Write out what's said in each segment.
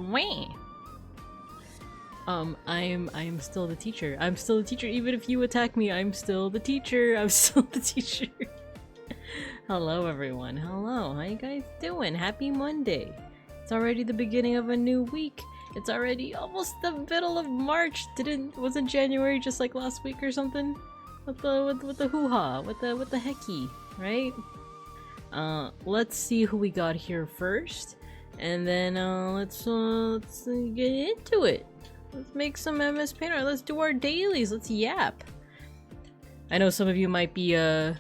Wait. I'm still the teacher. I'm still the teacher. Even if you attack me, I'm still the teacher. I'm still the teacher. Hello, everyone. Hello. How you guys doing? Happy Monday. It's already the beginning of a new week. It's already almost the middle of March. Wasn't January just like last week or something? With the hoo-ha, with the hecky, right? Let's see who we got here first, and then let's get into it. Let's make some MS Paint art. Let's do our dailies. Let's yap. I know some of you might be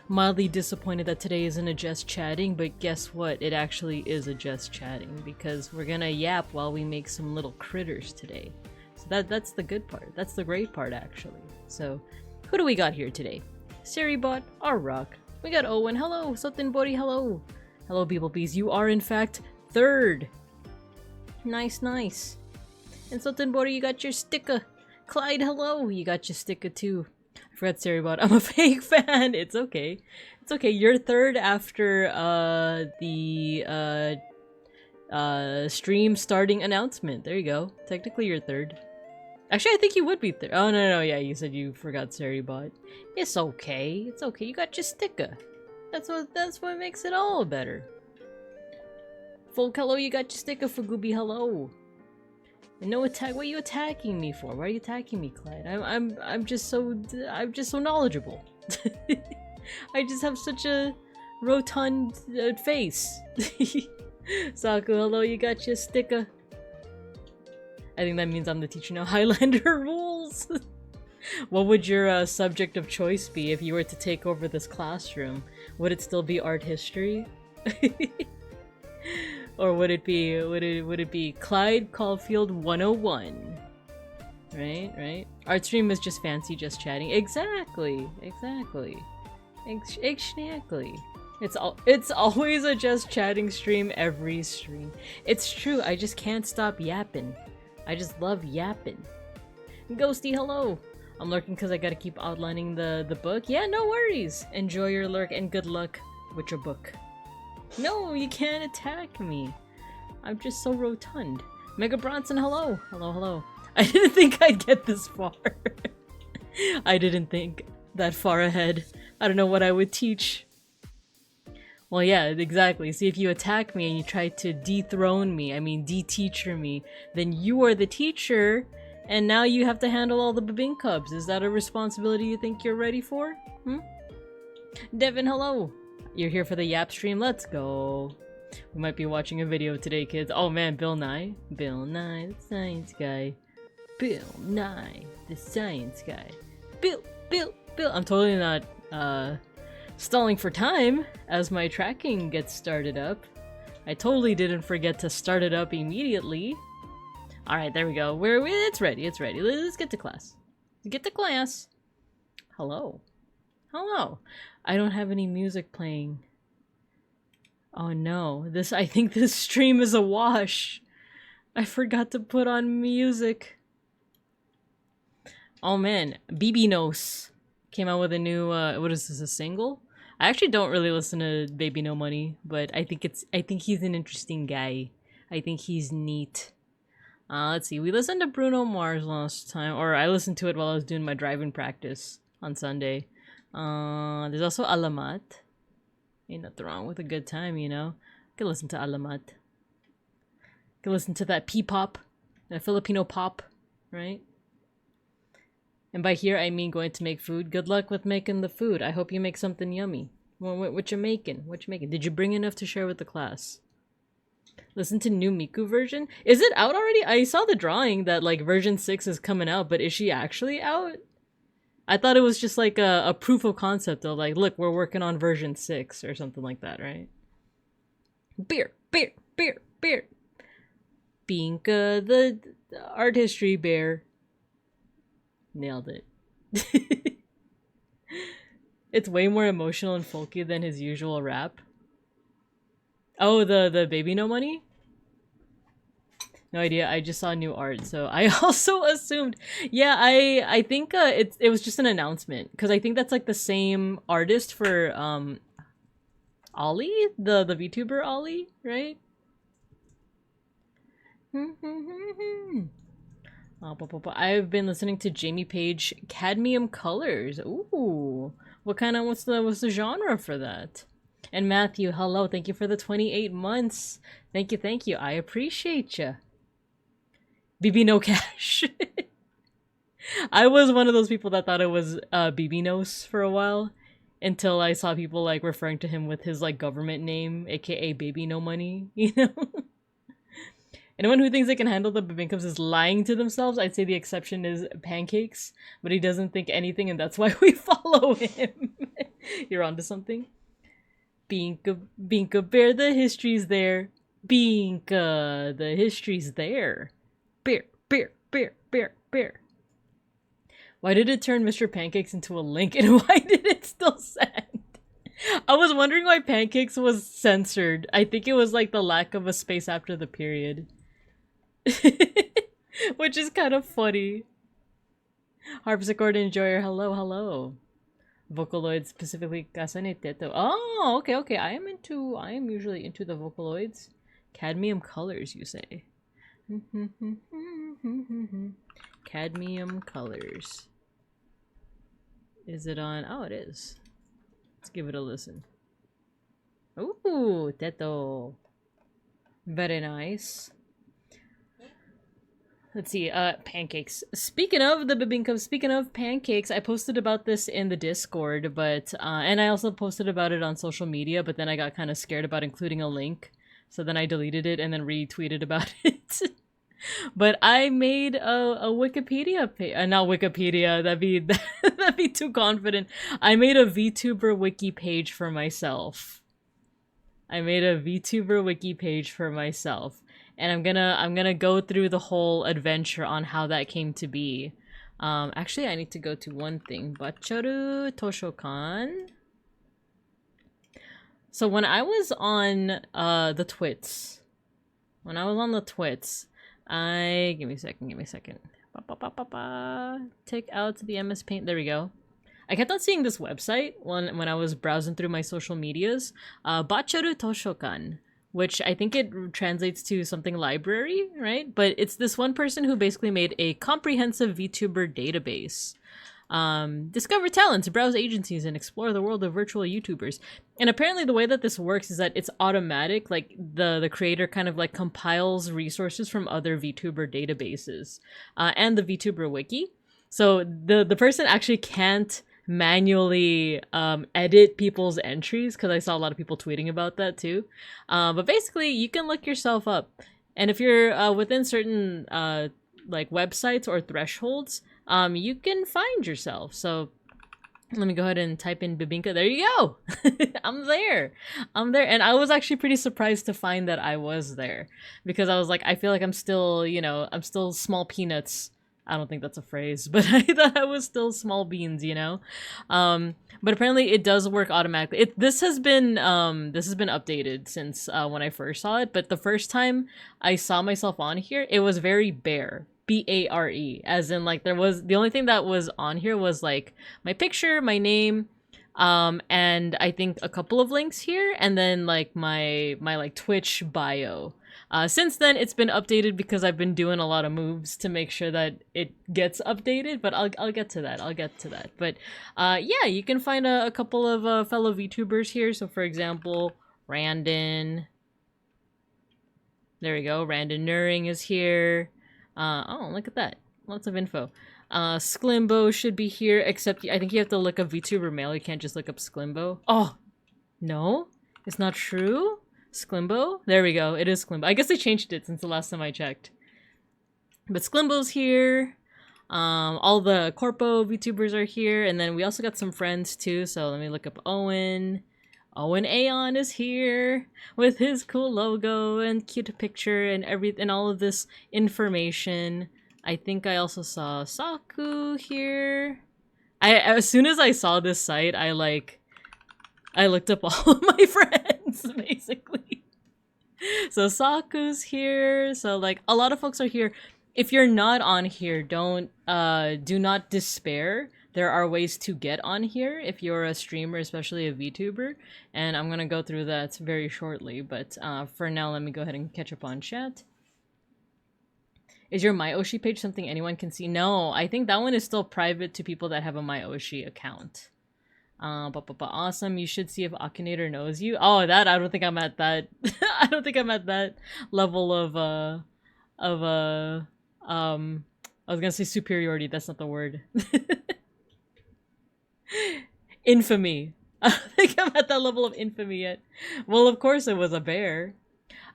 mildly disappointed that today isn't a just chatting, but guess what? It actually is a just chatting because we're gonna yap while we make some little critters today. So that's the good part. That's the great part, actually. So, who do we got here today? Seribot, our rock. We got Owen. Hello, Sotenbori. Hello, hello, beeplebees. You are in fact third. Nice, nice. And Sotenbori, you got your sticker. Clyde, hello. You got your sticker too. I forgot Seribot. I'm a fake fan. It's okay. It's okay. You're third after the stream starting announcement. There you go. Technically, you're third. Actually, I think you would be third. Oh no, yeah. You said you forgot Seribot. It's okay. It's okay. You got your sticker. That's what makes it all better. Folk, hello. You got your sticker for Gooby. Hello. And no attack. What are you attacking me for? Why are you attacking me, Clyde? I'm just so knowledgeable. I just have such a rotund face. Saku, hello. You got your sticker. I think that means I'm the teacher now. Highlander rules. What would your subject of choice be if you were to take over this classroom? Would it still be art history? Or would it be Clyde Caulfield 101? Right? Art stream is just fancy just chatting. Exactly. Exactly. It's always a just chatting stream every stream. It's true, I just can't stop yapping. I just love yapping. Ghosty, hello! I'm lurking because I gotta keep outlining the book. Yeah, no worries! Enjoy your lurk and good luck with your book. No, you can't attack me. I'm just so rotund. Mega Bronson, hello! Hello. I didn't think I'd get this far. I didn't think that far ahead. I don't know what I would teach. Well, yeah, exactly. See, if you attack me and you try to dethrone me, I mean de-teacher me, then you are the teacher, and now you have to handle all the Babinkubs. Is that a responsibility you think you're ready for? Devin, hello! You're here for the Yap stream? Let's go! We might be watching a video today, kids. Oh man, Bill Nye. Bill Nye, the science guy. Bill Nye, the science guy. Bill! I'm totally not, stalling for time as my tracking gets started up. I totally didn't forget to start it up immediately. Alright, there we go. It's ready. Let's get to class. Get to class. Hello. I don't have any music playing. Oh no. I think this stream is a wash. I forgot to put on music. Oh man. BB Nose came out with a new, what is this, a single? I actually don't really listen to Baby No Money, but I think he's an interesting guy. I think he's neat. Let's see, we listened to Bruno Mars last time, or I listened to it while I was doing my driving practice on Sunday. There's also Alamat. Ain't nothing wrong with a good time, you know? Can listen to Alamat. Can listen to that P-pop, that Filipino pop, right? And by here, I mean going to make food. Good luck with making the food. I hope you make something yummy. What you making? Did you bring enough to share with the class? Listen to new Miku version? Is it out already? I saw the drawing that, like, version 6 is coming out, but is she actually out? I thought it was just, like, a proof of concept of, like, look, we're working on version 6 or something like that, right? Beer! Binka, the art history bear. Nailed it. It's way more emotional and folky than his usual rap. Oh, the Baby No Money? No idea. I just saw new art, so I also assumed. Yeah, I think it was just an announcement because I think that's like the same artist for Ollie, the VTuber Ollie, right? I've been listening to Jamie Page Cadmium Colors. Ooh. What's the genre for that? And Matthew, hello, thank you for the 28 months. Thank you. I appreciate you. BB No Cash. I was one of those people that thought it was BB Nos for a while, until I saw people like referring to him with his like government name, aka Baby No Money, you know? Anyone who thinks they can handle the Bebinkas is lying to themselves. I'd say the exception is Pancakes, but he doesn't think anything, and that's why we follow him. You're onto something. Binka Bear, the history's there. Binka, the history's there. Bear. Why did it turn Mr. Pancakes into a link, and why did it still send? I was wondering why Pancakes was censored. I think it was like the lack of a space after the period. Which is kind of funny. Harpsichord Enjoyer, hello. Vocaloids, specifically Kasane Teto. Oh, okay. I am usually into the Vocaloids. Cadmium Colors, you say. Cadmium Colors. Is it on? Oh, it is. Let's give it a listen. Ooh, Teto. Very nice. Let's see, pancakes. Speaking of the bibinka, speaking of pancakes, I posted about this in the Discord, but, and I also posted about it on social media, but then I got kind of scared about including a link, so then I deleted it and then retweeted about it. But I made a Wikipedia page, not Wikipedia, that'd be too confident. I made a VTuber wiki page for myself. And I'm gonna go through the whole adventure on how that came to be. Actually, I need to go to one thing. Bacharu Toshokan. So when I was on the Twits, give me a second. Take out the MS Paint. There we go. I kept on seeing this website when I was browsing through my social medias. Bacharu Toshokan, which I think it translates to something library, right? But it's this one person who basically made a comprehensive VTuber database. Discover talents, browse agencies, and explore the world of virtual YouTubers. And apparently the way that this works is that it's automatic, like the creator kind of like compiles resources from other VTuber databases and the VTuber wiki. So the person actually can't manually edit people's entries, because I saw a lot of people tweeting about that too. But basically you can look yourself up, and if you're within certain like websites or thresholds, you can find yourself. So let me go ahead and type in Bibinka. There you go. I'm there, and I was actually pretty surprised to find that I was there, because I was like, I feel like I'm still, you know, I'm still small peanuts. I don't think that's a phrase, but I thought I was still small beans, you know? But apparently it does work automatically. This has been updated since when I first saw it, but the first time I saw myself on here, it was very bare. B-A-R-E, as in like the only thing that was on here was like my picture, my name, and I think a couple of links here, and then like my like Twitch bio. Since then, it's been updated because I've been doing a lot of moves to make sure that it gets updated, but I'll get to that. But yeah, you can find a couple of fellow VTubers here. So for example, Randon. There we go. Randon Nuring is here. Oh, look at that. Lots of info. Sklimbo should be here, except I think you have to look up VTuber Mail. You can't just look up Sklimbo. Oh, no? It's not true? Sklimbo? There we go. It is Sklimbo. I guess they changed it since the last time I checked. But Sklimbo's here. All the Corpo VTubers are here. And then we also got some friends too. So let me look up Owen. Owen Aeon is here with his cool logo and cute picture and and all of this information. I think I also saw Saku here. As soon as I saw this site, I looked up all of my friends, basically. So Saku's here. So like a lot of folks are here. If you're not on here, do not despair. There are ways to get on here if you're a streamer, especially a VTuber, and I'm gonna go through that very shortly. But for now, let me go ahead and catch up on chat. Is your MyOshi page something anyone can see? No, I think that one is still private to people that have a MyOshi account. Awesome. You should see if Akinator knows you. Oh, that I don't think I'm at that. I don't think I'm at that level of I was gonna say superiority. That's not the word. Infamy. I don't think I'm at that level of infamy yet. Well, of course it was a bear.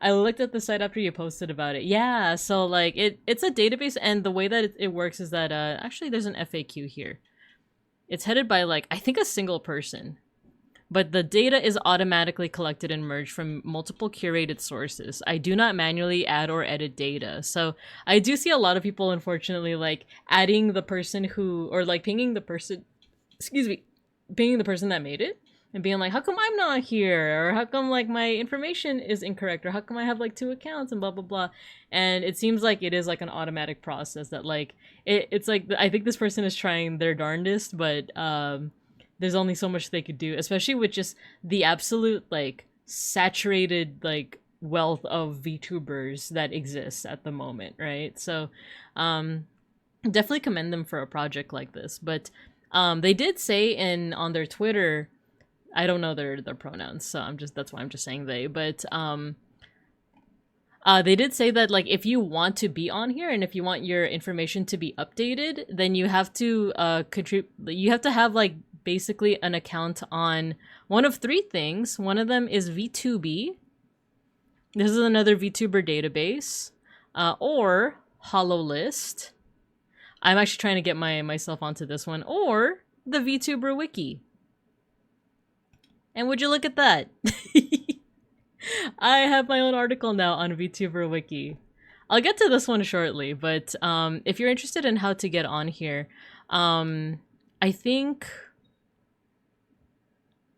I looked at the site after you posted about it. Yeah, so like it's a database, and the way that it works is that actually there's an FAQ here. It's headed by like I think a single person. But the data is automatically collected and merged from multiple curated sources. I do not manually add or edit data. So I do see a lot of people, unfortunately, like adding the person who, or like pinging the person, excuse me, pinging the person that made it and being like, how come I'm not here? Or how come like my information is incorrect? Or how come I have like 2 accounts and blah, blah, blah. And it seems like it is like an automatic process that like, it's like, I think this person is trying their darndest, but, there's only so much they could do, especially with just the absolute like saturated like wealth of VTubers that exists at the moment, right? So definitely commend them for a project like this. But they did say on their Twitter, I don't know their pronouns, so that's why I'm just saying they, but they did say that like if you want to be on here and if you want your information to be updated, then you have to you have to have like basically an account on one of 3 things. One of them is VTubi. This is another VTuber database, or HoloList. I'm actually trying to get myself onto this one, or the VTuber Wiki. And would you look at that? I have my own article now on VTuber Wiki. I'll get to this one shortly, but if you're interested in how to get on here, I think...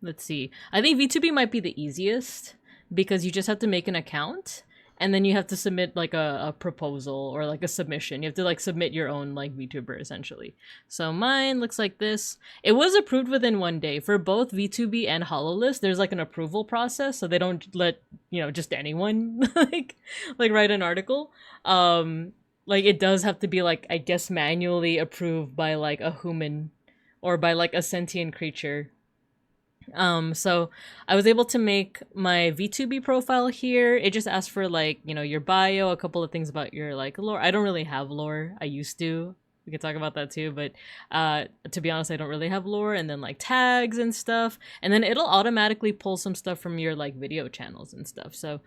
Let's see. I think VTuber might be the easiest because you just have to make an account and then you have to submit like a proposal or like a submission. You have to like submit your own like VTuber essentially. So mine looks like this. It was approved within 1 day. For both VTuber and HoloList, there's like an approval process, so they don't let, you know, just anyone like write an article. Like it does have to be like, I guess, manually approved by like a human or by like a sentient creature. So I was able to make my VTuber profile here. It just asked for like, you know, your bio, a couple of things about your like lore. I don't really have lore. I used to. We could talk about that too, but to be honest, I don't really have lore. And then like tags and stuff. And then it'll automatically pull some stuff from your like video channels and stuff. So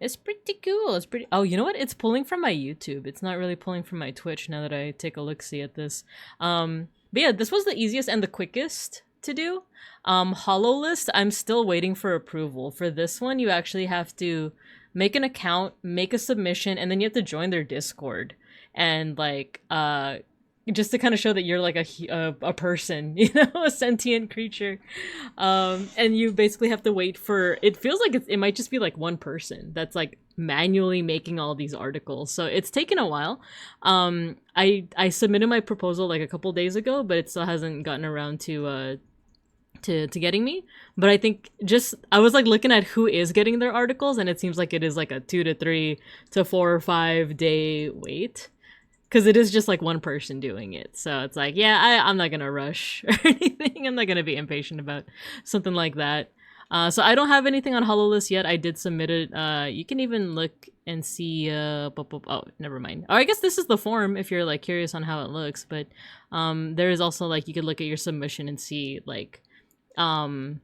it's pretty cool. It's pretty... Oh, you know what? It's pulling from my YouTube. It's not really pulling from my Twitch now that I take a look-see at this. But yeah, this was the easiest and the quickest to do. HoloList, I'm still waiting for approval. For this one, you actually have to make an account, make a submission, and then you have to join their Discord. And like, just to kind of show that you're like a person, you know, a sentient creature. And you basically have to wait for, it feels like it might just be like one person that's like manually making all these articles. So it's taken a while. I submitted my proposal like a couple days ago, but it still hasn't gotten around to getting me. But I think I was like looking at who is getting their articles, and it seems like it is like a 2 to 3 to 4 or 5 day wait, because it is just like one person doing it. So it's like, yeah, I'm not gonna rush or anything. I'm not gonna be impatient about something like that. So I don't have anything on HoloList yet. I did submit it. You can even look and see, oh, never mind. Oh, I guess this is the form if you're like curious on how it looks, but there is also like, you could look at your submission and see like whether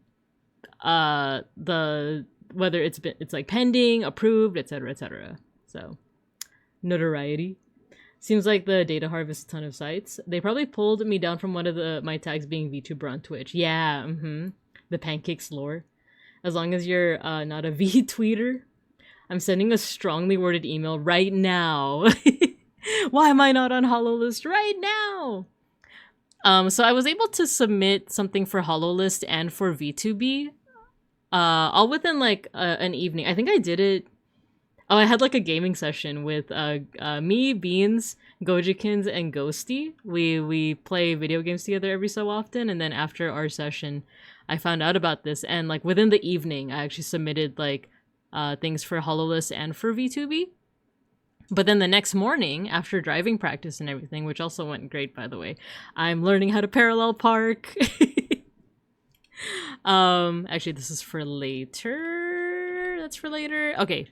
it's like pending, approved, etc., etc. So notoriety. Seems like the data harvests a ton of sites. They probably pulled me down from one of my tags being VTuber on Twitch. Yeah, the pancakes lore. As long as you're not a V-tweeter. I'm sending a strongly worded email right now. Why am I not on HoloList right now? So I was able to submit something for HoloList and for VTuber, all within like an evening. I think I did it. Oh, I had like a gaming session with me, Beans, Gojikins, and Ghosty. We play video games together every so often, and then after our session, I found out about this, and like within the evening, I actually submitted like things for HoloList and for VTuber. But then the next morning, after driving practice and everything, which also went great, by the way, I'm learning how to parallel park. Actually, this is for later. That's for later. Okay.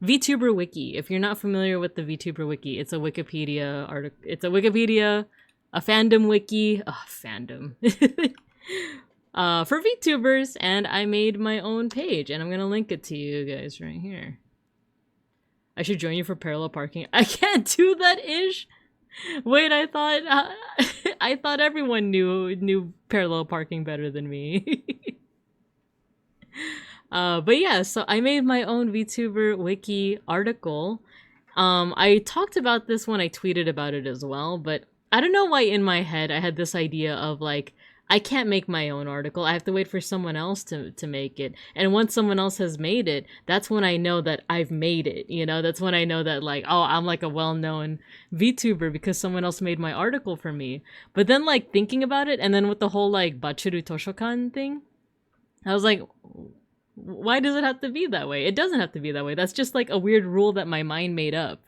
VTuber Wiki. If you're not familiar with the VTuber Wiki, it's a Wikipedia article. It's a Wikipedia, a fandom wiki. Oh, fandom. For VTubers, and I made my own page, and I'm gonna link it to you guys right here. I should join you for parallel parking. I can't do that ish. Wait, I thought everyone knew parallel parking better than me. But yeah, so I made my own VTuber wiki article. I talked about this when I tweeted about it as well, but I don't know why in my head I had this idea of like, I can't make my own article. I have to wait for someone else to make it. And once someone else has made it, that's when I know that I've made it. You know, that's when I know that like, oh, I'm like a well-known VTuber because someone else made my article for me. But then like thinking about it, and then with the whole like Bachuru Toshokan thing, I was like, why does it have to be that way? It doesn't have to be that way. That's just like a weird rule that my mind made up,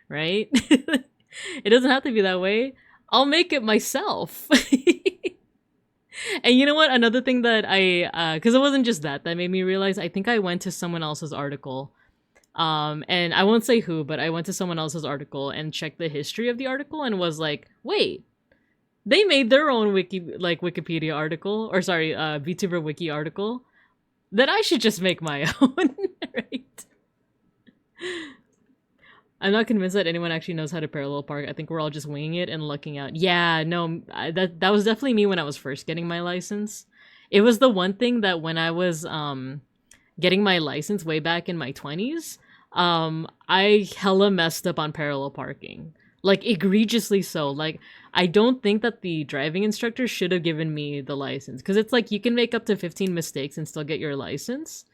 right? It doesn't have to be that way. I'll make it myself. And you know what? Another thing that because it wasn't just that made me realize, I think I went to someone else's article. And I won't say who, but I went to someone else's article and checked the history of the article and was like, wait, they made their own Wikipedia article, or sorry, VTuber wiki article, that I should just make my own, right? I'm not convinced that anyone actually knows how to parallel park. I think we're all just winging it and lucking out. Yeah, no, that was definitely me when I was first getting my license. It was the one thing that when I was getting my license way back in my 20s, I hella messed up on parallel parking. Like, egregiously so. Like, I don't think that the driving instructor should have given me the license. Because it's like, you can make up to 15 mistakes and still get your license.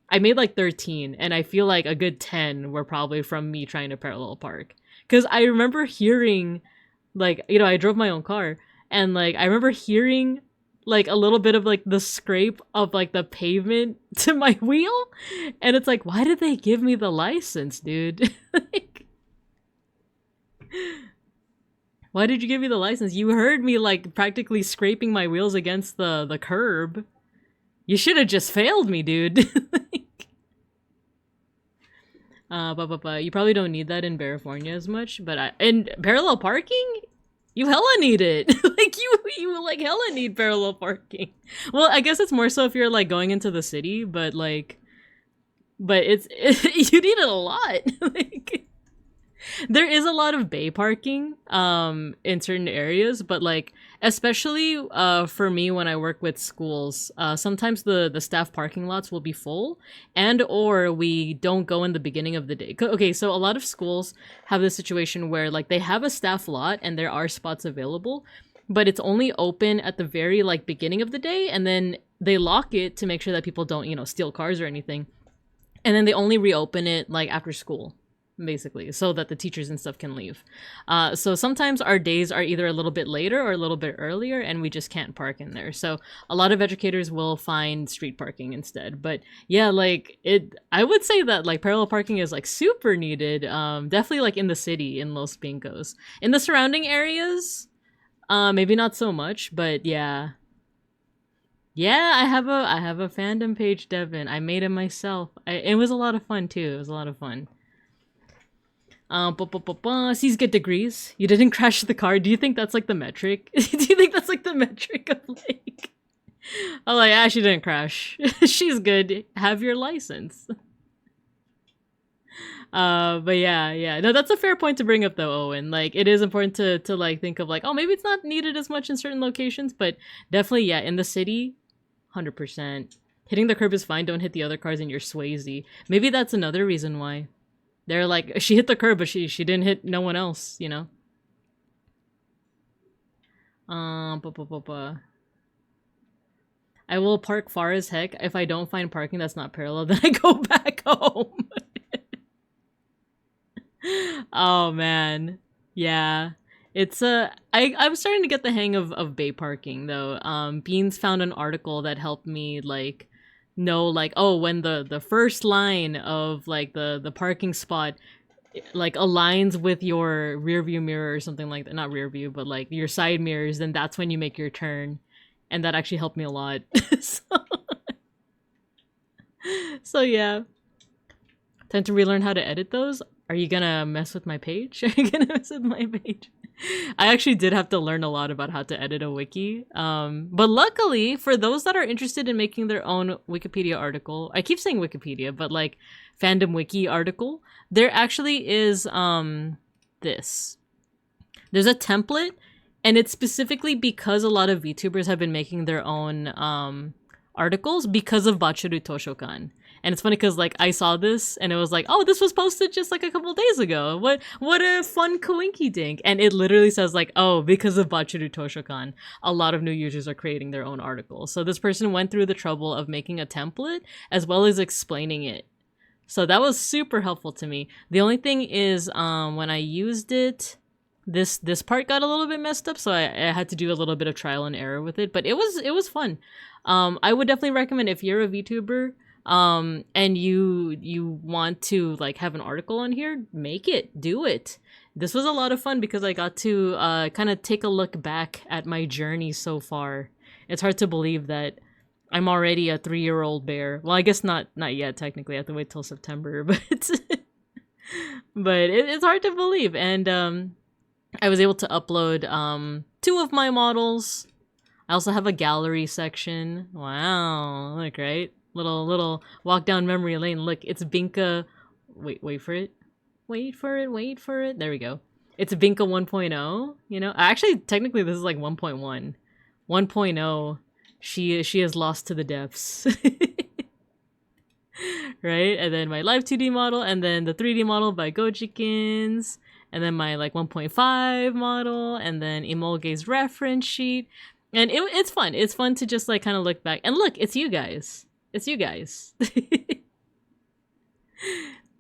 I made like 13, and I feel like a good 10 were probably from me trying to parallel park. Because I remember hearing, like, you know, I drove my own car, and like, I remember hearing like a little bit of like the scrape of like the pavement to my wheel, and it's like, why did they give me the license, dude? Like, why did you give me the license? You heard me like practically scraping my wheels against the curb. You should have just failed me, dude. You probably don't need that in California as much, but in parallel parking, you hella need it. Like you like hella need parallel parking. Well, I guess it's more so if you're like going into the city, but it's you need it a lot. Like, there is a lot of bay parking in certain areas, but like especially for me when I work with schools, sometimes the staff parking lots will be full, and or we don't go in the beginning of the day. Okay, so a lot of schools have this situation where like they have a staff lot and there are spots available, but it's only open at the very like beginning of the day, and then they lock it to make sure that people don't, you know, steal cars or anything, and then they only reopen it like after school, basically, so that the teachers and stuff can leave. So sometimes our days are either a little bit later or a little bit earlier, and we just can't park in there. So a lot of educators will find street parking instead. But yeah, like I would say that like parallel parking is like super needed. Definitely like in the city, in Los Pincos. In the surrounding areas, maybe not so much, but yeah. Yeah, I have a fandom page, Devin. I made it myself. It was a lot of fun too. It was a lot of fun. C's get degrees. You didn't crash the car. Do you think that's like the metric? Do you think that's like the metric of like, oh, like, she didn't crash. She's good. Have your license. But yeah. No, that's a fair point to bring up though, Owen. Like, it is important to like think of like, oh, maybe it's not needed as much in certain locations, but definitely, yeah, in the city, 100%. Hitting the curb is fine. Don't hit the other cars and you're Swayze. Maybe that's another reason why. They're like, she hit the curb, but she didn't hit no one else, you know? I will park far as heck. If I don't find parking that's not parallel, then I go back home. Oh, man. Yeah. It's I'm starting to get the hang of bay parking, though. Beans found an article that helped me, like, know like, oh, when the first line of like the parking spot like aligns with your rear view mirror or something like that. Not rear view, but like your side mirrors, then that's when you make your turn. And that actually helped me a lot. so, so yeah. Time to relearn how to edit those. Are you gonna mess with my page? Are you gonna mess with my page? I actually did have to learn a lot about how to edit a wiki. But luckily, for those that are interested in making their own Wikipedia article, I keep saying Wikipedia, but like fandom wiki article, there actually is this. There's a template, and it's specifically because a lot of VTubers have been making their own articles because of Bachuru Toshokan. And it's funny because like I saw this and it was like, oh, this was posted just like a couple days ago. What a fun coinky dink. And it literally says like, oh, because of Bachuru Toshokan, a lot of new users are creating their own articles. So this person went through the trouble of making a template as well as explaining it. So that was super helpful to me. The only thing is when I used it, this part got a little bit messed up, so I had to do a little bit of trial and error with it, but it was fun. I would definitely recommend if you're a VTuber and you want to like have an article on here, make it, do it. This was a lot of fun because I got to kind of take a look back at my journey so far. It's hard to believe that I'm already a 3-year-old bear. Well, I guess not yet, technically. I have to wait till September, but it's hard to believe. And I was able to upload 2 of my models. I also have a gallery section. Wow, look, right? Little walk down memory lane. Look, it's Binka. Wait for it. Wait for it. There we go. It's Binka 1.0, you know? Actually, technically, this is like 1.1. 1.0, she is lost to the depths. Right? And then my live 2D model, and then the 3D model by Gojikins, and then my like 1.5 model, and then Imolge's reference sheet. And it's fun. It's fun to just like kind of look back. And look, it's you guys. It's you guys.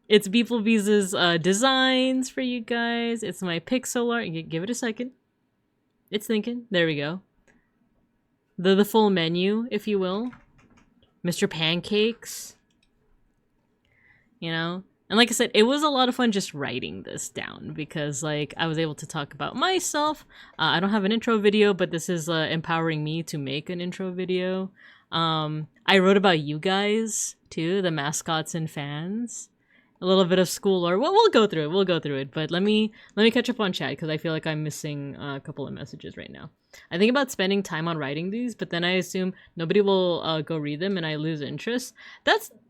It's beeplebees' designs for you guys. It's my pixel art. Give it a second. It's thinking. There we go. The full menu, if you will. Mr. Pancakes. You know? And like I said, it was a lot of fun just writing this down because like I was able to talk about myself. I don't have an intro video, but this is empowering me to make an intro video. I wrote about you guys too, the mascots and fans. A little bit of school lore. We'll go through it. We'll go through it. But let me catch up on chat because I feel like I'm missing a couple of messages right now. I think about spending time on writing these, but then I assume nobody will go read them and I lose interest.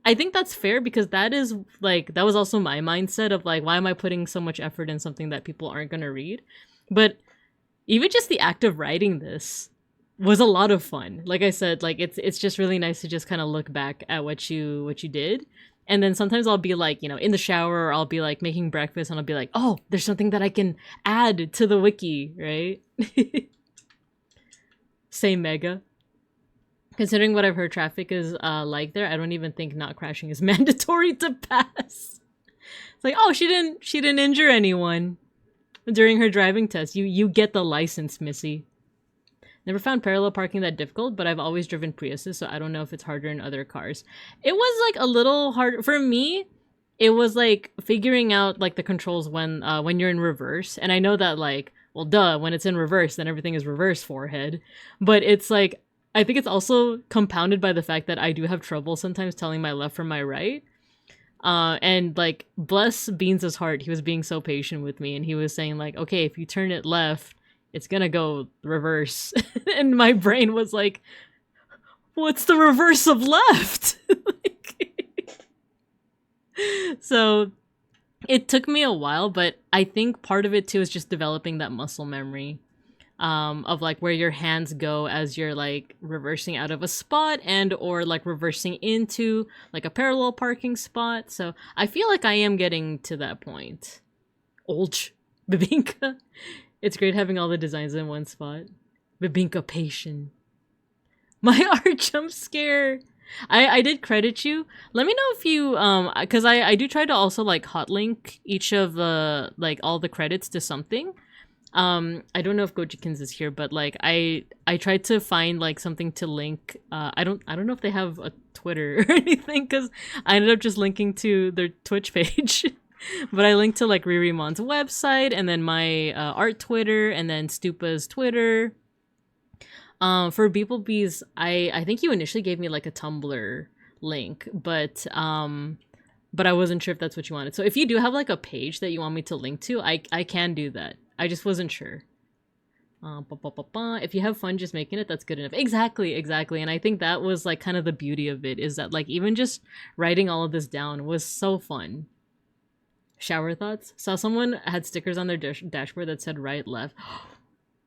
I think that's fair because that was also my mindset of like, why am I putting so much effort in something that people aren't gonna read? But even just the act of writing this was a lot of fun. Like I said, like it's just really nice to just kind of look back at what you did. And then sometimes I'll be like, you know, in the shower, or I'll be like making breakfast and I'll be like, oh, there's something that I can add to the wiki, right? Say mega. Considering what I've heard traffic is like there, I don't even think not crashing is mandatory to pass. It's like, oh, she didn't injure anyone during her driving test. You get the license, Missy. Never found parallel parking that difficult, but I've always driven Priuses, so I don't know if it's harder in other cars. It was like a little hard for me. It was like figuring out like the controls when you're in reverse, and I know that like, well, duh, when it's in reverse, then everything is reverse forehead. But it's like I think it's also compounded by the fact that I do have trouble sometimes telling my left from my right. And like bless Beans' heart, he was being so patient with me, and he was saying like, okay, if you turn it left, it's gonna go reverse. And my brain was like, what's the reverse of left? So it took me a while, but I think part of it too is just developing that muscle memory of like where your hands go as you're like reversing out of a spot and or like reversing into like a parallel parking spot. So I feel like I am getting to that point. Olch, Bibinka. It's great having all the designs in one spot. Bibinka patient. My art jump scare. I did credit you. Let me know if you because I do try to also like hotlink each of the like all the credits to something. I don't know if Gojikins is here, but like I tried to find like something to link. I don't know if they have a Twitter or anything because I ended up just linking to their Twitch page. But I linked to like Ririmon's website and then my art Twitter and then Stupa's Twitter. For beeplebees, I think you initially gave me like a Tumblr link, but I wasn't sure if that's what you wanted. So if you do have like a page that you want me to link to, I can do that. I just wasn't sure. If you have fun just making it, that's good enough. Exactly. And I think that was like kind of the beauty of it, is that like even just writing all of this down was so fun. Shower thoughts? Saw someone had stickers on their dashboard that said right, left.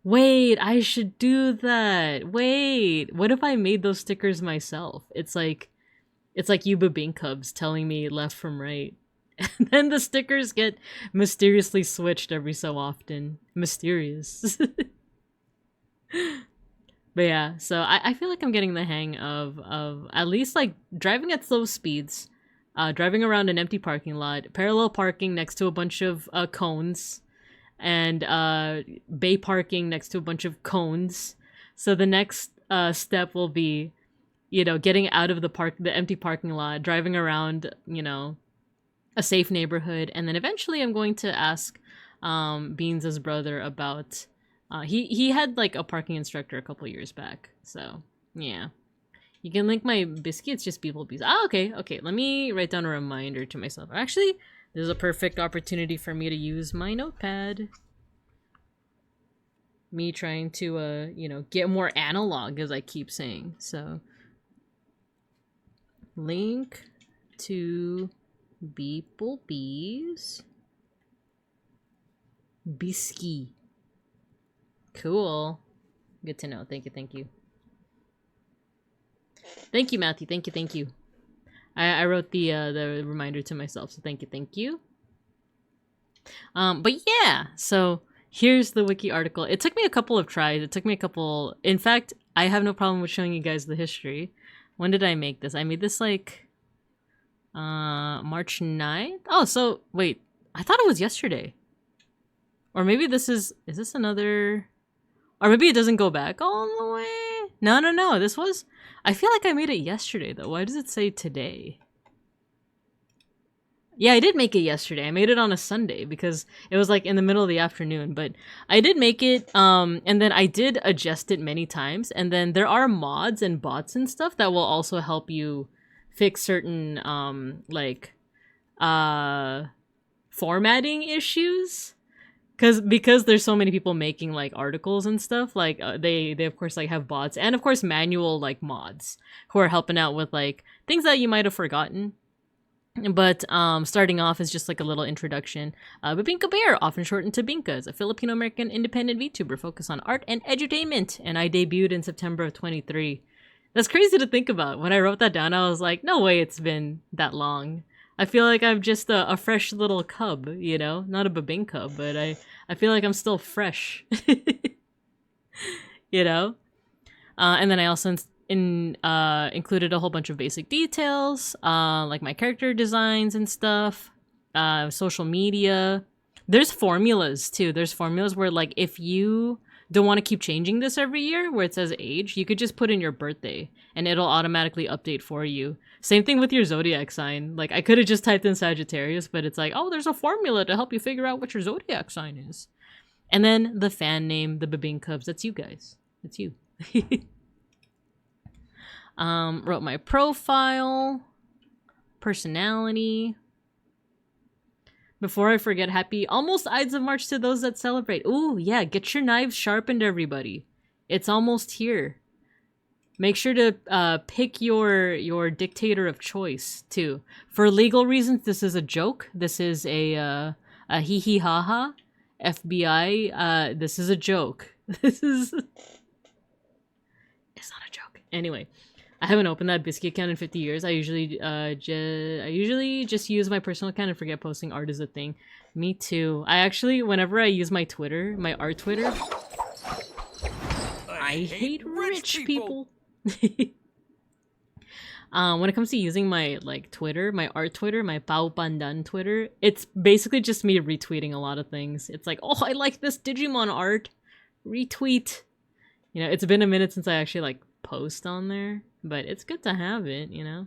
Wait, I should do that. Wait, what if I made those stickers myself? It's like you Babink Cubs telling me left from right. And then the stickers get mysteriously switched every so often. Mysterious. But yeah, so I feel like I'm getting the hang of at least like driving at slow speeds, driving around an empty parking lot, parallel parking next to a bunch of cones, and bay parking next to a bunch of cones. So the next step will be, you know, getting out of the empty parking lot, driving around, you know, a safe neighborhood, and then eventually I'm going to ask Beans' brother about he had like a parking instructor a couple years back. So yeah, you can link my biscuits, just beeplebees. Okay, let me write down a reminder to myself. Actually, this is a perfect opportunity for me to use my notepad. Me trying to you know, get more analog, as I keep saying. So link to beeplebees biscuit. Cool. Good to know. Thank you. Thank you, Matthew. Thank you. I wrote the reminder to myself, so thank you. But yeah, so here's the wiki article. It took me a couple of tries. In fact, I have no problem with showing you guys the history. When did I make this? I made this like March 9th? Oh, so wait, I thought it was yesterday. Or maybe this is this another, or maybe it doesn't go back all the way. No, this was, I feel like I made it yesterday though. Why does it say today? Yeah, I did make it yesterday. I made it on a Sunday because it was like in the middle of the afternoon, but I did make it, and then I did adjust it many times, and then there are mods and bots and stuff that will also help you fix certain formatting issues. Because there's so many people making like articles and stuff, like they of course like have bots and of course manual like mods who are helping out with like things that you might have forgotten. But starting off is just like a little introduction. Babinka Bear, often shortened to Binka, is a Filipino-American independent VTuber focused on art and edutainment, and I debuted in September of 23. That's crazy to think about. When I wrote that down, I was like, no way it's been that long. I feel like I'm just a fresh little cub, you know? Not a Babink cub, but I feel like I'm still fresh. You know? And then I also included a whole bunch of basic details, like my character designs and stuff, social media. There's formulas, too. There's formulas where, like, if you don't want to keep changing this every year, where it says age, you could just put in your birthday, and it'll automatically update for you. Same thing with your zodiac sign. Like, I could have just typed in Sagittarius, but it's like, oh, there's a formula to help you figure out what your zodiac sign is. And then the fan name, the Babing Cubs, that's you guys. That's you. Wrote my profile, personality. Before I forget, happy almost Ides of March to those that celebrate. Ooh, yeah, get your knives sharpened, everybody. It's almost here. Make sure to pick your dictator of choice, too. For legal reasons, this is a joke. This is a hee-hee-ha-ha. FBI, this is a joke. This is... It's not a joke. Anyway, I haven't opened that Biscuit account in 50 years. I usually just use my personal account and forget posting art is a thing. Me too. I actually, whenever I use my Twitter, my art Twitter, I hate rich people. When it comes to using my like Twitter, my art Twitter, my Pau Pandan Twitter, it's basically just me retweeting a lot of things. It's like, oh, I like this Digimon art. Retweet. You know, it's been a minute since I actually like post on there, but it's good to have it, you know.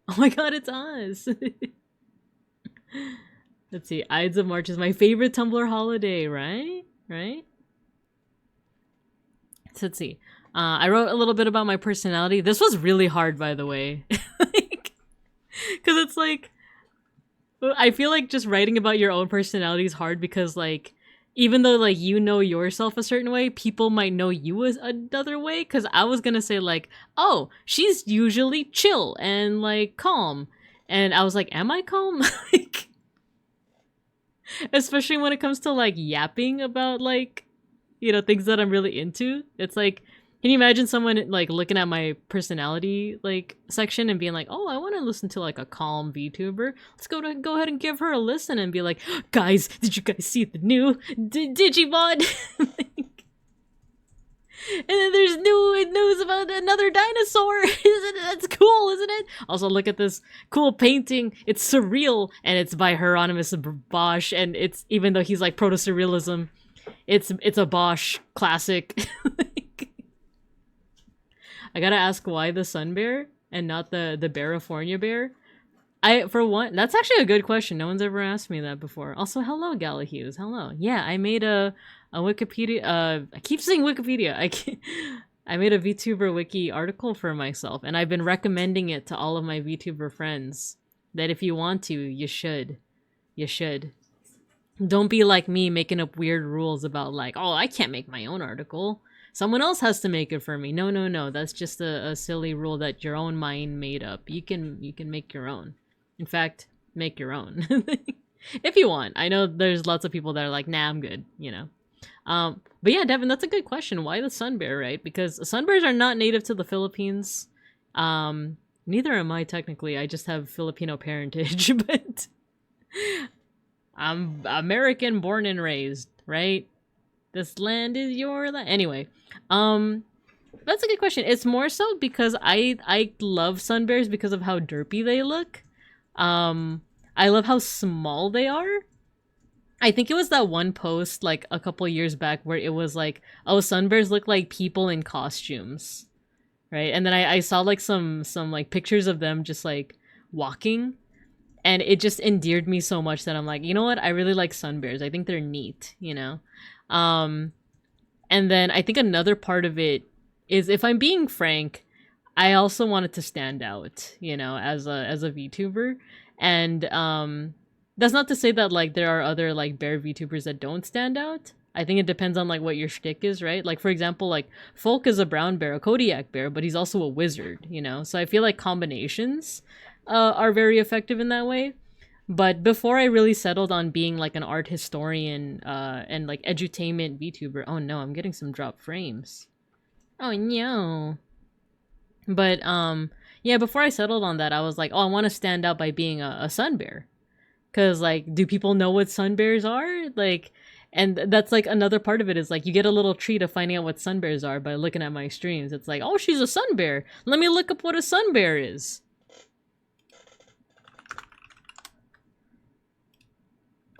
Oh my god, it's us. Let's see. Ides of March is my favorite Tumblr holiday, right? Right? So let's see. I wrote a little bit about my personality. This was really hard, by the way. Because it's like, I feel like just writing about your own personality is hard because like, even though like you know yourself a certain way, people might know you as another way. Because I was gonna say like, oh, she's usually chill and like calm. And I was like, am I calm? Like, especially when it comes to like yapping about like, you know, things that I'm really into. It's like, can you imagine someone like looking at my personality like section and being like, oh, I want to listen to like a calm VTuber. Let's go ahead and give her a listen and be like, guys, did you guys see the new Digimon? And then there's new news about another dinosaur. That's cool, isn't it? Also, look at this cool painting. It's surreal, and it's by Hieronymus Bosch. And it's, even though he's like proto-surrealism, it's a Bosch classic. I gotta ask why the sun bear and not the Barifornia bear. For one, that's actually a good question. No one's ever asked me that before. Also, hello, Galahughes. Hello. Yeah, I made a Wikipedia. I keep saying Wikipedia. I made a VTuber wiki article for myself, and I've been recommending it to all of my VTuber friends. That if you want to, you should. You should. Don't be like me making up weird rules about like, oh, I can't make my own article. Someone else has to make it for me. No, no, no. That's just a silly rule that your own mind made up. You can make your own. In fact, make your own. If you want. I know there's lots of people that are like, nah, I'm good, you know. But yeah, Devin, that's a good question. Why the sun bear, right? Because sun bears are not native to the Philippines. Neither am I technically. I just have Filipino parentage, but I'm American born and raised, right? This land is your land. Anyway, that's a good question. It's more so because I love sun bears because of how derpy they look. I love how small they are. I think it was that one post like a couple years back where it was like, oh, sun bears look like people in costumes, right? And then I saw like some like pictures of them just like walking, and it just endeared me so much that I'm like, you know what? I really like sun bears. I think they're neat, you know? And then I think another part of it is, if I'm being frank, I also wanted to stand out, you know, as a VTuber. And that's not to say that like there are other like bear VTubers that don't stand out. I think it depends on like what your shtick is, right? Like for example, like Folk is a brown bear, a Kodiak bear, but he's also a wizard, you know? So I feel like combinations are very effective in that way. But before I really settled on being like an art historian and like edutainment VTuber, oh no, I'm getting some drop frames. Oh no. But yeah, before I settled on that, I was like, oh, I want to stand out by being a sun bear. Cause like, do people know what sun bears are? Like, and that's like another part of it is like, you get a little treat of finding out what sun bears are by looking at my streams. It's like, oh, she's a sun bear. Let me look up what a sun bear is.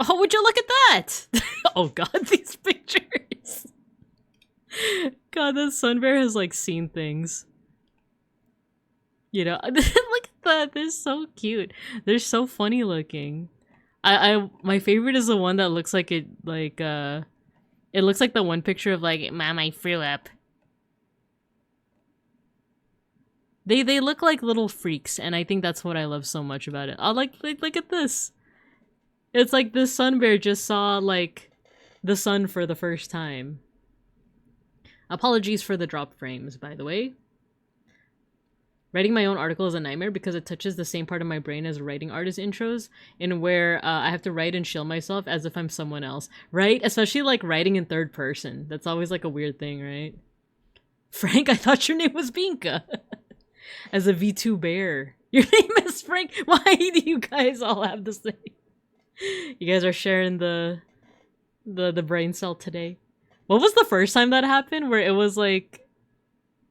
Oh, would you look at that? Oh god, these pictures. God, this sun bear has like seen things. You know, look at that. They're so cute. They're so funny looking. My favorite is the one that looks like it looks like the one picture of like, Mom, I threw up. They look like little freaks, and I think that's what I love so much about it. I like look at this. It's like this sun bear just saw like the sun for the first time. Apologies for the drop frames, by the way. Writing my own article is a nightmare because it touches the same part of my brain as writing artist intros, in where I have to write and shill myself as if I'm someone else, right? Especially like writing in third person. That's always like a weird thing, right? Frank, I thought your name was Binka. As a V2 bear. Your name is Frank. Why do you guys all have the same? You guys are sharing the brain cell today. What was the first time that happened where it was like,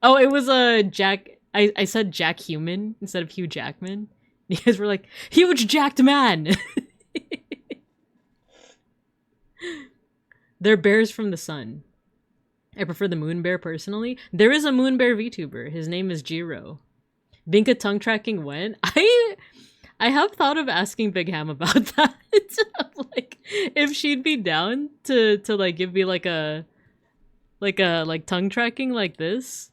oh, it was a Jack. I said Jack Human instead of Hugh Jackman. You guys were like, huge jacked man. They're bears from the sun. I prefer the moon bear personally. There is a moon bear VTuber. His name is Jiro. Binka tongue tracking when? I I have thought of asking Big Ham about that. Like, if she'd be down to like give me like a tongue tracking like this.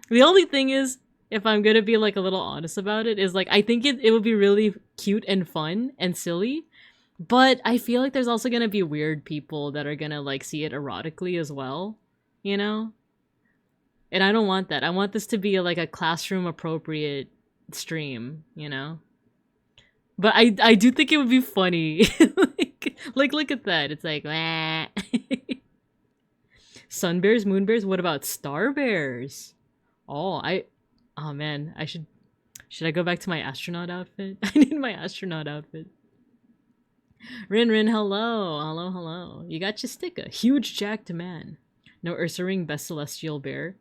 The only thing is, if I'm gonna be like a little honest about it, is like I think it would be really cute and fun and silly, but I feel like there's also gonna be weird people that are gonna like see it erotically as well, you know? And I don't want that. I want this to be like a classroom appropriate stream, you know? But I do think it would be funny. like look at that. It's like sun bears, moon bears, what about star bears? Oh man, should I go back to my astronaut outfit? I need my astronaut outfit. Rin, hello. You got your sticker. Huge jacked man. No Ursa Ring, best celestial bear.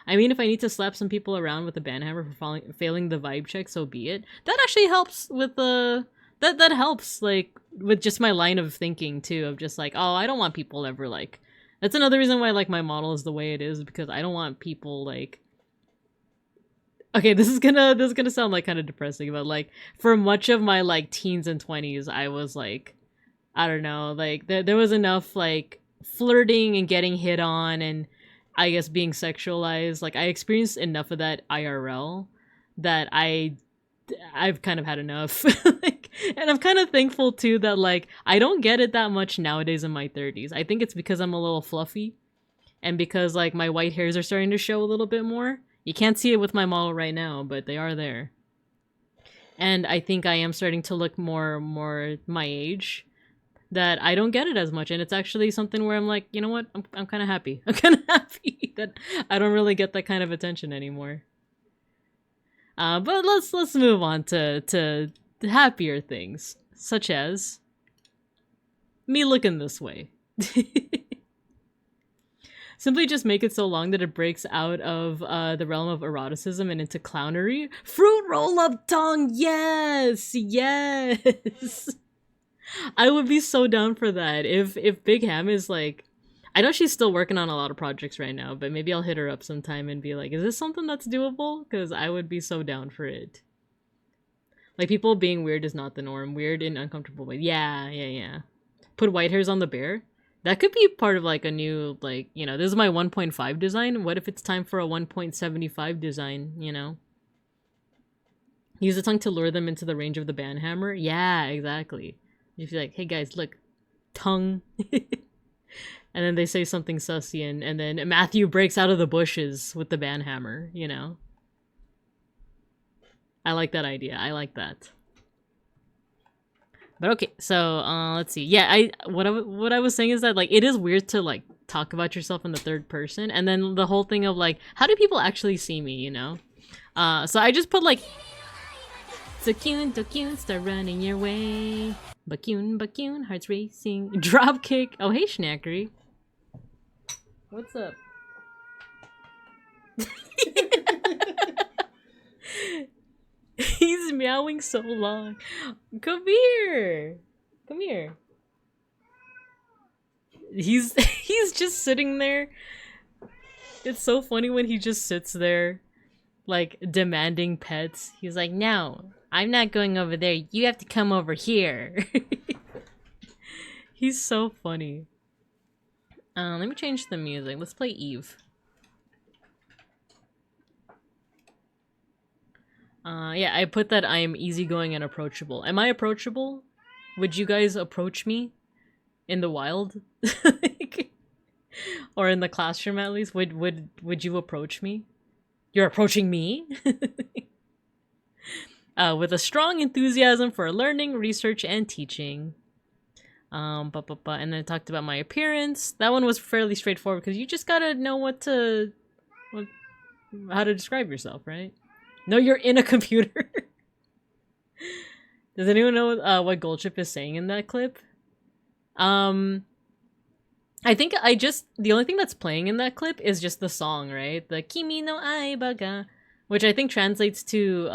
I mean, if I need to slap some people around with a banhammer for failing the vibe check, so be it. That actually helps with the... That helps, like, with just my line of thinking, too, of just like, oh, I don't want people ever, like... That's another reason why, like, my model is the way it is, because I don't want people, like... Okay, this is gonna sound, like, kind of depressing, but, like, for much of my, like, teens and 20s, I was, like... I don't know, like, there was enough, like, flirting and getting hit on and... I guess being sexualized, like I experienced enough of that IRL that I've kind of had enough. Like, and I'm kind of thankful too that like I don't get it that much nowadays in my 30s. I think it's because I'm a little fluffy and because like my white hairs are starting to show a little bit more. You can't see it with my model right now, but they are there. And I think I am starting to look more my age. That I don't get it as much, and it's actually something where I'm like, you know what, I'm kind of happy. I'm kind of happy that I don't really get that kind of attention anymore. But let's move on to happier things, such as me looking this way. Simply just make it so long that it breaks out of the realm of eroticism and into clownery. Fruit roll-up tongue, yes. I would be so down for that. If Big Ham is like, I know she's still working on a lot of projects right now, but maybe I'll hit her up sometime and be like, is this something that's doable? Because I would be so down for it. Like, people being weird is not the norm. Weird in uncomfortable ways. Yeah. Put white hairs on the bear? That could be part of like a new, like, you know, this is my 1.5 design. What if it's time for a 1.75 design, you know? Use the tongue to lure them into the range of the banhammer? Yeah, exactly. You feel like, hey guys, look, tongue. And then they say something sussy, and then Matthew breaks out of the bushes with the banhammer, you know? I like that idea. I like that. But okay, so let's see. Yeah, what I was saying is that like it is weird to like talk about yourself in the third person, and then the whole thing of like, how do people actually see me, you know? So I just put like, Tokune, start running your way. Bakune, hearts racing. Drop kick. Oh, hey, Schnackery. What's up? He's meowing so long. Come here. He's just sitting there. It's so funny when he just sits there, like, demanding pets. He's like, no. I'm not going over there. You have to come over here. He's so funny. Let me change the music. Let's play Eve. Yeah, I put that I am easygoing and approachable. Am I approachable? Would you guys approach me? In the wild? Or in the classroom at least? Would you approach me? You're approaching me? With a strong enthusiasm for learning, research, and teaching. And then I talked about my appearance. That one was fairly straightforward because you just gotta know how to describe yourself, right? No, you're in a computer. Does anyone know what Goldchip is saying in that clip? I think the only thing that's playing in that clip is just the song, right? The Kimi no Aibaga, which I think translates to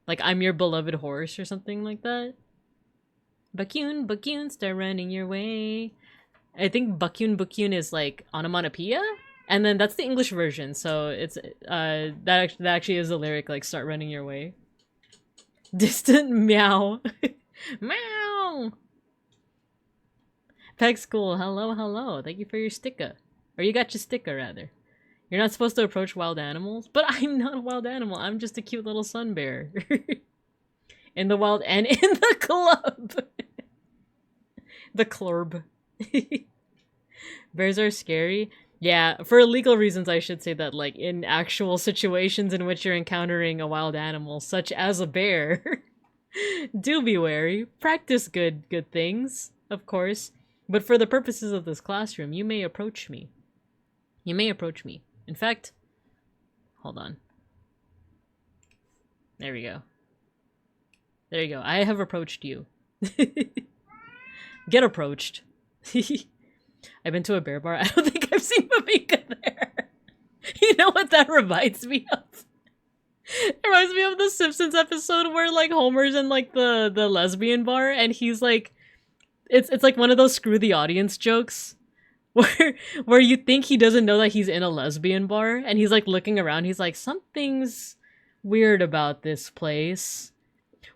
like, I'm your beloved horse or something like that. Bakune, start running your way. I think Bakune is like onomatopoeia? And then that's the English version, so it's that actually is the lyric, like, start running your way. Distant meow. Meow. Peg School, hello, hello. Thank you for your sticker. Or you got your sticker, rather. You're not supposed to approach wild animals? But I'm not a wild animal. I'm just a cute little sun bear. In the wild and in the club. The club. Bears are scary. Yeah, for legal reasons, I should say that, like, in actual situations in which you're encountering a wild animal, such as a bear, do be wary. Practice good things, of course. But for the purposes of this classroom, you may approach me. You may approach me. In fact, hold on. There we go. There you go. I have approached you. Get approached. I've been to a bear bar. I don't think I've seen Mabika there. You know what that reminds me of? It reminds me of the Simpsons episode where, like, Homer's in, like, the lesbian bar, and he's like, it's like one of those screw the audience jokes where you think he doesn't know that he's in a lesbian bar, and he's like looking around, he's like, something's weird about this place.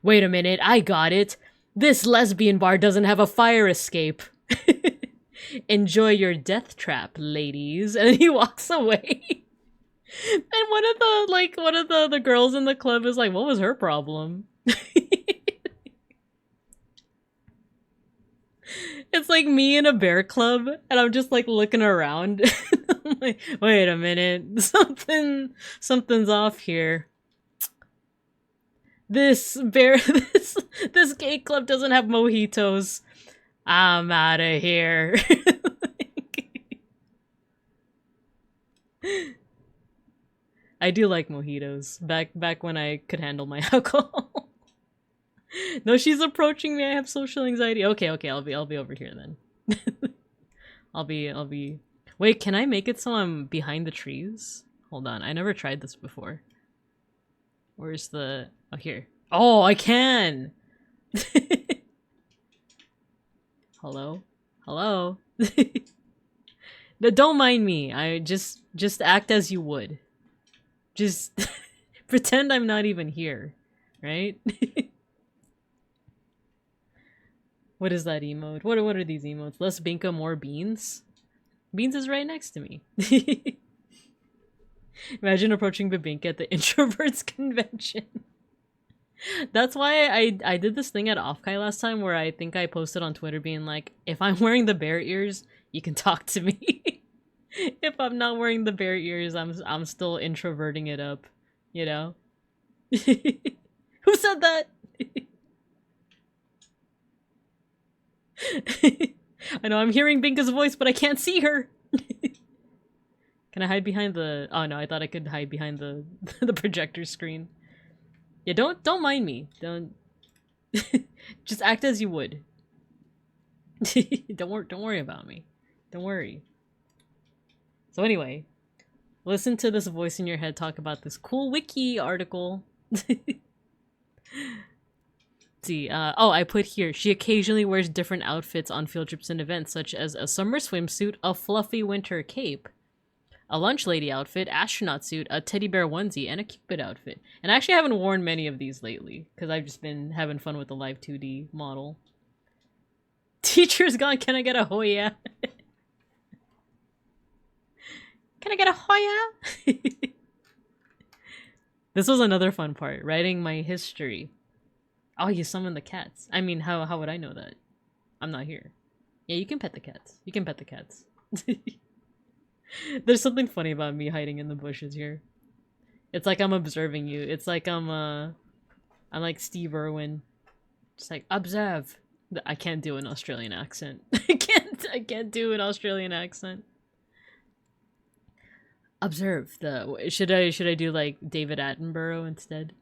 Wait a minute, I got it. This lesbian bar doesn't have a fire escape. Enjoy your death trap, ladies. And then he walks away. And one of the girls in the club is like, what was her problem? It's like me in a bear club, and I'm just like looking around. I'm like, wait a minute, something's off here. This gay club doesn't have mojitos. I'm out of here. I do like mojitos. Back when I could handle my alcohol. No, she's approaching me. I have social anxiety. Okay, I'll be over here then. I'll be. Wait, can I make it so I'm behind the trees? Hold on, I never tried this before. Where's the? Oh, here. Oh, I can. Hello? Hello? No, don't mind me. I just act as you would. Just pretend I'm not even here, right? What is that emote? What are these emotes? Less Binka, more beans? Beans is right next to me. Imagine approaching Babinka at the introverts convention. That's why I did this thing at Offkai last time where I think I posted on Twitter being like, if I'm wearing the bear ears, you can talk to me. If I'm not wearing the bear ears, I'm still introverting it up, you know? Who said that? I know I'm hearing Binka's voice, but I can't see her. Can I hide behind the... Oh no, I thought I could hide behind the the projector screen. Yeah, don't mind me. Don't just act as you would. Don't worry about me. Don't worry. So anyway, listen to this voice in your head talk about this cool wiki article. See, oh, I put here, she occasionally wears different outfits on field trips and events, such as a summer swimsuit, a fluffy winter cape, a lunch lady outfit, astronaut suit, a teddy bear onesie, and a Cupid outfit. And I actually haven't worn many of these lately, because I've just been having fun with the Live 2D model. Teacher's gone, can I get a Hoya? Can I get a Hoya? This was another fun part, writing my history. Oh, you summoned the cats. I mean, how would I know that? I'm not here. Yeah, you can pet the cats. You can pet the cats. There's something funny about me hiding in the bushes here. It's like I'm observing you. It's like I'm like Steve Irwin. Just like, observe. I can't do an Australian accent. I can't do an Australian accent. Observe the... Should I do like David Attenborough instead?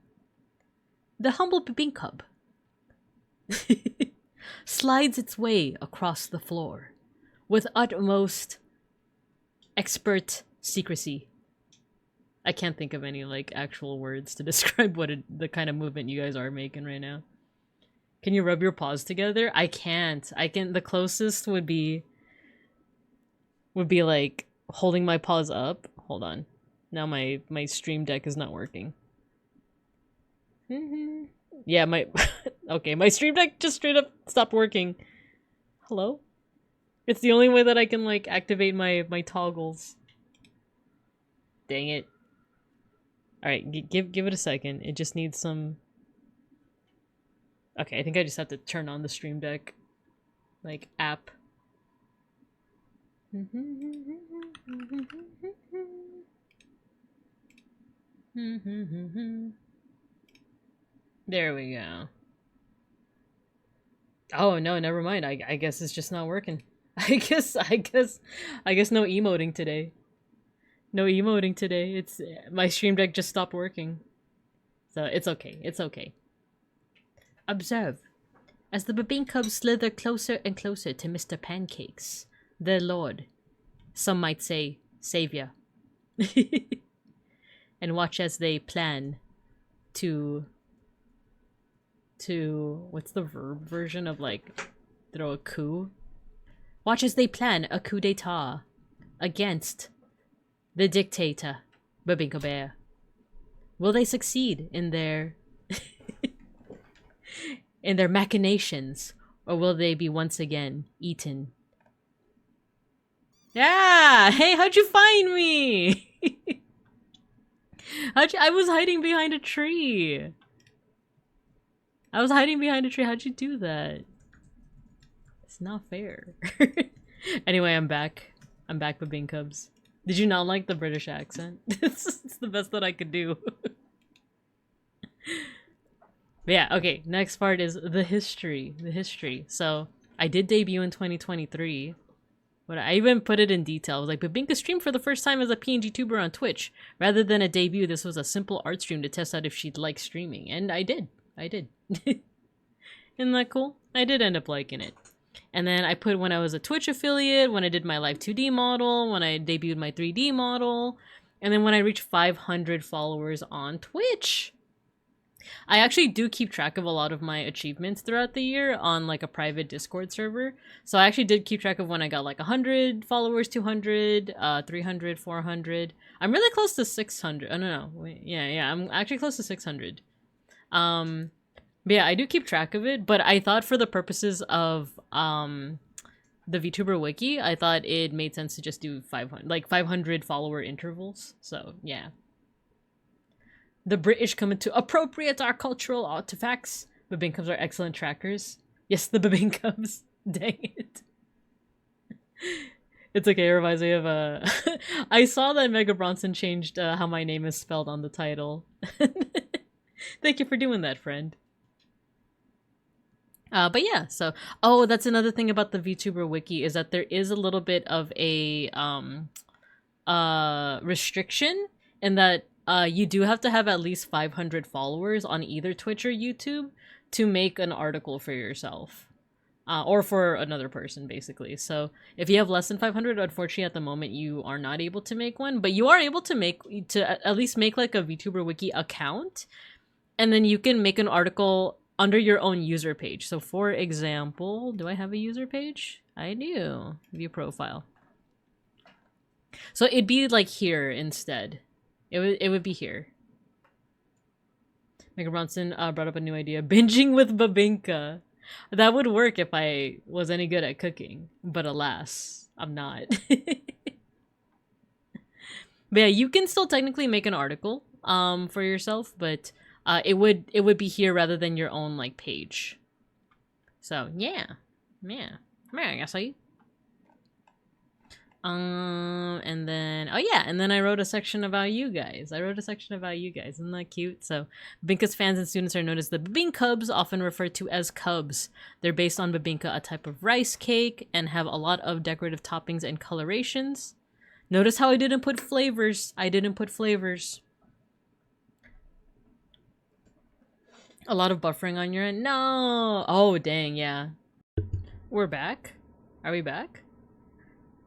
The humble bean cub slides its way across the floor with utmost expert secrecy. I can't think of any like actual words to describe the kind of movement you guys are making right now. Can you rub your paws together? I can't. The closest would be like holding my paws up. Hold on. Now my stream deck is not working. Yeah, my okay, my stream deck just straight up stopped working. Hello? It's the only way that I can like activate my toggles. Dang it. All right, give it a second. It just needs some. Okay, I think I just have to turn on the stream deck like app. There we go. Oh no, never mind. I guess it's just not working. I guess no emoting today. No emoting today. It's my stream deck just stopped working. So it's okay. It's okay. Observe. As the Babine cubs slither closer and closer to Mr. Pancakes, their lord, some might say savior. And watch as they plan to what's the verb version of like throw a coup? Watch as they plan a coup d'etat against the dictator, Babinka Bear. Will they succeed in their in their machinations, or will they be once again eaten? Yeah! Hey, how'd you find me? I was hiding behind a tree. How'd you do that? It's not fair. Anyway, I'm back. I'm back with Bing Cubs. Did you not like the British accent? It's the best that I could do. But yeah, okay, next part is the history. So, I did debut in 2023. But I even put it in detail. I was like, Babinka streamed for the first time as a PNGTuber on Twitch. Rather than a debut, this was a simple art stream to test out if she'd like streaming. And I did. Isn't that cool? I did end up liking it. And then I put when I was a Twitch affiliate, when I did my live 2D model, when I debuted my 3D model, and then when I reached 500 followers on Twitch. I actually do keep track of a lot of my achievements throughout the year on like a private Discord server. So I actually did keep track of when I got like 100 followers, 200, 300, 400. I'm really close to 600. Oh, no. Wait, yeah. I'm actually close to 600. But yeah, I do keep track of it, but I thought for the purposes of the VTuber wiki, I thought it made sense to just do 500 follower intervals. So, yeah. The British come to appropriate our cultural artifacts. Babine Cubs are excellent trackers. Yes, the Babine Cubs. Dang it. It's okay, it reminds me of I saw that Mega Bronson changed how my name is spelled on the title. Thank you for doing that, friend. But yeah, so that's another thing about the VTuber wiki is that there is a little bit of a restriction in that you do have to have at least 500 followers on either Twitch or YouTube to make an article for yourself. Or for another person, basically. So if you have less than 500, unfortunately at the moment you are not able to make one, but you are able to at least make like a VTuber wiki account, and then you can make an article under your own user page. So for example, do I have a user page? I do. View profile. So it'd be like here instead. It would be here. Mega Bronson brought up a new idea. Binging with Babinka. That would work if I was any good at cooking. But alas, I'm not. But yeah, you can still technically make an article for yourself, but it would be here rather than your own like page. So yeah. I see. And then I wrote a section about you guys. Isn't that cute? So Babinka's fans and students are known as the Babine Cubs, often referred to as Cubs. They're based on babinka, a type of rice cake, and have a lot of decorative toppings and colorations. Notice how I didn't put flavors. A lot of buffering on your end. No! Oh, dang, yeah. We're back? Are we back?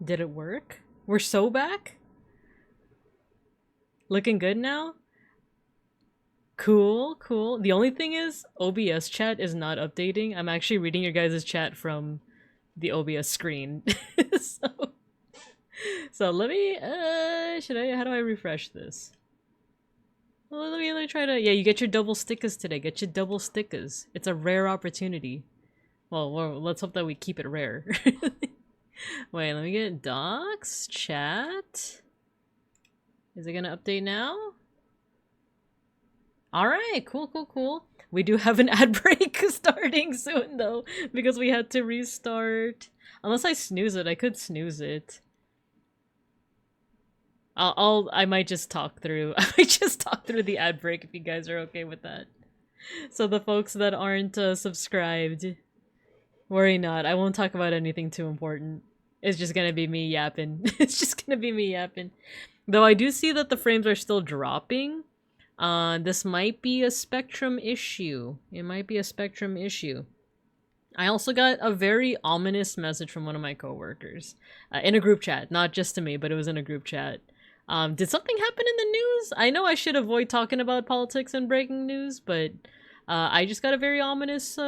Did it work? We're so back? Looking good now? Cool. The only thing is, OBS chat is not updating. I'm actually reading your guys' chat from the OBS screen. So, So let me, how do I refresh this? Well, let me try to, yeah, you get your double stickers today. Get your double stickers. It's a rare opportunity. Well, let's hope that we keep it rare. Wait, let me get docs, chat. Is it gonna update now? Alright, cool. We do have an ad break starting soon though, because we had to restart. Unless I snooze it, I could snooze it. I might just talk through the ad break if you guys are okay with that. So the folks that aren't subscribed, worry not. I won't talk about anything too important. It's just gonna be me yapping. It's just gonna be me yapping. Though I do see that the frames are still dropping. This might be a Spectrum issue. It might be a Spectrum issue. I also got a very ominous message from one of my coworkers in a group chat. Not just to me, but it was in a group chat. Did something happen in the news? I know I should avoid talking about politics and breaking news, but I just got a very ominous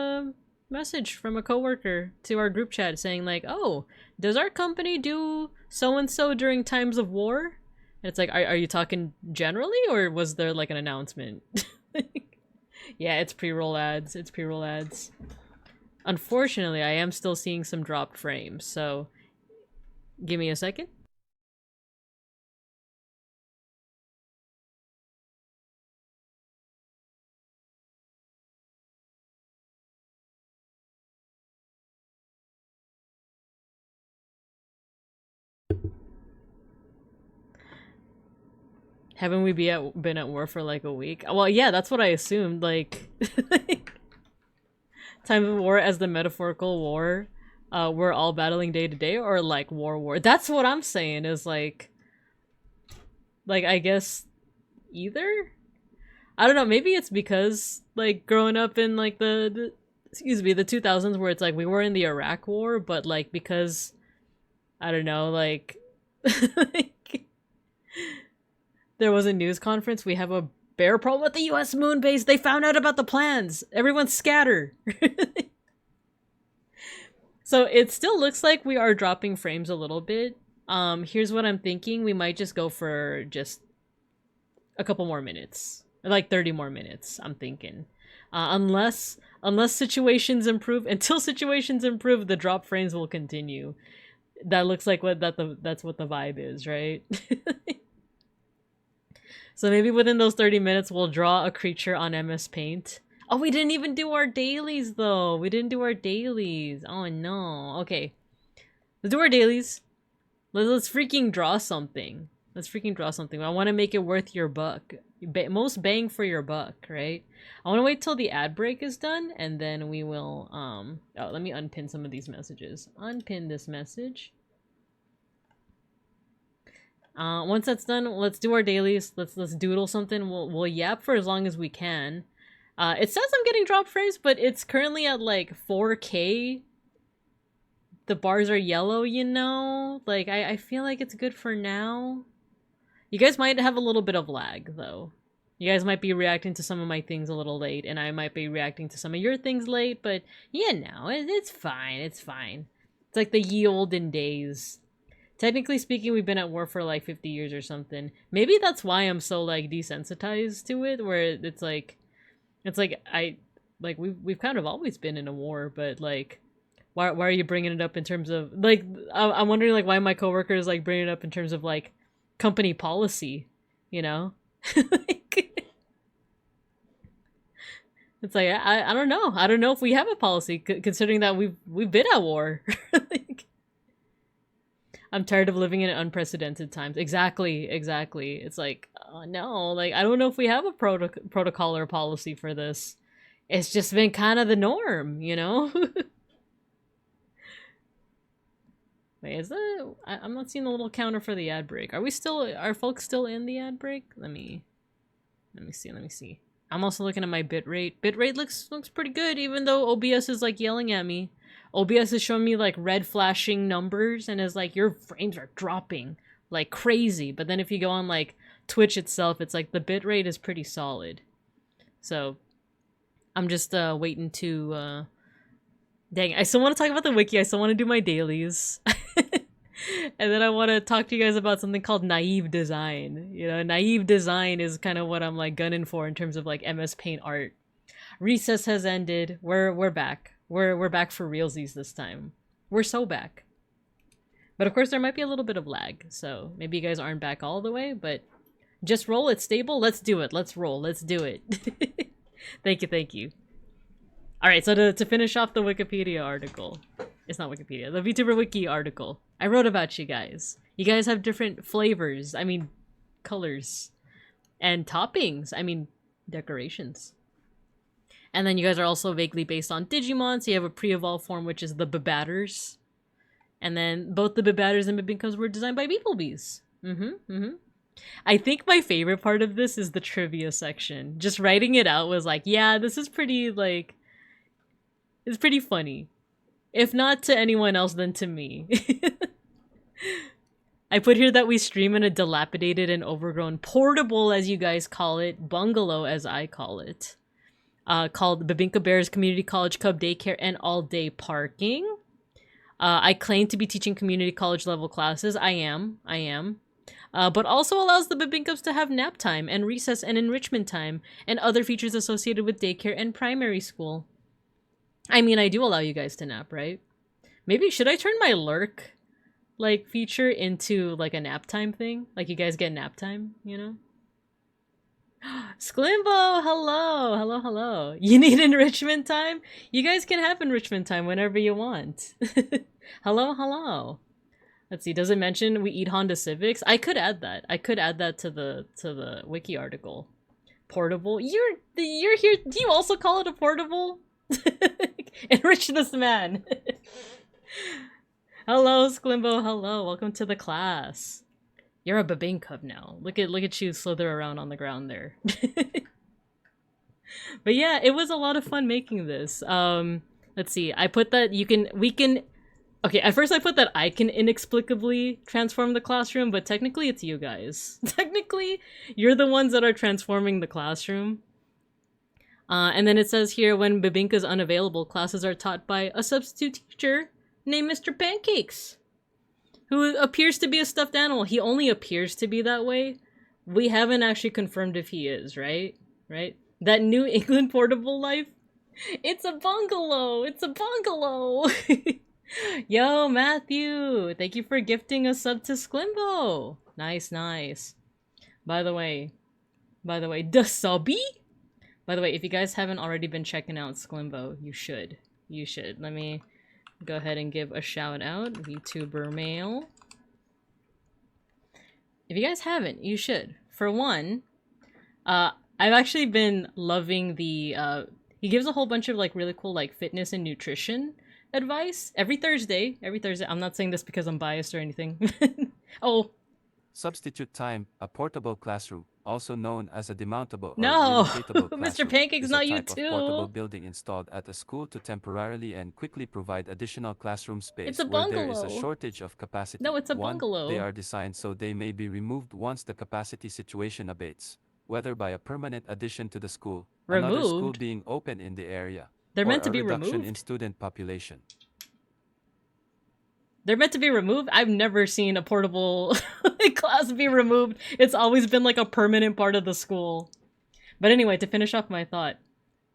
message from a coworker to our group chat saying like, oh, does our company do so-and-so during times of war? And it's like, are you talking generally, or was there like an announcement? Yeah, it's pre-roll ads. It's pre-roll ads. Unfortunately, I am still seeing some dropped frames, so give me a second. Haven't we been at war for like a week? Well, yeah, that's what I assumed. Like, time of war as the metaphorical war. We're all battling day to day, or like war. That's what I'm saying. Is like I guess either. I don't know. Maybe it's because like growing up in like the 2000s, where it's like we were in the Iraq War, but like because I don't know, like. Like there was a news conference. We have a bear problem with the US moon base. They found out about the plans. Everyone scatter. So it still looks like we are dropping frames a little bit. Here's what I'm thinking. We might just go for just a couple more minutes. Like 30 more minutes, I'm thinking. Unless situations improve. Until situations improve, the drop frames will continue. That looks like that's what the vibe is, right? So maybe within those 30 minutes, we'll draw a creature on MS Paint. Oh, we didn't even do our dailies, though. We didn't do our dailies. Oh, no. Okay. Let's do our dailies. Let's freaking draw something. Let's freaking draw something. I want to make it worth your buck. Most bang for your buck, right? I want to wait till the ad break is done, and then we will, oh, let me unpin some of these messages. Unpin this message. Once that's done, let's do our dailies. Let's doodle something. We'll yap for as long as we can. It says I'm getting drop frames, but it's currently at like 4K. The bars are yellow, you know? Like, I feel like it's good for now. You guys might have a little bit of lag, though. You guys might be reacting to some of my things a little late, and I might be reacting to some of your things late, but yeah, no, it's fine. It's fine. It's like the ye olden days. Technically speaking, we've been at war for like 50 years or something. Maybe that's why I'm so like desensitized to it, where it's like we've kind of always been in a war, but like why are you bringing it up in terms of like I'm wondering like why my coworkers like bring it up in terms of like company policy, you know? Like, it's like I don't know. I don't know if we have a policy considering that we've been at war. Like, I'm tired of living in unprecedented times. Exactly. It's like, oh, no, like, I don't know if we have a protocol or policy for this. It's just been kind of the norm, you know? Wait, is that... I'm not seeing the little counter for the ad break. Are folks still in the ad break? Let me see. I'm also looking at my bitrate. Bitrate looks pretty good, even though OBS is, like, yelling at me. OBS is showing me like red flashing numbers and is like, your frames are dropping like crazy. But then if you go on like Twitch itself, it's like the bitrate is pretty solid. So I'm just waiting to dang, I still want to talk about the wiki. I still want to do my dailies. And then I want to talk to you guys about something called naive design. You know, naive design is kind of what I'm like gunning for in terms of like MS Paint art. Recess has ended. We're back. We're back for realsies this time. We're so back. But of course there might be a little bit of lag, so maybe you guys aren't back all the way, but just roll, it's stable, let's do it, let's roll, let's do it. Thank you, thank you. Alright, so to finish off the Wikipedia article, it's not Wikipedia, the VTuber Wiki article, I wrote about you guys. You guys have different flavors, I mean, colors, and toppings, I mean, decorations. And then you guys are also vaguely based on Digimon, so you have a pre-evolved form, which is the Bebatters. And then both the Bebatters and Bebinkas were designed by beeplebees. I think my favorite part of this is the trivia section. Just writing it out was like, yeah, this is pretty, like... It's pretty funny. If not to anyone else, then to me. I put here that we stream in a dilapidated and overgrown portable, as you guys call it, bungalow, as I call it. Called Bebinka Bears Community College Cub Daycare and All-Day Parking. I claim to be teaching community college level classes. I am. But also allows the Bebinkas to have nap time and recess and enrichment time and other features associated with daycare and primary school. I mean, I do allow you guys to nap, right? Maybe, should I turn my lurk, like, feature into, like, a nap time thing? Like, you guys get nap time, you know? Sklimbo, hello, hello. You need enrichment time? You guys can have enrichment time whenever you want. hello. Let's see, does it mention we eat Honda Civics? I could add that. I could add that to the wiki article. Portable? You're here. Do you also call it a portable? Enrich this man. Hello, Sklimbo, hello. Welcome to the class. You're a Bebinka now. Look at you slither around on the ground there. But yeah, it was a lot of fun making this. Let's see. I put that we can. Okay, at first I put that I can inexplicably transform the classroom, but technically it's you guys. Technically, you're the ones that are transforming the classroom. And then it says here, when Bebinka is unavailable, classes are taught by a substitute teacher named Mr. Pancakes, who appears to be a stuffed animal. He only appears to be that way. We haven't actually confirmed if he is, right? Right? That New England portable life? It's a bungalow! It's a bungalow! Yo, Matthew! Thank you for gifting a sub to Sklimbo! Nice. By the way, the subby? By the way, if you guys haven't already been checking out Sklimbo, you should. Let me go ahead and give a shout out. VTuber Mail. If you guys haven't, you should. For one, I've actually been loving the, he gives a whole bunch of like really cool like fitness and nutrition advice every Thursday. I'm not saying this because I'm biased or anything. Oh. Substitute time, a portable classroom, also known as a demountable or no! relocatable classroom, Mr. Pancakes, is not a you type too! of portable building installed at a school to temporarily and quickly provide additional classroom space where there is a shortage of capacity. No, it's a One, bungalow. they are designed so they may be removed once the capacity situation abates, whether by a permanent addition to the school, another school being open in the area, They're or meant to a be reduction removed? in student population. They're meant to be removed? I've never seen a portable class be removed. It's always been like a permanent part of the school. But anyway, to finish off my thought,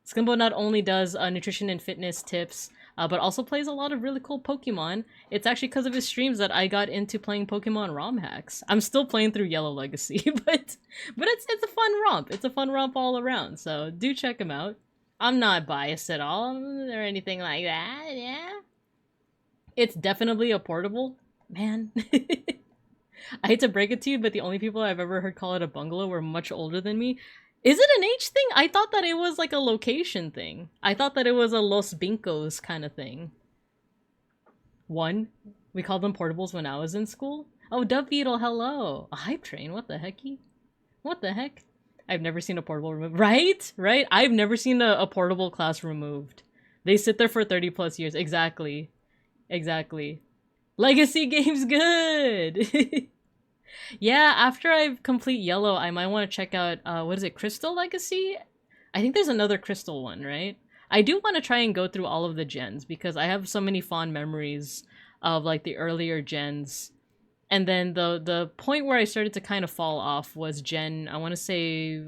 Sklimbo not only does nutrition and fitness tips, but also plays a lot of really cool Pokemon. It's actually because of his streams that I got into playing Pokemon ROM hacks. I'm still playing through Yellow Legacy, but it's a fun romp. It's a fun romp all around, so do check him out. I'm not biased at all or anything like that, yeah? It's definitely a portable. Man. I hate to break it to you, but the only people I've ever heard call it a bungalow were much older than me. Is it an age thing? I thought that it was like a location thing. I thought that it was a Los Bincos kind of thing. We called them portables when I was in school. Oh, Dove Beetle, hello. A hype train, what the hecky? What the heck? I've never seen a portable removed. Right? I've never seen a portable class removed. They sit there for 30 plus years. Exactly. Legacy game's good! Yeah, after I complete Yellow, I might want to check out, what is it, Crystal Legacy? I think there's another Crystal one, right? I do want to try and go through all of the gens, because I have so many fond memories of, like, the earlier gens. And then the point where I started to kind of fall off was I want to say,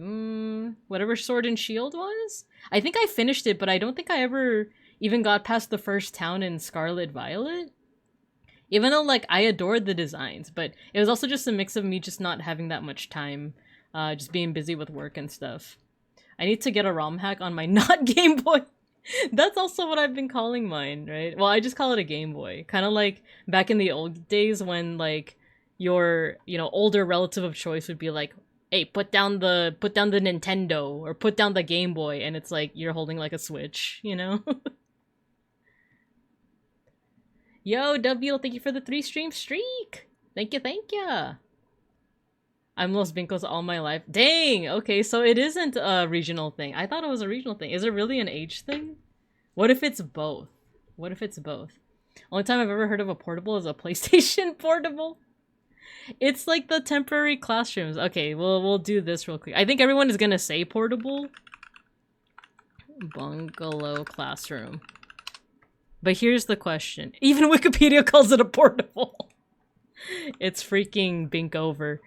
whatever Sword and Shield was? I think I finished it, but I don't think I ever even got past the first town in Scarlet Violet. Even though, like, I adored the designs, but it was also just a mix of me just not having that much time, just being busy with work and stuff. I need to get a ROM hack on my not Game Boy. That's also what I've been calling mine, right? Well, I just call it a Game Boy. Kind of like back in the old days when, like, your, older relative of choice would be like, hey, put down the Nintendo or put down the Game Boy, and it's like you're holding like a Switch, Yo, W, thank you for the 3-stream streak. Thank you. I'm Los Vincos all my life. Dang! Okay, so it isn't a regional thing. I thought it was a regional thing. Is it really an age thing? What if it's both? Only time I've ever heard of a portable is a PlayStation portable. It's like the temporary classrooms. Okay, we'll do this real quick. I think everyone is gonna say portable. Bungalow classroom. But here's the question. Even Wikipedia calls it a portable. It's freaking bink over.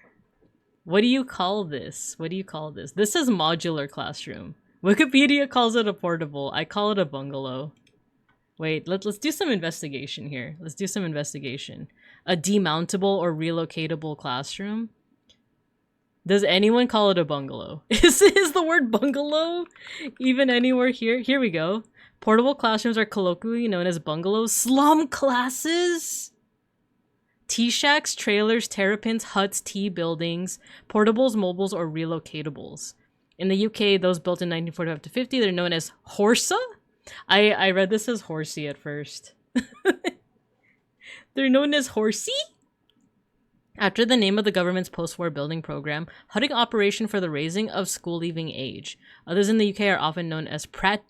What do you call this? This is modular classroom. Wikipedia calls it a portable. I call it a bungalow. Wait, let's do some investigation here. A demountable or relocatable classroom? Does anyone call it a bungalow? Is the word bungalow even anywhere here? Here we go. Portable classrooms are colloquially known as bungalows. Slum classes? T-shacks, trailers, terrapins, huts, T-buildings, portables, mobiles, or relocatables. In the UK, those built in 1945 to 50, they're known as Horsa? I read this as horsey at first. They're known as horsey? After the name of the government's post-war building program, hutting operation for the raising of school-leaving age. Others in the UK are often known as Pratton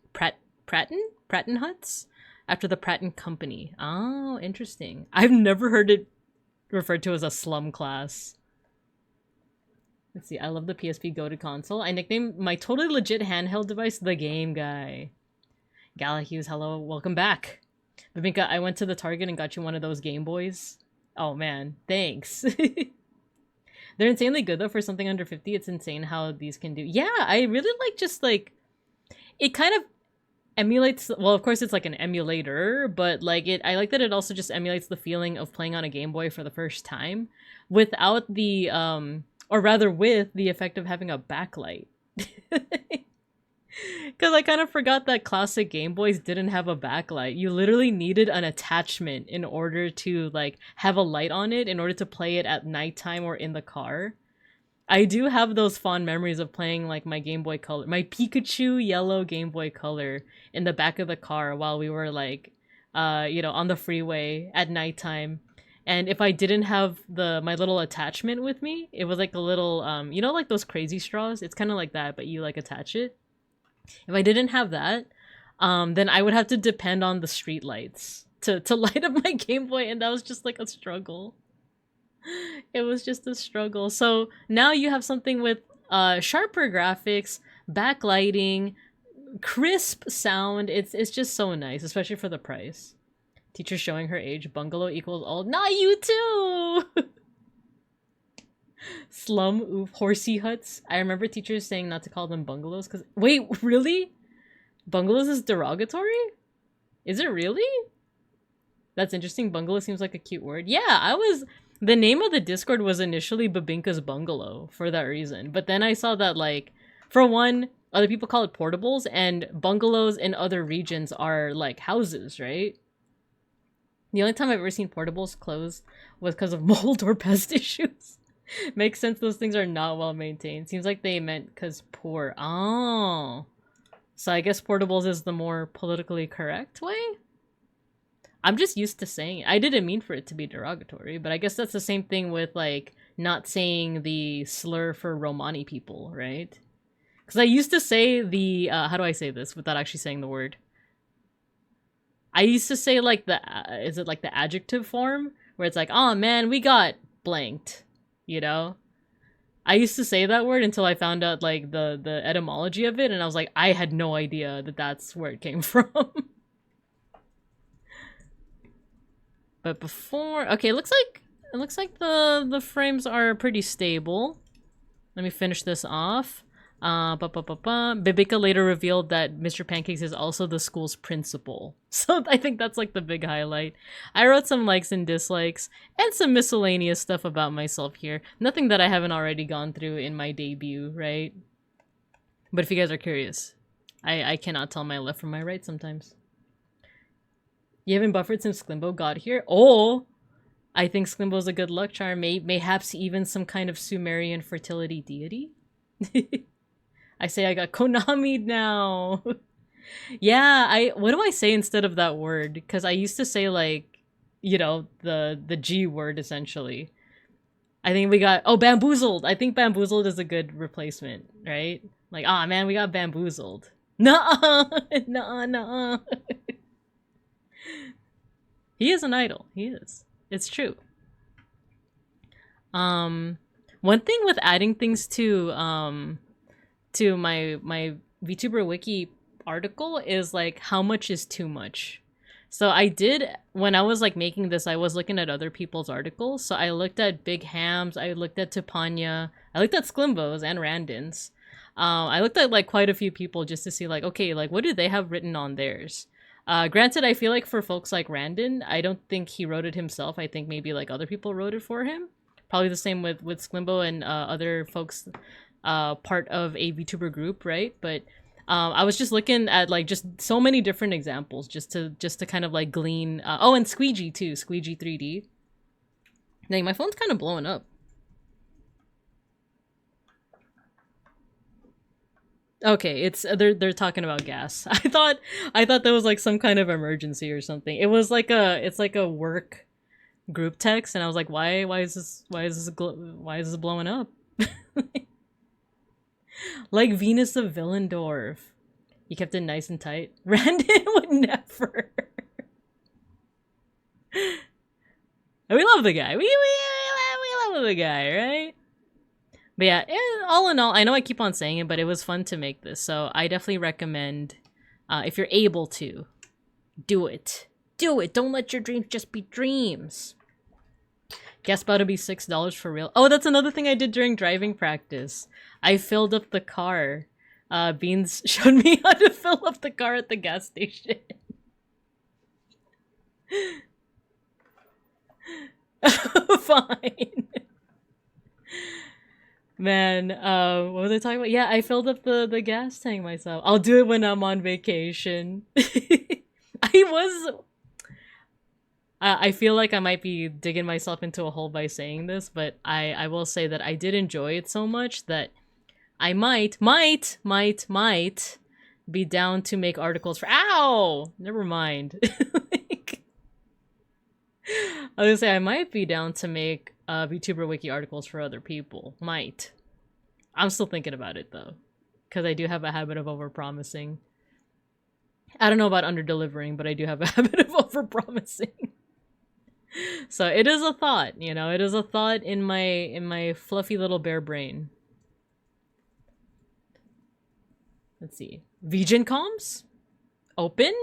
huts? After the Pratton Company. Oh, interesting. I've never heard it referred to as a slum class. Let's see, I love the PSP go-to console. I nicknamed my totally legit handheld device the Game Guy. Galahughes, hello, welcome back. Babinka, I went to the Target and got you one of those Game Boys. Oh man, thanks. They're insanely good though for something under 50. It's insane how these can do. Yeah, I really like just like, it kind of emulates, well of course it's like an emulator, but like I like that it also just emulates the feeling of playing on a Game Boy for the first time without the or rather with the effect of having a backlight. Because I kind of forgot that classic Game Boys didn't have a backlight. You literally needed an attachment in order to like have a light on it in order to play it at nighttime or in the car. I do have those fond memories of playing like my Game Boy Color, my Pikachu yellow Game Boy Color in the back of the car while we were like, on the freeway at nighttime. And if I didn't have my little attachment with me, it was like a little, like those crazy straws? It's kind of like that, but you like attach it. If I didn't have that, then I would have to depend on the street lights to light up my Game Boy, and that was just like a struggle. It was just a struggle. So now you have something with sharper graphics, backlighting, crisp sound. It's just so nice, especially for the price. Teacher showing her age. Bungalow equals old. Not you too! Slum, oof, horsey huts. I remember teachers saying not to call them bungalows because... Wait, really? Bungalows is derogatory? Is it really? That's interesting. Bungalow seems like a cute word. Yeah, the name of the Discord was initially Babinka's Bungalow for that reason. But then I saw that, like, for one, other people call it portables, and bungalows in other regions are, like, houses, right? The only time I've ever seen portables closed was because of mold or pest issues. Makes sense, those things are not well maintained. Seems like they meant because poor. Oh. So I guess portables is the more politically correct way? I'm just used to saying it. I didn't mean for it to be derogatory, but I guess that's the same thing with, like, not saying the slur for Romani people, right? Because I used to say the, how do I say this without actually saying the word? I used to say, like, is it like the adjective form? Where it's like, oh man, we got blanked, you know? I used to say that word until I found out, like, the etymology of it, and I was like, I had no idea that that's where it came from. But before... Okay, looks like it looks like the frames are pretty stable. Let me finish this off. Bibika later revealed that Mr. Pancakes is also the school's principal. So I think that's like the big highlight. I wrote some likes and dislikes and some miscellaneous stuff about myself here. Nothing that I haven't already gone through in my debut, right? But if you guys are curious, I cannot tell my left from my right sometimes. You haven't buffered since Sklimbo got here? Oh! I think Sklimbo's a good luck charm. Mayhaps even some kind of Sumerian fertility deity? I say I got Konami now. Yeah, what do I say instead of that word? Because I used to say like, you know, the G word essentially. I think we got, oh, bamboozled. I think bamboozled is a good replacement, right? Like, ah, man, we got bamboozled. Nuh-uh, nuh-uh. He is an idol. He is. It's true. One thing with adding things to my VTuber wiki article is like how much is too much. So I did, when I was like making this, I was looking at other people's articles. So I looked at Big Hams, I looked at Tupanya, I looked at Sklimbo's and Randon's. I looked at like quite a few people just to see like, okay, like what do they have written on theirs? Granted, I feel like for folks like Randon, I don't think he wrote it himself. I think maybe like other people wrote it for him. Probably the same with Sklimbo and other folks part of a VTuber group, right? But I was just looking at like just so many different examples just to kind of like glean. Oh, and Squeegee too, Squeegee 3D. Dang, my phone's kind of blowing up. Okay, it's they're talking about gas. I thought there was like some kind of emergency or something. It was like it's like a work group text, and I was like, why is this blowing up? Like Venus of Willendorf. You kept it nice and tight. Randon would never. We love the guy. We love the guy, right? But yeah, all in all, I know I keep on saying it, but it was fun to make this. So I definitely recommend, if you're able to, do it. Do it. Don't let your dreams just be dreams. Guess about to be $6 for real. Oh, that's another thing I did during driving practice. I filled up the car. Beans showed me how to fill up the car at the gas station. Fine. Man, what was I talking about? Yeah, I filled up the gas tank myself. I'll do it when I'm on vacation. I feel like I might be digging myself into a hole by saying this, but I will say that I did enjoy it so much that I might be down to make articles for— Ow! Never mind. Like, I was gonna say I might be down to make VTuber wiki articles for other people. Might. I'm still thinking about it though, because I do have a habit of overpromising. I don't know about under-delivering, but I do have a habit of overpromising. So it is a thought, you know, it is a thought in my fluffy little bear brain. Let's see. VGen comms? Open?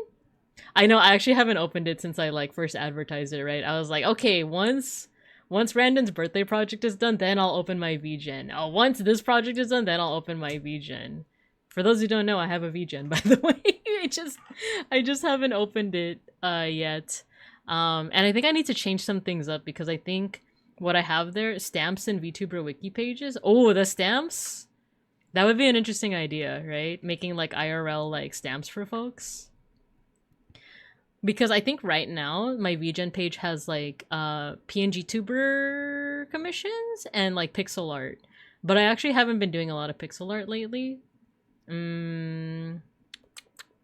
I know, I actually haven't opened it since I like first advertised it, right? I was like, okay, once Randon's birthday project is done, then I'll open my VGen. Oh, once this project is done, then I'll open my VGen. For those who don't know, I have a VGen, by the way. I just haven't opened it yet. And I think I need to change some things up because I think what I have there, stamps and VTuber wiki pages. Oh, the stamps? That would be an interesting idea, right? Making like IRL like stamps for folks. Because I think right now my VGen page has like PNGTuber commissions and like pixel art. But I actually haven't been doing a lot of pixel art lately.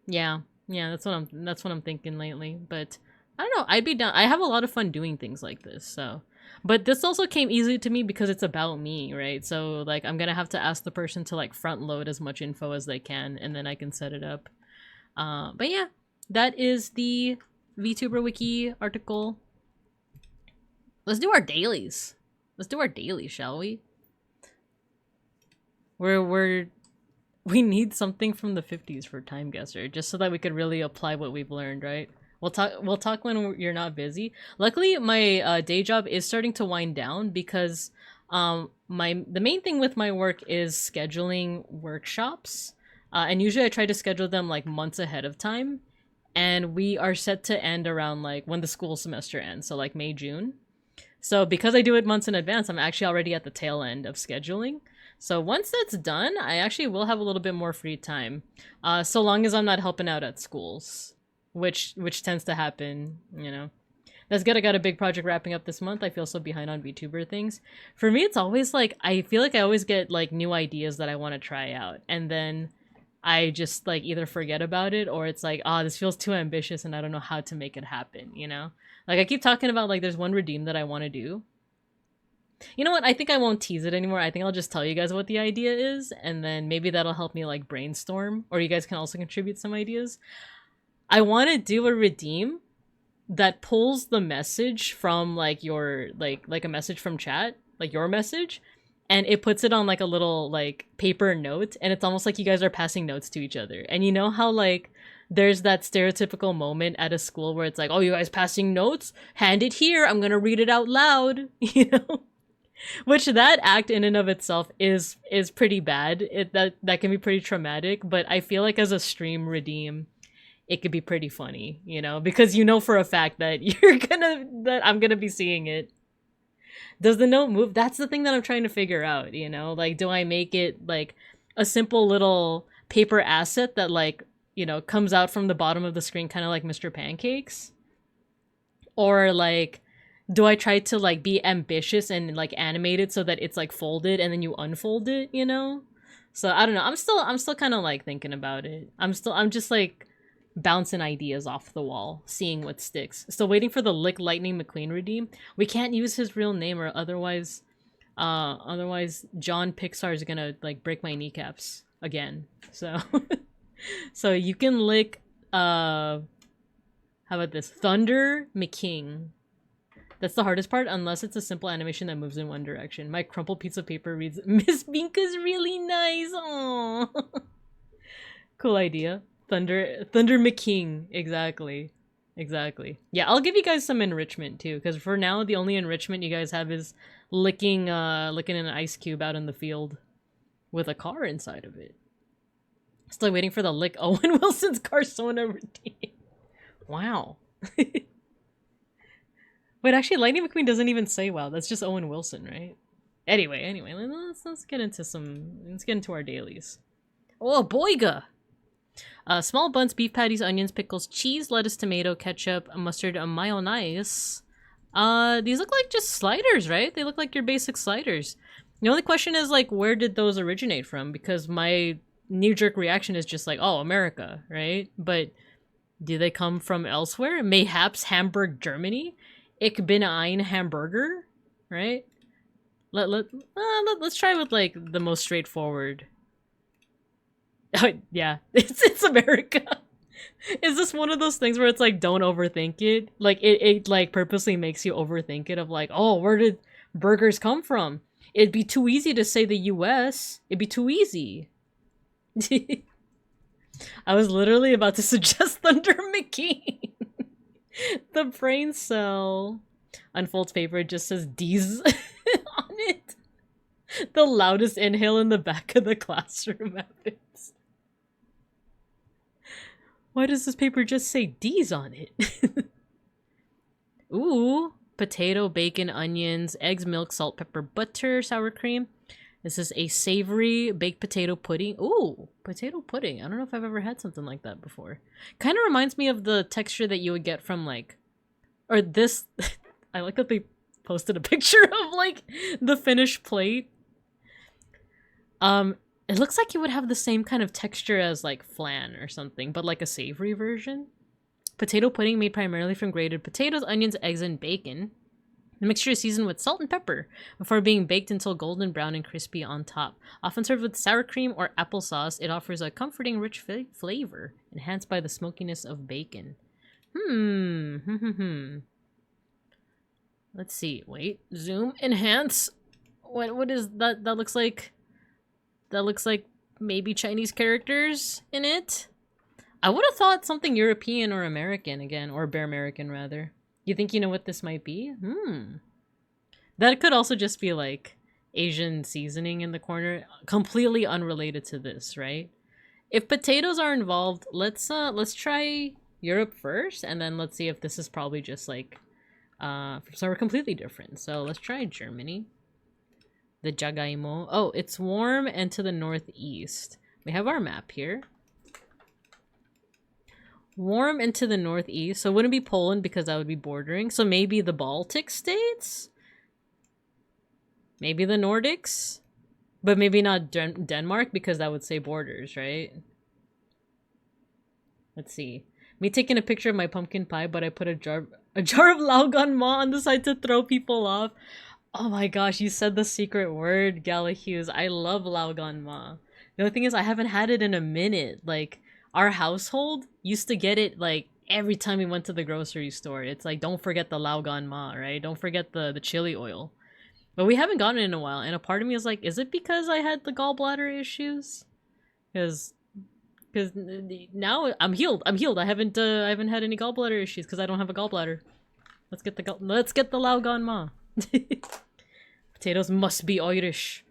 Yeah, that's what I'm thinking lately. But I don't know, I'd be down. I have a lot of fun doing things like this, so. But this also came easy to me because it's about me, right? So like I'm gonna have to ask the person to like front load as much info as they can, and then I can set it up. But yeah, that is the VTuber wiki article. Let's do our dailies. Let's do our dailies, shall we? We need something from the 50s for Time Guesser, just so that we could really apply what we've learned, right? We'll talk when you're not busy. Luckily, my day job is starting to wind down because the main thing with my work is scheduling workshops. And usually I try to schedule them like months ahead of time. And we are set to end around like when the school semester ends, so like May, June. So because I do it months in advance, I'm actually already at the tail end of scheduling. So once that's done, I actually will have a little bit more free time, so long as I'm not helping out at schools, which tends to happen, you know. That's good. I got a big project wrapping up this month. I feel so behind on VTuber things. For me, it's always like, I feel like I always get like new ideas that I want to try out, and then I just like either forget about it or it's like, this feels too ambitious and I don't know how to make it happen, you know? Like I keep talking about like there's one redeem that I want to do. You know what? I think I won't tease it anymore. I think I'll just tell you guys what the idea is, and then maybe that'll help me like brainstorm, or you guys can also contribute some ideas. I want to do a redeem that pulls the message from like your like a message from chat, like your message, and it puts it on like a little like paper note, and it's almost like you guys are passing notes to each other. And you know how like there's that stereotypical moment at a school where it's like, oh, you guys passing notes? Hand it here. I'm gonna read it out loud. You know? Which that act in and of itself is pretty bad. That can be pretty traumatic, but I feel like as a stream redeem, it could be pretty funny, you know, because you know for a fact that I'm gonna be seeing it. Does the note move? That's the thing that I'm trying to figure out, you know? Like, do I make it like a simple little paper asset that like, you know, comes out from the bottom of the screen, kind of like Mr. Pancakes? Or like, do I try to like be ambitious and like animate it so that it's like folded and then you unfold it, you know? So I don't know. I'm still kind of like thinking about it. I'm just like bouncing ideas off the wall, seeing what sticks. Still waiting for the Lick Lightning McQueen redeem. We can't use his real name or otherwise John Pixar is gonna like break my kneecaps again. So so you can lick how about this? Thunder McKing. That's the hardest part, unless it's a simple animation that moves in one direction. My crumpled piece of paper reads, Miss Binka's really nice. Aww. Cool idea. Thunder McKing. Exactly. Yeah, I'll give you guys some enrichment too, because for now the only enrichment you guys have is licking an ice cube out in the field with a car inside of it. Still waiting for the lick Owen Wilson's Carsona routine. Wow. Wait, actually, Lightning McQueen doesn't even say wow. That's just Owen Wilson, right? Anyway, let's get into our dailies. Oh, boyga! Small buns, beef patties, onions, pickles, cheese, lettuce, tomato, ketchup, mustard, mayonnaise. These look like just sliders, right? They look like your basic sliders. The only question is, like, where did those originate from? Because my knee-jerk reaction is just like, oh, America, right? But do they come from elsewhere? Mayhaps Hamburg, Germany? Ich bin ein Hamburger, right? Let's try with like the most straightforward. Oh, yeah, it's America. Is this one of those things where it's like don't overthink it? Like it like purposely makes you overthink it of like, oh, where did burgers come from? It'd be too easy to say the US. It'd be too easy. I was literally about to suggest Thunder McKee. The brain cell unfolds paper. It just says D's on it. The loudest inhale in the back of the classroom happens. Why does this paper just say D's on it? Ooh, potato, bacon, onions, eggs, milk, salt, pepper, butter, sour cream. This is a savory baked potato pudding. Ooh, potato pudding. I don't know if I've ever had something like that before. Kind of reminds me of the texture that you would get from like, or this. I like that they posted a picture of like the finished plate. It looks like you would have the same kind of texture as like flan or something, but like a savory version. Potato pudding made primarily from grated potatoes, onions, eggs, and bacon. The mixture is seasoned with salt and pepper before being baked until golden brown and crispy on top. Often served with sour cream or applesauce, it offers a comforting, rich flavor, enhanced by the smokiness of bacon. Let's see. Wait. Zoom. Enhance. What is that? That looks like maybe Chinese characters in it. I would have thought something European or American again, or Bear American rather. You think you know what this might be? That could also just be like Asian seasoning in the corner, completely unrelated to this, right? If potatoes are involved, let's try Europe first, and then let's see if this is probably just like somewhere completely different. So let's try Germany. The jagaimo. Oh, it's warm and to the northeast. We have our map here. Warm and to the northeast. So it wouldn't be Poland because that would be bordering. So maybe the Baltic states? Maybe the Nordics? But maybe not Denmark because that would say borders, right? Let's see. Me taking a picture of my pumpkin pie, but I put a jar of Laugan Ma on the side to throw people off. Oh my gosh, you said the secret word, Galahughes. I love Laugan Ma. The only thing is I haven't had it in a minute. Like, our household used to get it like every time we went to the grocery store. It's like, don't forget the Laugan Ma, right? Don't forget the chili oil. But we haven't gotten it in a while, and a part of me is like, is it because I had the gallbladder issues? Because now I'm healed. I haven't had any gallbladder issues because I don't have a gallbladder. Let's get the Laugan Ma. Potatoes must be Irish.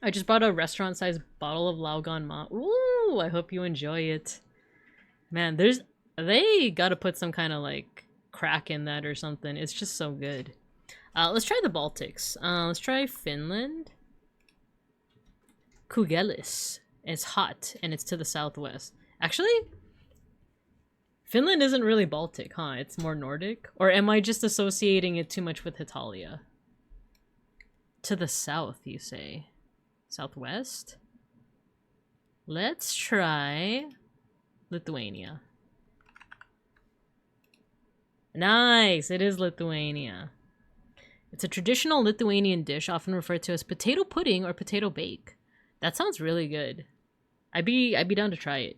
I just bought a restaurant-sized bottle of Laugan Ma. Ooh, I hope you enjoy it. Man, they gotta put some kind of like crack in that or something. It's just so good. Let's try the Baltics. Let's try Finland. Kugelis. It's hot and it's to the southwest. Actually, Finland isn't really Baltic, huh? It's more Nordic? Or am I just associating it too much with Italia? To the south, you say? Southwest? Let's try Lithuania. Nice! It is Lithuania. It's a traditional Lithuanian dish often referred to as potato pudding or potato bake. That sounds really good. I'd be down to try it.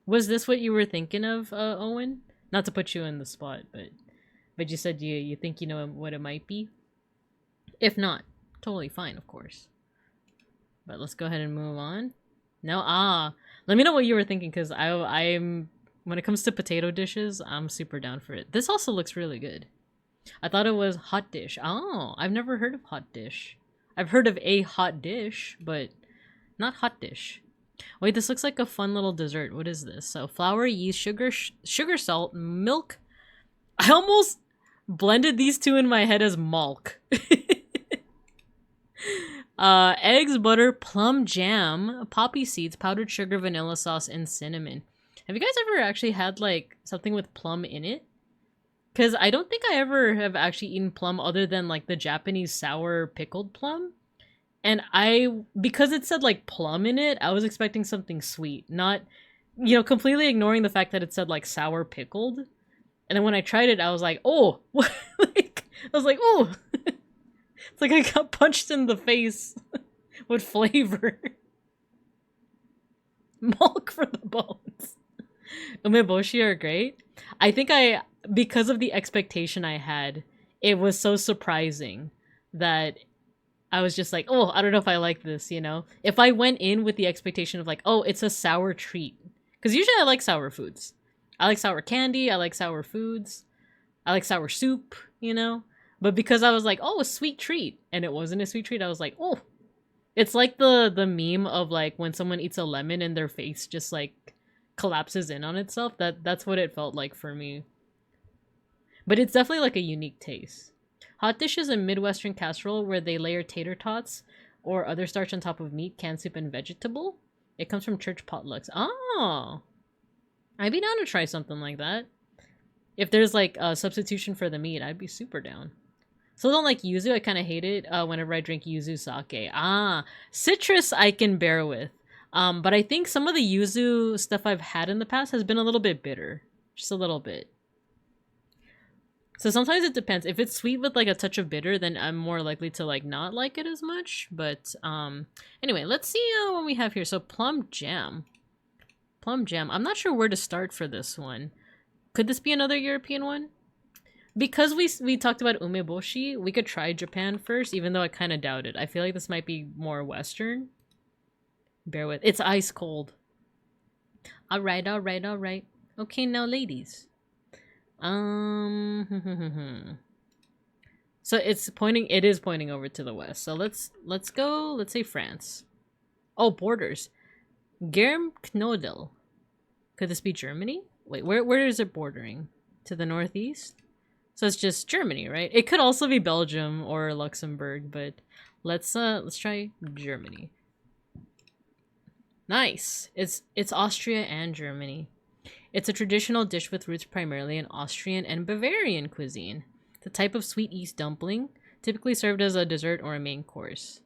Was this what you were thinking of, Owen? Not to put you in the spot, but you said you think you know what it might be? If not, totally fine, of course. But let's go ahead and move on. No, let me know what you were thinking, because I'm when it comes to potato dishes, I'm super down for it. This also looks really good. I thought it was hot dish. Oh, I've never heard of hot dish. I've heard of a hot dish, but not hot dish. Wait, this looks like a fun little dessert. What is this? So flour, yeast, sugar, salt, milk. I almost blended these two in my head as malk. Eggs, butter, plum jam, poppy seeds, powdered sugar, vanilla sauce, and cinnamon. Have you guys ever actually had like something with plum in it? Because I don't think I ever have actually eaten plum other than like the Japanese sour pickled plum. And because it said like plum in it, I was expecting something sweet, not, completely ignoring the fact that it said like sour pickled. And then when I tried it, I was like, oh, oh, it's like I got punched in the face with flavor. Milk for the bones. Umeboshi are great. I think because of the expectation I had, it was so surprising that I was just like, oh, I don't know if I like this, If I went in with the expectation of like, oh, it's a sour treat. Because usually I like sour foods. I like sour candy, I like sour foods. I like sour soup, But because I was like, oh, a sweet treat, and it wasn't a sweet treat, I was like, oh. It's like the meme of like when someone eats a lemon and their face just like collapses in on itself. That's what it felt like for me. But it's definitely like a unique taste. Hot dish is a Midwestern casserole where they layer tater tots or other starch on top of meat, canned soup, and vegetable. It comes from church potlucks. Oh! I'd be down to try something like that. If there's like a substitution for the meat, I'd be super down. So I don't like yuzu. I kind of hate it whenever I drink yuzu sake. Citrus I can bear with. But I think some of the yuzu stuff I've had in the past has been a little bit bitter. Just a little bit. So sometimes it depends. If it's sweet with like a touch of bitter, then I'm more likely to like not like it as much. But anyway, let's see what we have here. So plum jam. Plum jam. I'm not sure where to start for this one. Could this be another European one? Because we talked about umeboshi, we could try Japan first, even though I kind of doubt it. I feel like this might be more Western. Bear with. It's ice cold. Alright, alright, alright. Okay, now ladies. So it is pointing over to the west. So let's go, let's say France. Oh, borders. Germknodel. Could this be Germany? Wait, where is it bordering? To the northeast? So it's just Germany, right? It could also be Belgium or Luxembourg, but let's try Germany. Nice. It's Austria and Germany. It's a traditional dish with roots primarily in Austrian and Bavarian cuisine. The type of sweet yeast dumpling, typically served as a dessert or a main course.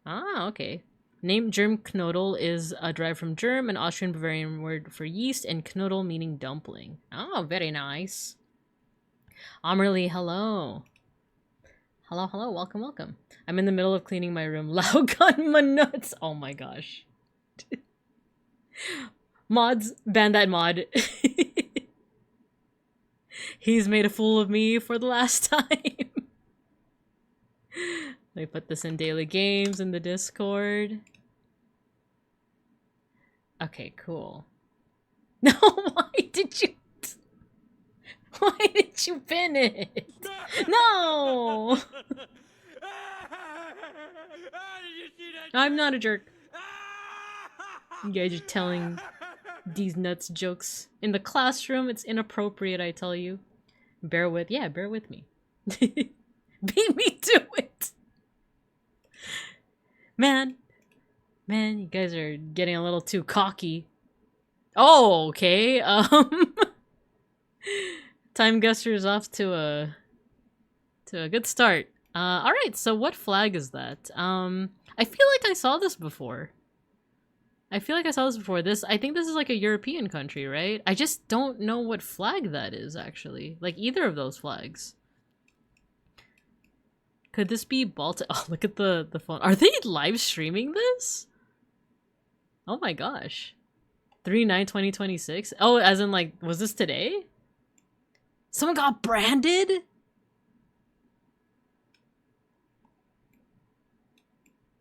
Ah, okay. Name Germknödel is derived from Germ, an Austrian Bavarian word for yeast, and Knödel meaning dumpling. Oh, very nice. Amerly, hello. Hello, hello, welcome, welcome. I'm in the middle of cleaning my room. Loud gun my nuts. Oh my gosh. Mods, ban that mod. He's made a fool of me for the last time. Let me put this in daily games in the Discord. Okay, cool. No, why did you pin it? No! I'm not a jerk. You guys are telling these nuts jokes. In the classroom, it's inappropriate, I tell you. Bear with me. Beat me to it! Man, you guys are getting a little too cocky. Oh, okay, Time Guster's off to a good start. Alright, so what flag is that? I feel like I saw this before. I think this is like a European country, right? I just don't know what flag that is, actually. Like, either of those flags. Could this be Baltic? Oh, look at the phone. Are they live streaming this? Oh my gosh. 3/9/2026? Oh, as in like, was this today? Someone got branded?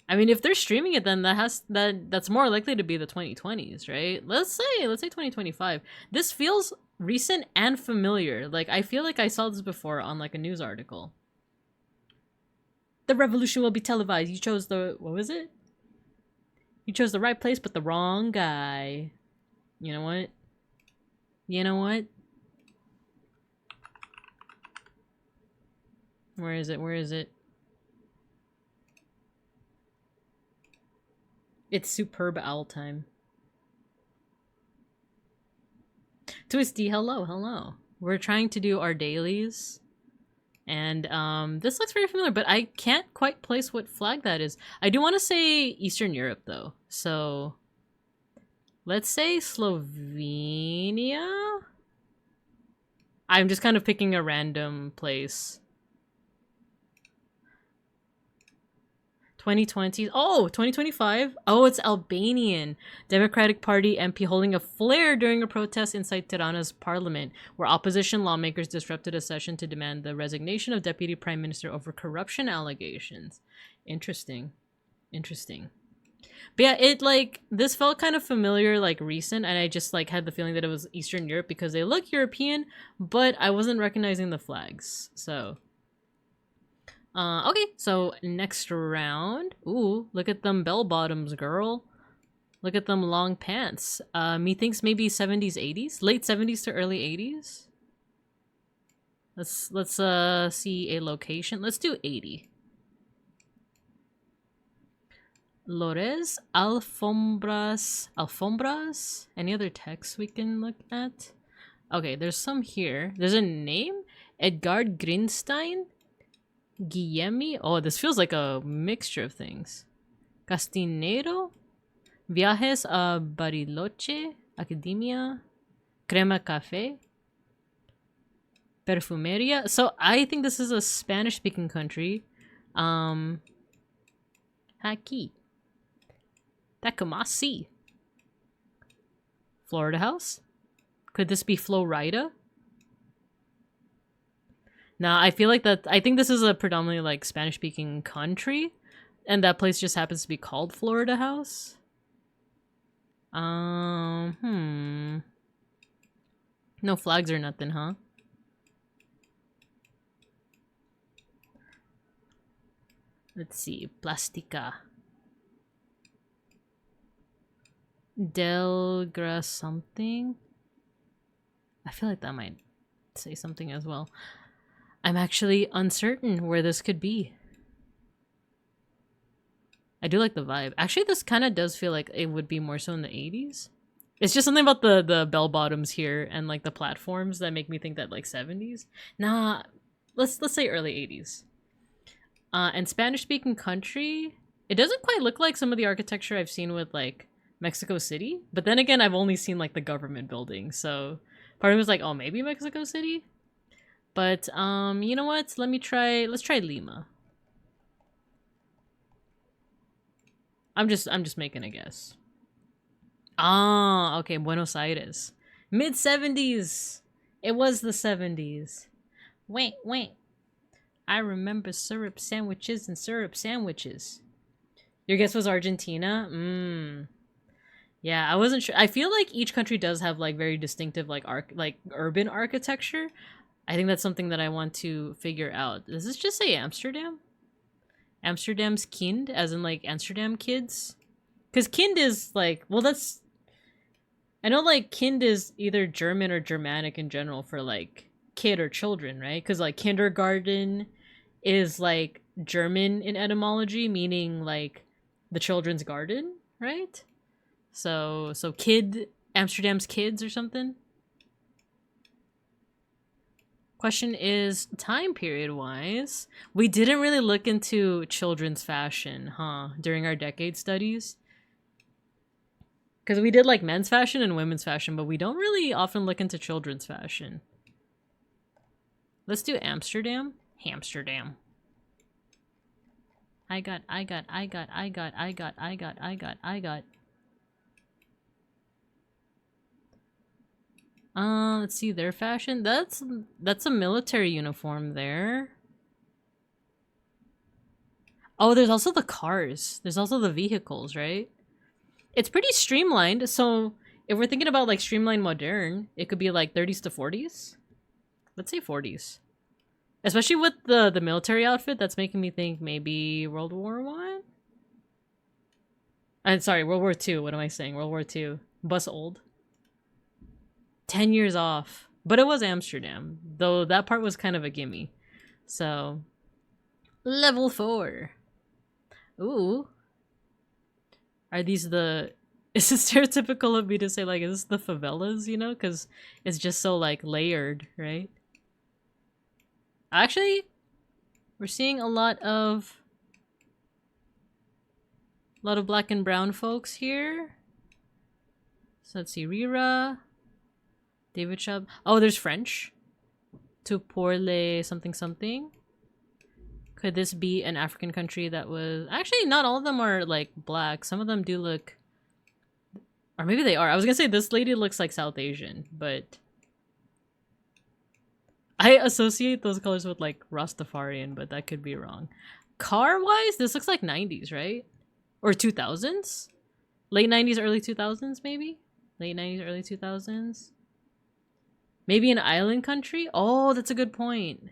I mean, if they're streaming it, then that's more likely to be the 2020s, right? Let's say 2025. This feels recent and familiar. Like, I feel like I saw this before on like a news article. The revolution will be televised. You chose the, what was it? You chose the right place, but the wrong guy. You know what? You know what? Where is it? Where is it? It's superb owl time. Twisty, hello, hello. We're trying to do our dailies. And this looks very familiar, but I can't quite place what flag that is. I do want to say Eastern Europe, though. So let's say Slovenia? I'm just kind of picking a random place. 2020. Oh, 2025. Oh, it's Albanian. Democratic Party MP holding a flare during a protest inside Tirana's parliament, where opposition lawmakers disrupted a session to demand the resignation of Deputy Prime Minister over corruption allegations. Interesting. Interesting. But yeah, it like, this felt kind of familiar, like recent, and I just like had the feeling that it was Eastern Europe because they look European, but I wasn't recognizing the flags. So okay, so next round. Ooh, look at them bell bottoms, girl. Look at them long pants. Methinks maybe 70s, 80s? Late 70s to early 80s? Let's see a location. Let's do 80. Lores, alfombras. Any other text we can look at? Okay, there's some here. There's a name? Edgard Grinstein? Guillermi? Oh, this feels like a mixture of things. Castinero? Viajes a Bariloche? Academia? Crema Café? Perfumeria? So I think this is a Spanish-speaking country. Aquí. Tecumseh. Florida House? Could this be Florida? Now, I feel like I think this is a predominantly, like, Spanish-speaking country, and that place just happens to be called Florida House. No flags or nothing, huh? Let's see. Plastica. Delgra something? I feel like that might say something as well. I'm actually uncertain where this could be. I do like the vibe. Actually, this kind of does feel like it would be more so in the 80s. It's just something about the bell bottoms here and like the platforms that make me think that like 70s. Nah, let's say early 80s. And Spanish-speaking country, it doesn't quite look like some of the architecture I've seen with like Mexico City. But then again, I've only seen like the government building, so part of me was like, oh, maybe Mexico City. But you know what? Let's try Lima. I'm just making a guess. Ah, okay, Buenos Aires. Mid-70s. It was the 70s. Wait. I remember syrup sandwiches and syrup sandwiches. Your guess was Argentina? Yeah, I wasn't sure. I feel like each country does have like very distinctive like urban architecture. I think that's something that I want to figure out. Does this just say Amsterdam? Amsterdam's kind, as in like Amsterdam kids? Because kind is like, well, that's... I know like kind is either German or Germanic in general for like kid or children, right? Because like kindergarten is like German in etymology, meaning like the children's garden, right? So kid, Amsterdam's kids or something? Question is, time period wise, we didn't really look into children's fashion, huh, during our decade studies. Because we did like men's fashion and women's fashion, but we don't really often look into children's fashion. Let's do Amsterdam. Hamsterdam. I got. Let's see their fashion. That's a military uniform there. Oh, there's also the cars. There's also the vehicles, right? It's pretty streamlined. So if we're thinking about like streamlined modern, it could be like 30s to 40s. Let's say 40s. Especially with the military outfit, that's making me think maybe World War I? I'm sorry, World War II. What am I saying? World War II. Bus old. 10 years off. But it was Amsterdam. Though that part was kind of a gimme. So, level 4. Ooh. Are these the... Is it stereotypical of me to say, like, is this the favelas, you know? Because it's just so, like, layered, right? Actually, we're seeing a lot of black and brown folks here. So let's see, Rira, David Chubb. Oh, there's French. To parler something something. Could this be an African country that was... Actually, not all of them are, like, black. Some of them do look... Or maybe they are. I was gonna say this lady looks like South Asian, but... I associate those colors with, like, Rastafarian, but that could be wrong. Car-wise, this looks like 90s, right? Or 2000s? Late 90s, early 2000s, maybe? Late 90s, early 2000s? Maybe an island country? Oh, that's a good point.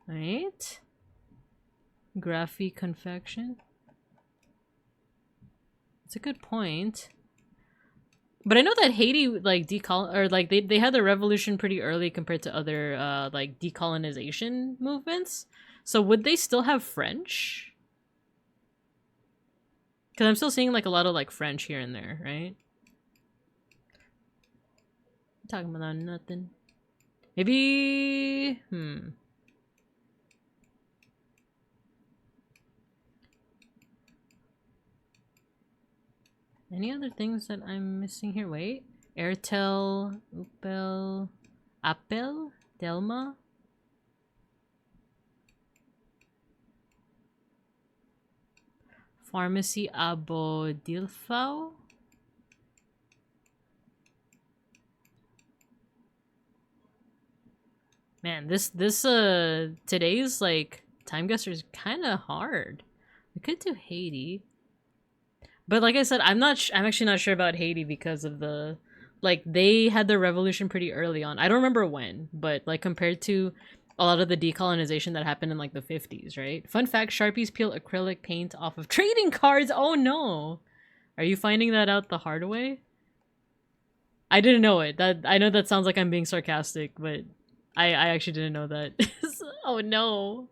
Right? Graphic confection. It's a good point. But I know that Haiti, like, they had the revolution pretty early compared to other, like, decolonization movements. So would they still have French? Because I'm still seeing, like, a lot of, like, French here and there, right? I'm talking about nothing. Maybe... Any other things that I'm missing here? Wait. Airtel, Upel, Apple, Delma. Pharmacy Abo Dilfau. Man, this today's like time guesser is kind of hard. We could do Haiti. But like I said, I'm actually not sure about Haiti because of the like they had their revolution pretty early on. I don't remember when, but like compared to a lot of the decolonization that happened in like the 50s, right? Fun fact, Sharpies peel acrylic paint off of trading cards. Oh no. Are you finding that out the hard way? I didn't know it. That I know that sounds like I'm being sarcastic, but I actually didn't know that. Oh no.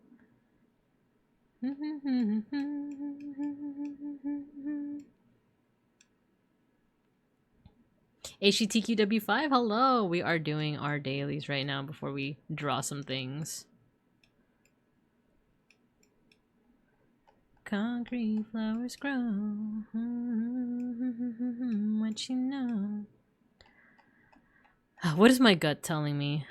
HTTQW5, hello! We are doing our dailies right now before we draw some things. Concrete flowers grow. What you know? What is my gut telling me?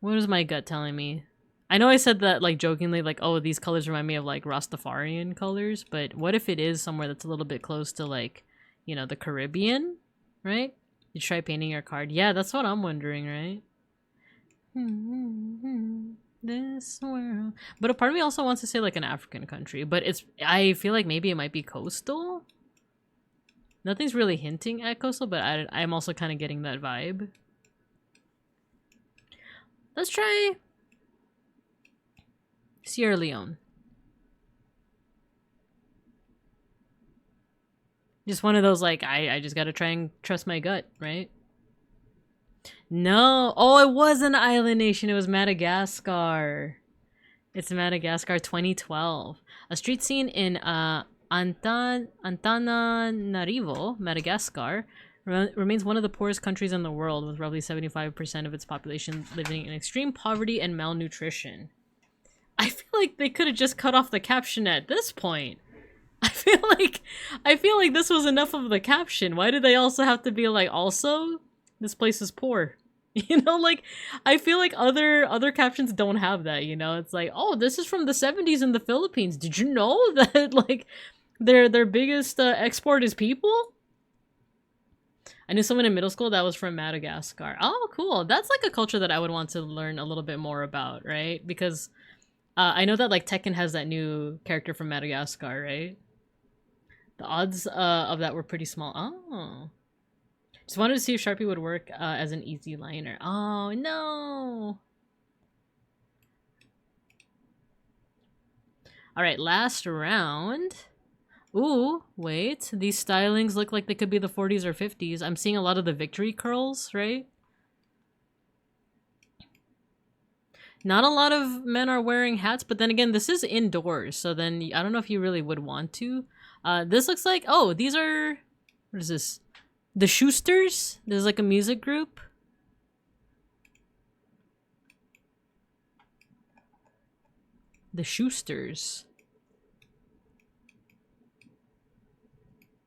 What is my gut telling me? I know I said that like jokingly, like, oh, these colors remind me of like Rastafarian colors, but what if it is somewhere that's a little bit close to like, you know, the Caribbean, right? You try painting your card. Yeah, that's what I'm wondering, right? This world. But a part of me also wants to say like an African country, but I feel like maybe it might be coastal. Nothing's really hinting at coastal, but I'm also kind of getting that vibe. Let's try Sierra Leone. Just one of those like, I just gotta try and trust my gut, right? No. Oh, it was an island nation. It was Madagascar. It's Madagascar 2012. A street scene in Antananarivo, Madagascar, remains one of the poorest countries in the world, with roughly 75% of its population living in extreme poverty and malnutrition. I feel like they could have just cut off the caption at this point. I feel like this was enough of the caption. Why did they also have to be like, also, this place is poor? You know, like, I feel like other captions don't have that, you know? It's like, oh, this is from the 70s in the Philippines. Did you know that, like, their biggest export is people? I knew someone in middle school that was from Madagascar. Oh, cool. That's, like, a culture that I would want to learn a little bit more about, right? Because I know that, like, Tekken has that new character from Madagascar, right? The odds of that were pretty small. Oh. Just wanted to see if Sharpie would work as an easy liner. Oh, no! Alright, last round. Ooh, wait. These stylings look like they could be the 40s or 50s. I'm seeing a lot of the victory curls, right? Not a lot of men are wearing hats, but then again, this is indoors, so then I don't know if you really would want to. This looks like... Oh, these are... What is this? The Schusters? There's like a music group. The Schusters.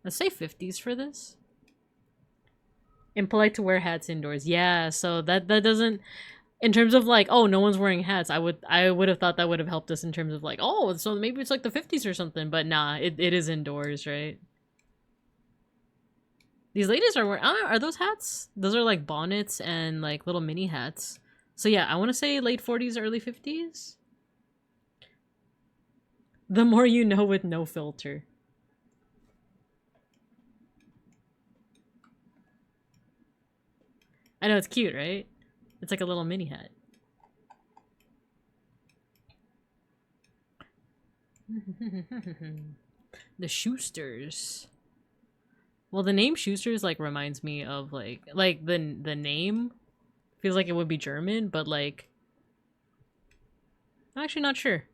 Let's say 50s for this. Impolite to wear hats indoors. Yeah, so that doesn't... In terms of like, oh, no one's wearing hats, I would have thought that would have helped us in terms of like, oh, so maybe it's like the 50s or something, but nah, it is indoors, right? These ladies are wearing... are those hats? Those are like bonnets and like little mini hats. So yeah, I want to say late 40s, early 50s. The more you know with no filter. I know, it's cute, right? It's like a little mini hat. The Schusters. Well, the name Schuster's like reminds me of like the name feels like it would be German, but like I'm actually not sure.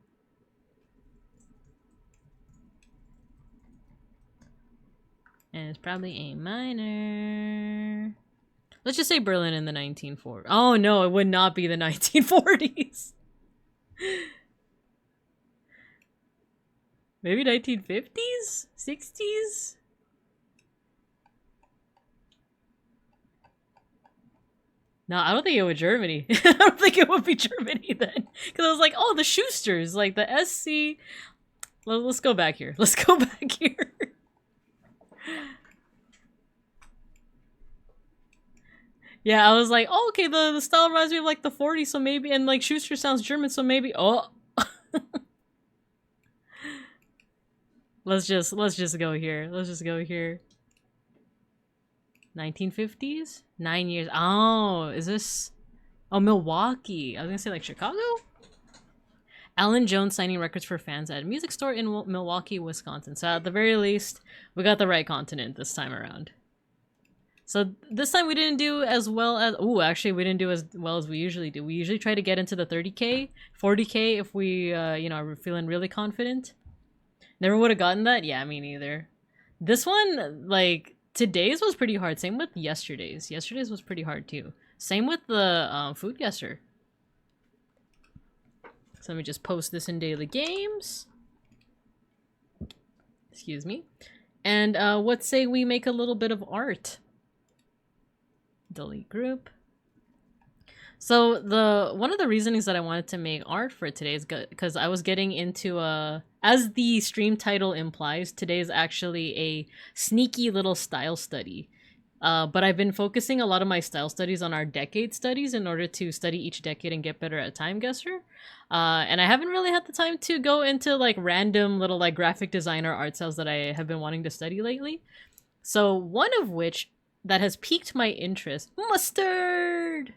And it's probably A minor. Let's just say Berlin in the 1940s. Oh no, it would not be the 1940s. Maybe 1950s? 60s? No, I don't think it would Germany. I don't think it would be Germany then. Because I was like, oh, the Schusters, like the SC. Let's go back here. Let's go back here. Yeah, I was like, oh, okay, the style reminds me of like the 40s, so maybe, and like Schuster sounds German, so maybe, oh. Let's just go here. Let's just go here. 1950s? 9 years. Oh, is this... Oh, Milwaukee. I was gonna say like Chicago? Alan Jones signing records for fans at a music store in Milwaukee, Wisconsin. So at the very least, we got the right continent this time around. So this time we didn't do as well as... Ooh, actually we didn't do as well as we usually do. We usually try to get into the 30k, 40k if we, you know, are feeling really confident. Never would have gotten that? Yeah, me neither. This one, like, today's was pretty hard. Same with yesterday's. Yesterday's was pretty hard too. Same with the food guesser. So let me just post this in daily games. Excuse me. And what say we make a little bit of art? Delete group. So one of the reasonings that I wanted to make art for today is because I was getting into as the stream title implies, today is actually a sneaky little style study. But I've been focusing a lot of my style studies on our decade studies in order to study each decade and get better at time guesser. And I haven't really had the time to go into like random little like graphic designer art styles that I have been wanting to study lately. So one of which that has piqued my interest, mustard,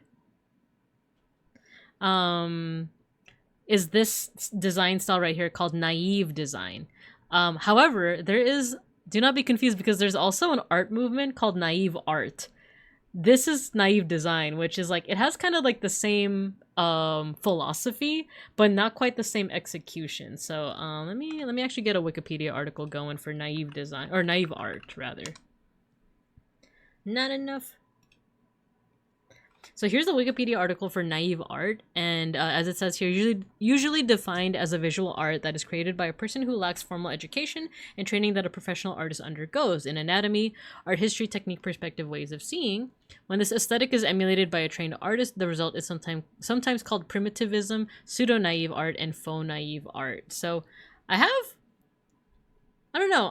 is this design style right here called naive design. However, there is, do not be confused because there's also an art movement called naive art. This is naive design, which is like, it has kind of like the same philosophy, but not quite the same execution. So let me actually get a Wikipedia article going for naive design, or naive art rather. Not enough. So here's the Wikipedia article for naive art, and as it says here, usually defined as a visual art that is created by a person who lacks formal education and training that a professional artist undergoes in anatomy, art history, technique, perspective, ways of seeing. When this aesthetic is emulated by a trained artist, the result is sometimes called primitivism, pseudo-naive art, and faux naive art. So I don't know,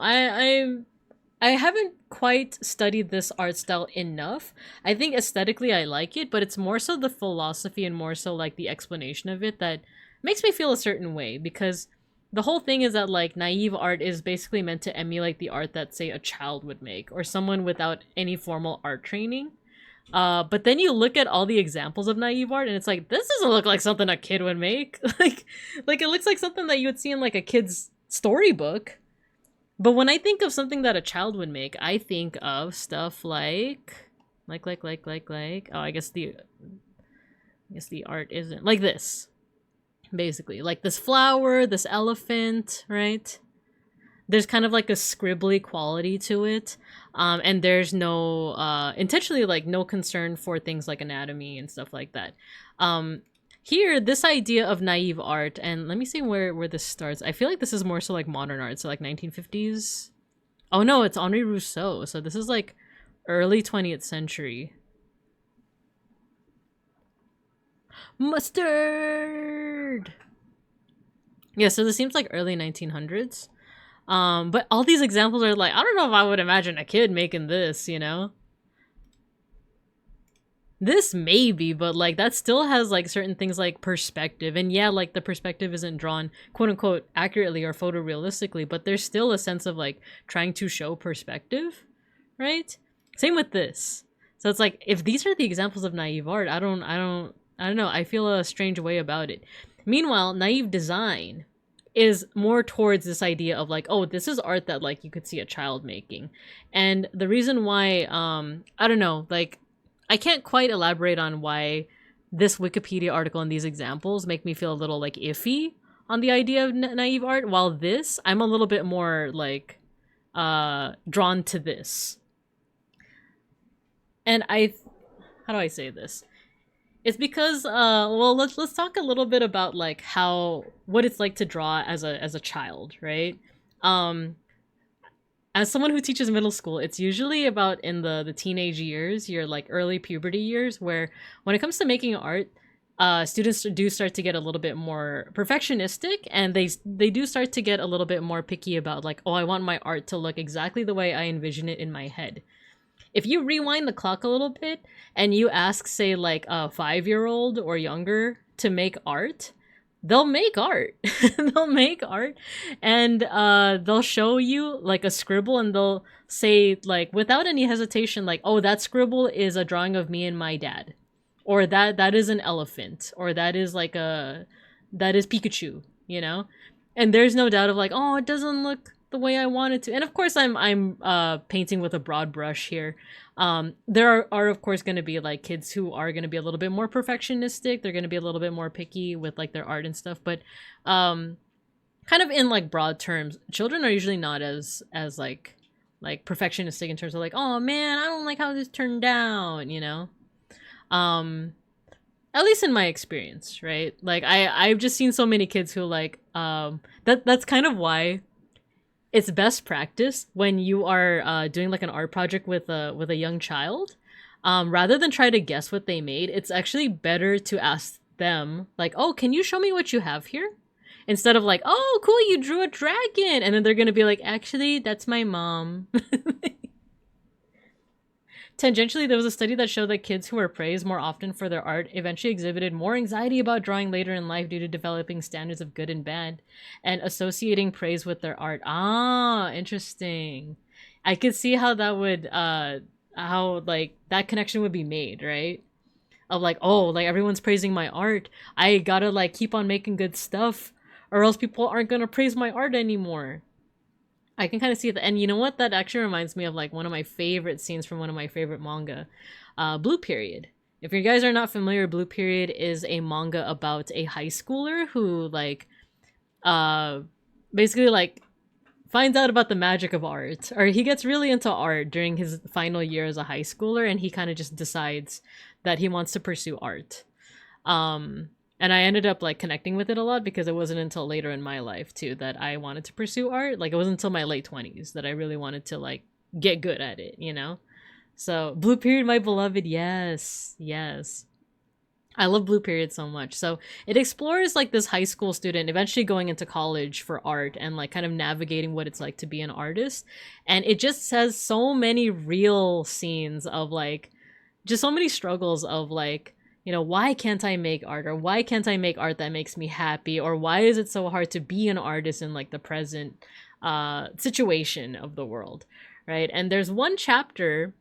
I haven't quite studied this art style enough. I think aesthetically I like it, but it's more so the philosophy and more so like the explanation of it that makes me feel a certain way, because the whole thing is that like naive art is basically meant to emulate the art that say a child would make or someone without any formal art training. But then you look at all the examples of naive art and it's like, this doesn't look like something a kid would make. like it looks like something that you would see in like a kid's storybook. But when I think of something that a child would make, I think of stuff like oh, I guess the art isn't like this. Basically, like this flower, this elephant, right? There's kind of like a scribbly quality to it. And there's no intentionally like no concern for things like anatomy and stuff like that. Here, this idea of naive art, and let me see where this starts. I feel like this is more so like modern art, so like 1950s. Oh no, it's Henri Rousseau, so this is like early 20th century. Mustard! Yeah, so this seems like early 1900s. But all these examples are like, I don't know if I would imagine a kid making this, you know? This maybe, but like that still has like certain things like perspective, and yeah, like the perspective isn't drawn quote unquote accurately or photorealistically, but there's still a sense of like trying to show perspective, right? Same with this. So it's like, if these are the examples of naive art, I don't know, I feel a strange way about it. Meanwhile, naive design is more towards this idea of like, oh, this is art that like you could see a child making. And the reason why I don't know, like I can't quite elaborate on why this Wikipedia article and these examples make me feel a little like iffy on the idea of naive art, while this, I'm a little bit more like drawn to this. And how do I say this? It's because well, let's talk a little bit about like what it's like to draw as a child, right? As someone who teaches middle school, it's usually about in the teenage years, your like early puberty years, where when it comes to making art, students do start to get a little bit more perfectionistic, and they do start to get a little bit more picky about like, oh, I want my art to look exactly the way I envision it in my head. If you rewind the clock a little bit and you ask, say, like a 5-year-old or younger to make art, they'll make art. They'll make art, and they'll show you like a scribble, and they'll say like without any hesitation, like, oh, that scribble is a drawing of me and my dad, or that is an elephant, or that is Pikachu, you know. And there's no doubt of like, oh, it doesn't look the way I want it to. And of course, I'm painting with a broad brush here. There are of course going to be like kids who are going to be a little bit more perfectionistic. They're going to be a little bit more picky with like their art and stuff. But kind of in like broad terms, children are usually not as like perfectionistic in terms of like, oh man, I don't like how this turned out, you know. At least in my experience, right? Like I've just seen so many kids who like that's kind of why it's best practice when you are doing like an art project with a young child, rather than try to guess what they made. It's actually better to ask them like, oh, can you show me what you have here? Instead of like, oh, cool, you drew a dragon, and then they're gonna be like, actually, that's my mom. Tangentially, there was a study that showed that kids who were praised more often for their art eventually exhibited more anxiety about drawing later in life due to developing standards of good and bad and associating praise with their art. Ah, interesting. I could see how that would, how, like, that connection would be made, right? Of like, oh, like, everyone's praising my art. I gotta, like, keep on making good stuff, or else people aren't gonna praise my art anymore. I can kind of see that. And you know what? That actually reminds me of like one of my favorite scenes from one of my favorite manga, Blue Period. If you guys are not familiar, Blue Period is a manga about a high schooler who like basically like finds out about the magic of art, or he gets really into art during his final year as a high schooler, and he kind of just decides that he wants to pursue art. And I ended up like connecting with it a lot because it wasn't until later in my life too that I wanted to pursue art. Like it wasn't until my late 20s that I really wanted to like get good at it, you know? So Blue Period, my beloved, yes, yes. I love Blue Period so much. So it explores like this high school student eventually going into college for art and like kind of navigating what it's like to be an artist. And it just says so many real scenes of like, just so many struggles of like, you know, why can't I make art? Or why can't I make art that makes me happy? Or why is it so hard to be an artist in like the present situation of the world, right? And there's one chapter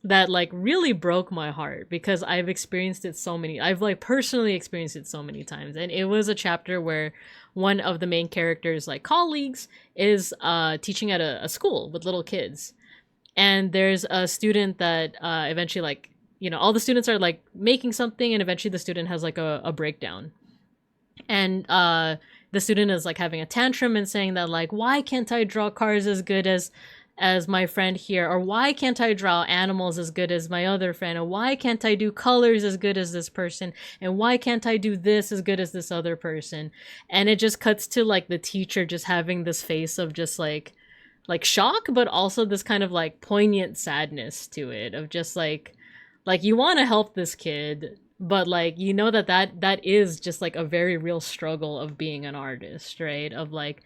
that like really broke my heart because I've like personally experienced it so many times. And it was a chapter where one of the main characters like colleagues is teaching at a school with little kids. And there's a student that eventually like, you know, all the students are like making something, and eventually the student has like a breakdown. And the student is like having a tantrum and saying that like, why can't I draw cars as good as my friend here? Or why can't I draw animals as good as my other friend? Or why can't I do colors as good as this person? And why can't I do this as good as this other person? And it just cuts to like the teacher just having this face of just like shock, but also this kind of like poignant sadness to it of just like you want to help this kid, but like you know that is just like a very real struggle of being an artist, right? Of like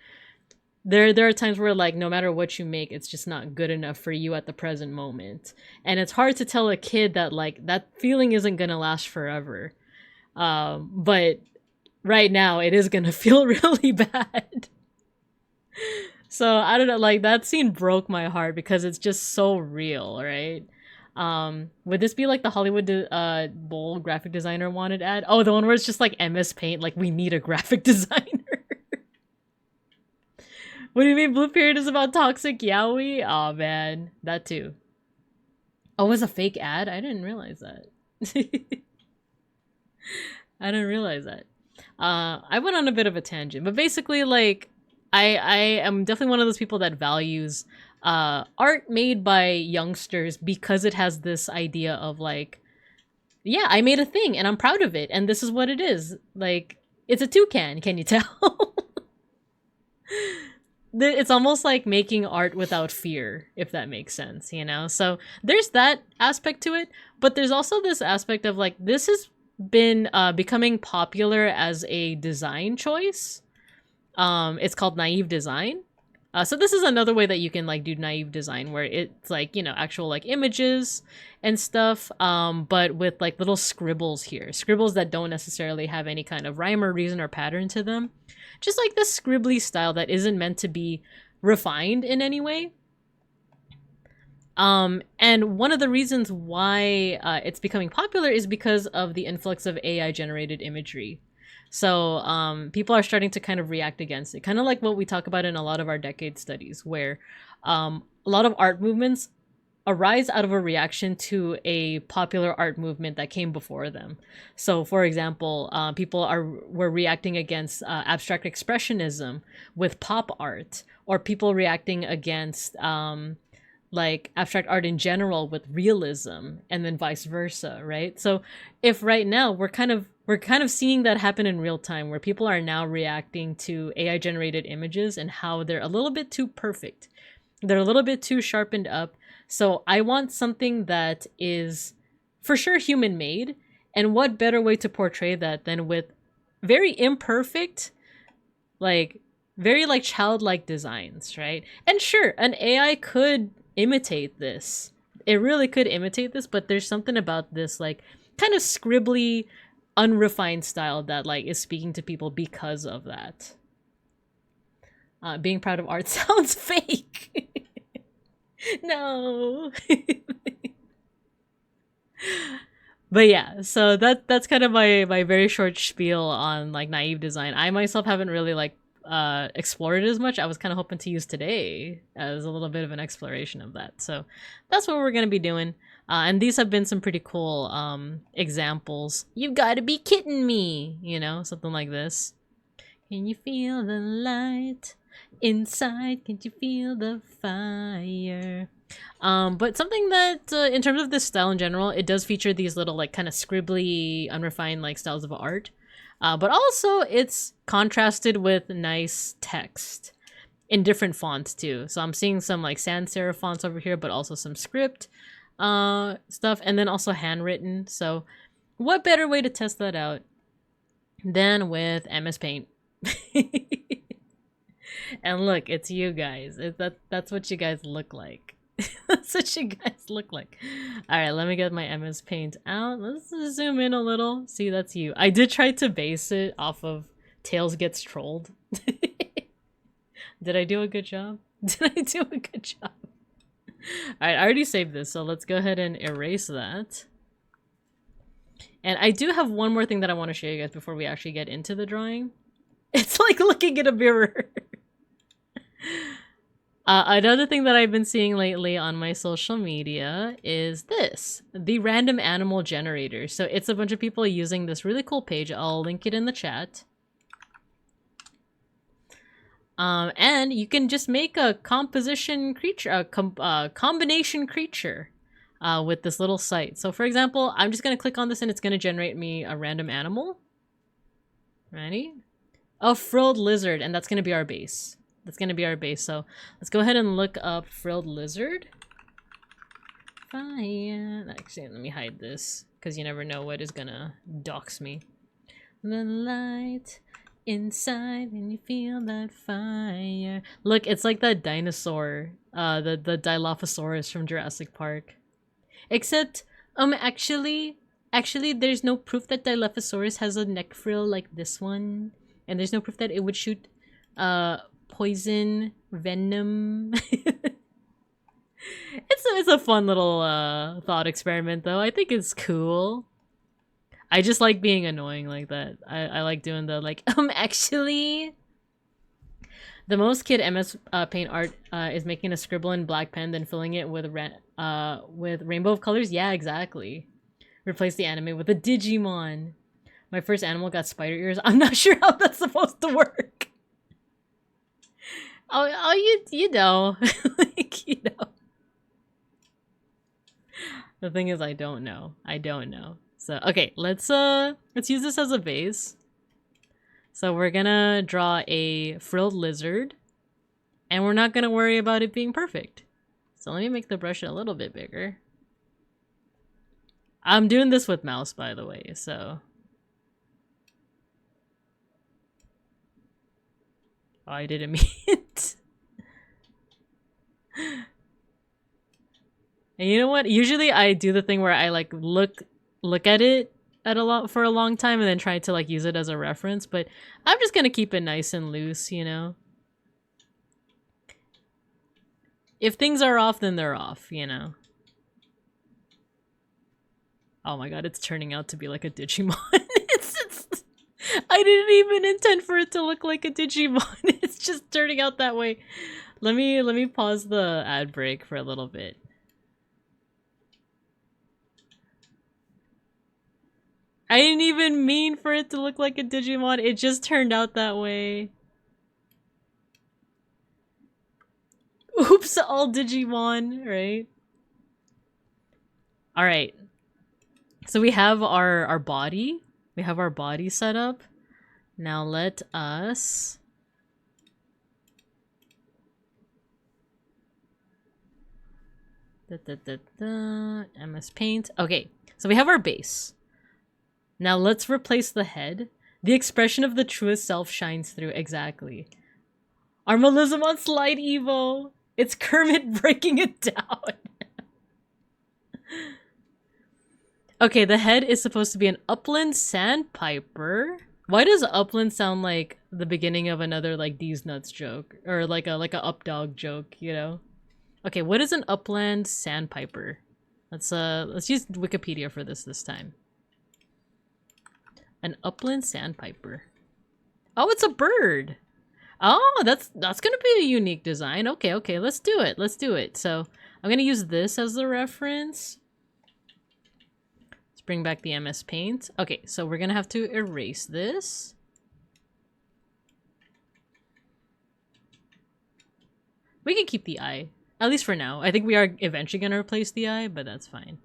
there are times where like no matter what you make, it's just not good enough for you at the present moment, and it's hard to tell a kid that like that feeling isn't gonna last forever, but right now it is gonna feel really bad. So I don't know, like that scene broke my heart because it's just so real, right? Would this be like the Hollywood Bowl graphic designer wanted ad? Oh, the one where it's just like MS Paint, like we need a graphic designer. What do you mean Blue Period is about toxic yaoi? Oh man, that too. Oh, it was a fake ad? I didn't realize that. I didn't realize that. I went on a bit of a tangent, but basically like I am definitely one of those people that values art made by youngsters because it has this idea of like, yeah, I made a thing and I'm proud of it and this is what it is. Like, it's a toucan, can you tell? It's almost like making art without fear, if that makes sense, you know? So there's that aspect to it, but there's also this aspect of like, this has been becoming popular as a design choice. It's called naive design. So this is another way that you can like do naive design, where it's like, you know, actual like images and stuff, but with like little scribbles here, scribbles that don't necessarily have any kind of rhyme or reason or pattern to them, just like this scribbly style that isn't meant to be refined in any way. And one of the reasons why it's becoming popular is because of the influx of AI generated imagery. So people are starting to kind of react against it, kind of like what we talk about in a lot of our decade studies, where a lot of art movements arise out of a reaction to a popular art movement that came before them. So for example, people were reacting against abstract expressionism with pop art, or people reacting against like abstract art in general with realism, and then vice versa, right? So if right now we're kind of seeing that happen in real time, where people are now reacting to AI generated images and how they're a little bit too perfect, they're a little bit too sharpened up. So I want something that is for sure human made, and what better way to portray that than with very imperfect, like very like childlike designs, right? And sure, an AI could imitate this. It really could imitate this, but there's something about this like kind of scribbly, unrefined style that like is speaking to people because of that. Being proud of art sounds fake. No. But yeah, so that's kind of my very short spiel on like naive design. I myself haven't really like explored it as much. I was kind of hoping to use today as a little bit of an exploration of that. So that's what we're going to be doing. And these have been some pretty cool examples. You've got to be kidding me, you know, something like this. Can you feel the light inside? Can you feel the fire? But something that in terms of this style in general, it does feature these little like kind of scribbly, unrefined like styles of art. But also it's contrasted with nice text in different fonts too. So I'm seeing some like sans serif fonts over here, but also some script stuff, and then also handwritten. So what better way to test that out than with MS Paint? And look, it's you guys. That's what you guys look like. That's what you guys look like. All right, let me get my MS Paint out. Let's zoom in a little. See, that's you. I did try to base it off of Tails Gets Trolled. Did I do a good job? Did I do a good job? All right, I already saved this, so let's go ahead and erase that. And I do have one more thing that I want to show you guys before we actually get into the drawing. It's like looking in a mirror. Another thing that I've been seeing lately on my social media is this, the random animal generator. So it's a bunch of people using this really cool page. I'll link it in the chat. And you can just make a composition creature, a combination creature with this little site. So for example, I'm just going to click on this and it's going to generate me a random animal. Ready? A frilled lizard, and that's going to be our base. That's going to be our base. So let's go ahead and look up frilled lizard. Fire. Actually, let me hide this because you never know what is going to dox me. The light inside and you feel that fire. Look, it's like that dinosaur, the Dilophosaurus from Jurassic Park. Except, actually, there's no proof that Dilophosaurus has a neck frill like this one. And there's no proof that it would shoot, poison, venom. It's a fun little thought experiment though. I think it's cool. I just like being annoying like that. I like doing the like actually. The most kid MS Paint art is making a scribble in black pen, then filling it with rainbow of colors. Yeah, exactly. Replace the anime with a Digimon. My first animal got spider ears. I'm not sure how that's supposed to work. Oh, you know, like, you know. The thing is, I don't know. I don't know. So okay, let's use this as a base. So we're gonna draw a frilled lizard, and we're not gonna worry about it being perfect. So let me make the brush a little bit bigger. I'm doing this with mouse, by the way, so. Oh, I didn't mean it. And you know what? Usually I do the thing where I like look at it for a long time and then try to like use it as a reference, but I'm just gonna keep it nice and loose, you know? If things are off, then they're off, you know? Oh my god, it's turning out to be like a Digimon. I didn't even intend for it to look like a Digimon. It's just turning out that way. Let me pause the ad break for a little bit. I didn't even mean for it to look like a Digimon. It just turned out that way. Oops, all Digimon, right? Alright. So we have our body. We have our body set up. Now let us... MS Paint. Okay, so we have our base. Now let's replace the head. The expression of the truest self shines through. Exactly. Armalism on Slide Evo. It's Kermit breaking it down. Okay, the head is supposed to be an upland sandpiper. Why does upland sound like the beginning of another like These Nuts joke? Or like a updog joke, you know? Okay, what is an upland sandpiper? Let's use Wikipedia for this time. An upland sandpiper. Oh, it's a bird. Oh, that's gonna be a unique design. Okay, let's do it. Let's do it. So I'm gonna use this as the reference. Let's bring back the MS Paint. Okay, so we're gonna have to erase this. We can keep the eye. At least for now. I think we are eventually gonna replace the eye, but that's fine.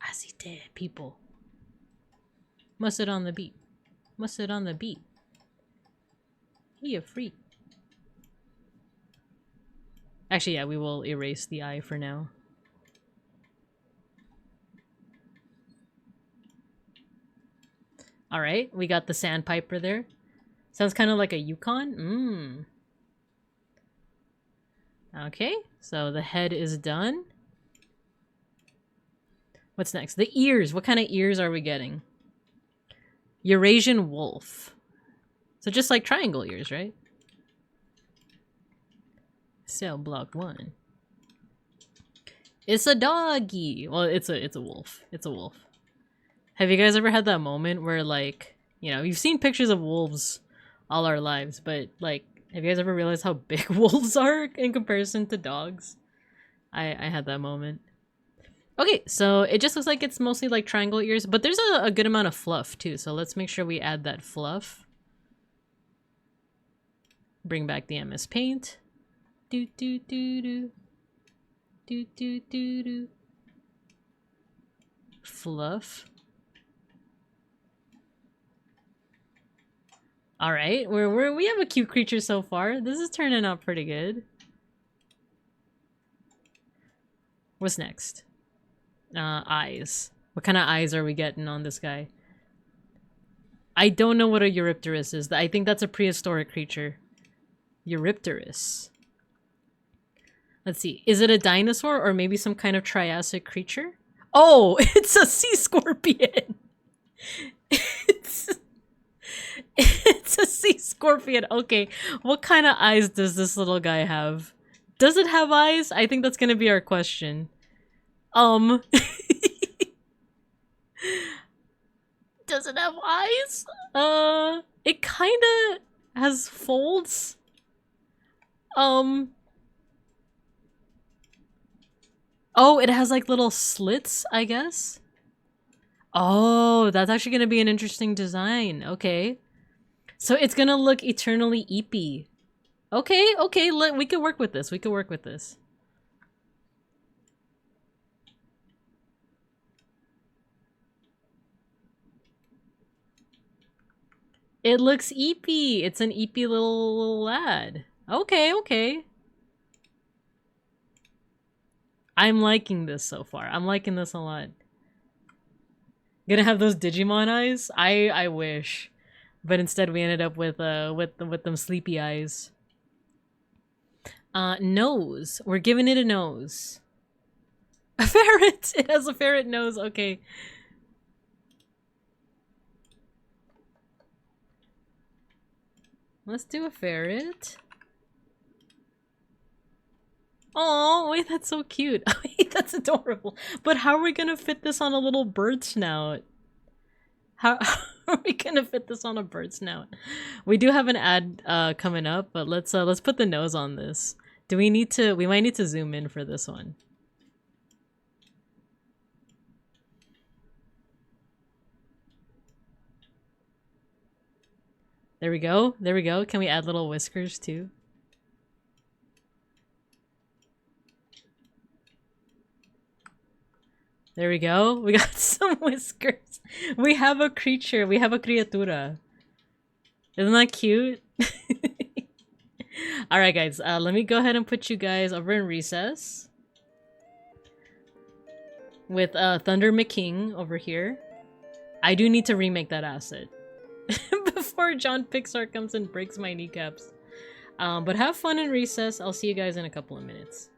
Asite, people. Must it on the beat. Must it on the beat. He a freak. Actually, yeah, we will erase the eye for now. Alright, we got the sandpiper there. Sounds kind of like a Yukon. Okay, so the head is done. What's next? The ears. What kind of ears are we getting? Eurasian wolf. So just like triangle ears, right? Cell block 1. It's a doggy. Well, it's a wolf. It's a wolf. Have you guys ever had that moment where like, you know, you've seen pictures of wolves all our lives, but like, have you guys ever realized how big wolves are in comparison to dogs? I had that moment. Okay, so it just looks like it's mostly like triangle ears, but there's a good amount of fluff too, so let's make sure we add that fluff. Bring back the MS Paint. Do do do do. Do do do do. Fluff. Alright, we have a cute creature so far. This is turning out pretty good. What's next? Eyes. What kind of eyes are we getting on this guy? I don't know what a Eurypterus is. I think that's a prehistoric creature. Eurypterus. Let's see. Is it a dinosaur or maybe some kind of Triassic creature? Oh, it's a sea scorpion. It's a sea scorpion. Okay, what kind of eyes does this little guy have? Does it have eyes? I think that's gonna be our question. Does it have eyes? It kinda has folds. Oh, it has like little slits, I guess. Oh, that's actually gonna be an interesting design. Okay. So it's gonna look eternally eepy. Okay, we could work with this. We could work with this. It looks eepy. It's an eepy little lad. Okay. I'm liking this so far. I'm liking this a lot. Gonna have those Digimon eyes? I wish. But instead we ended up with them sleepy eyes. Nose. We're giving it a nose. A ferret! It has a ferret nose, okay. Let's do a ferret. Oh, wait, that's so cute. Wait, that's adorable. But how are we gonna fit this on a little bird snout? How are we gonna fit this on a bird snout? We do have an ad coming up, but let's put the nose on this. Do we need to? We might need to zoom in for this one. There we go. There we go. Can we add little whiskers too? There we go. We got some whiskers. We have a creature. We have a criatura. Isn't that cute? Alright guys, let me go ahead and put you guys over in recess. With Thunder McKing over here. I do need to remake that asset. Before John Pixar comes and breaks my kneecaps. But have fun in recess. I'll see you guys in a couple of minutes.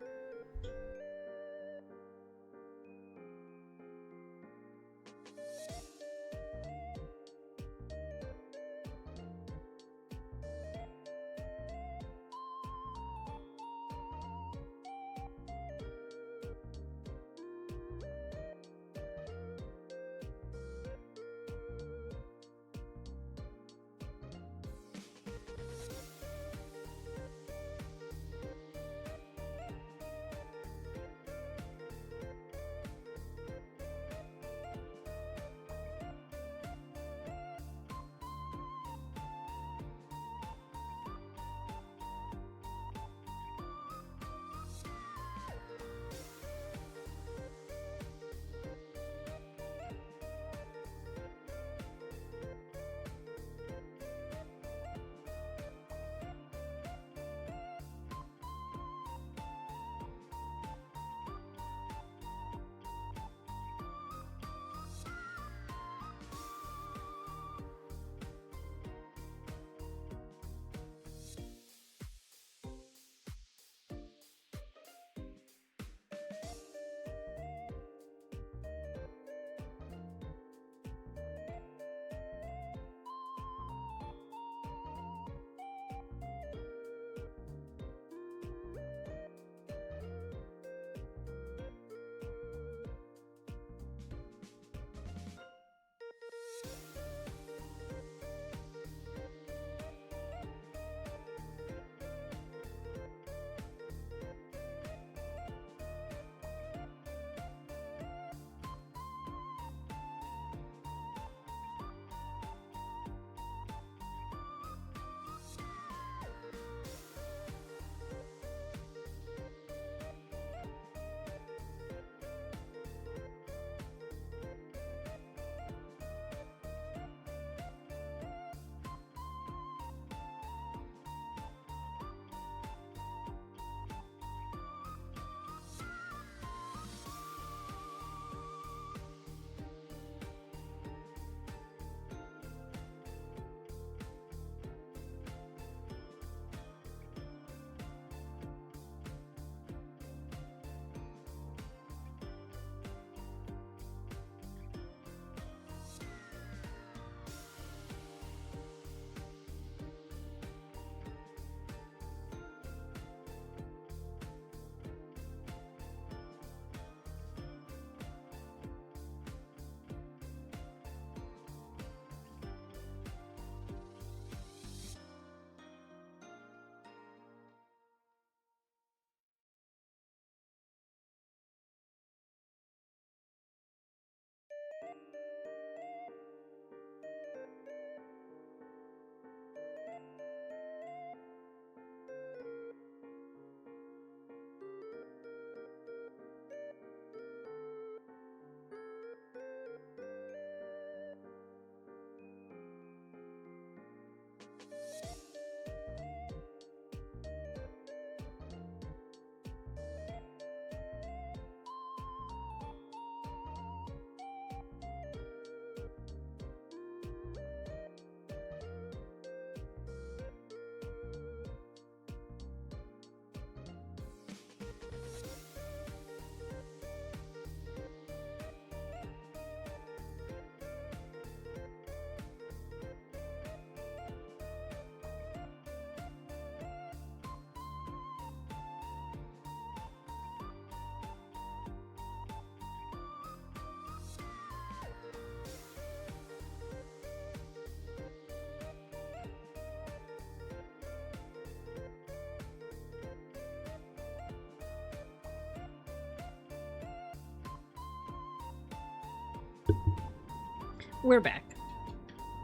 We're back.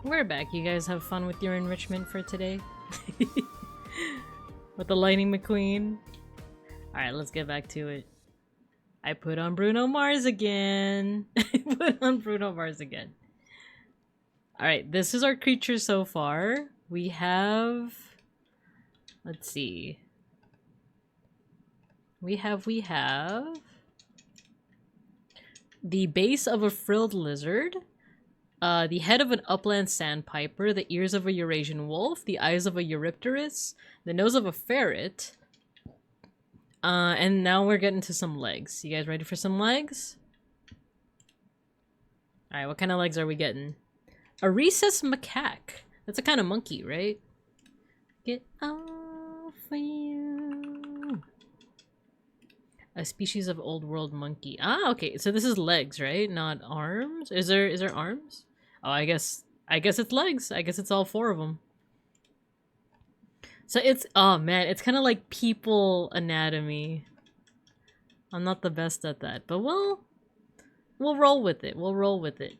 We're back. You guys have fun with your enrichment for today? With the Lightning McQueen? Alright, let's get back to it. I put on Bruno Mars again. I put on Bruno Mars again. Alright, this is our creature so far. We have... Let's see. We have the base of a frilled lizard, the head of an upland sandpiper, the ears of a Eurasian wolf, the eyes of a Eurypterus, the nose of a ferret, and now we're getting to some legs. You guys ready for some legs? Alright, what kind of legs are we getting? A rhesus macaque. That's a kind of monkey, right? Get off of you. A species of old world monkey. Ah, okay. So this is legs, right? Not arms? Is there arms? Oh, I guess it's legs. I guess it's all four of them. So it's, oh man, it's kind of like people anatomy. I'm not the best at that, but we'll roll with it. We'll roll with it.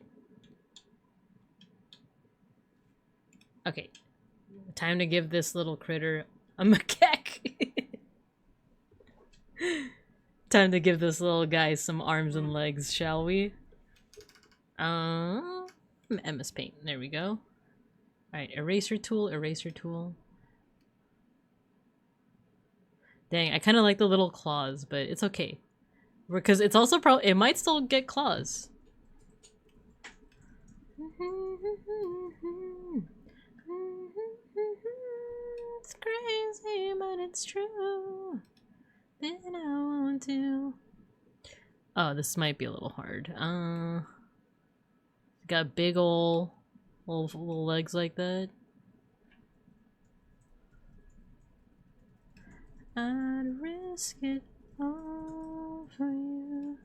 Okay. Time to give this little critter a macaque. Time to give this little guy some arms and legs, shall we? MS Paint. There we go. Alright, eraser tool, eraser tool. Dang, I kind of like the little claws, but it's okay. Because it's also probably, it might still get claws. It's crazy, but it's true. Then I want to. Oh, this might be a little hard. Got big ol' little legs like that. I'd risk it all for you.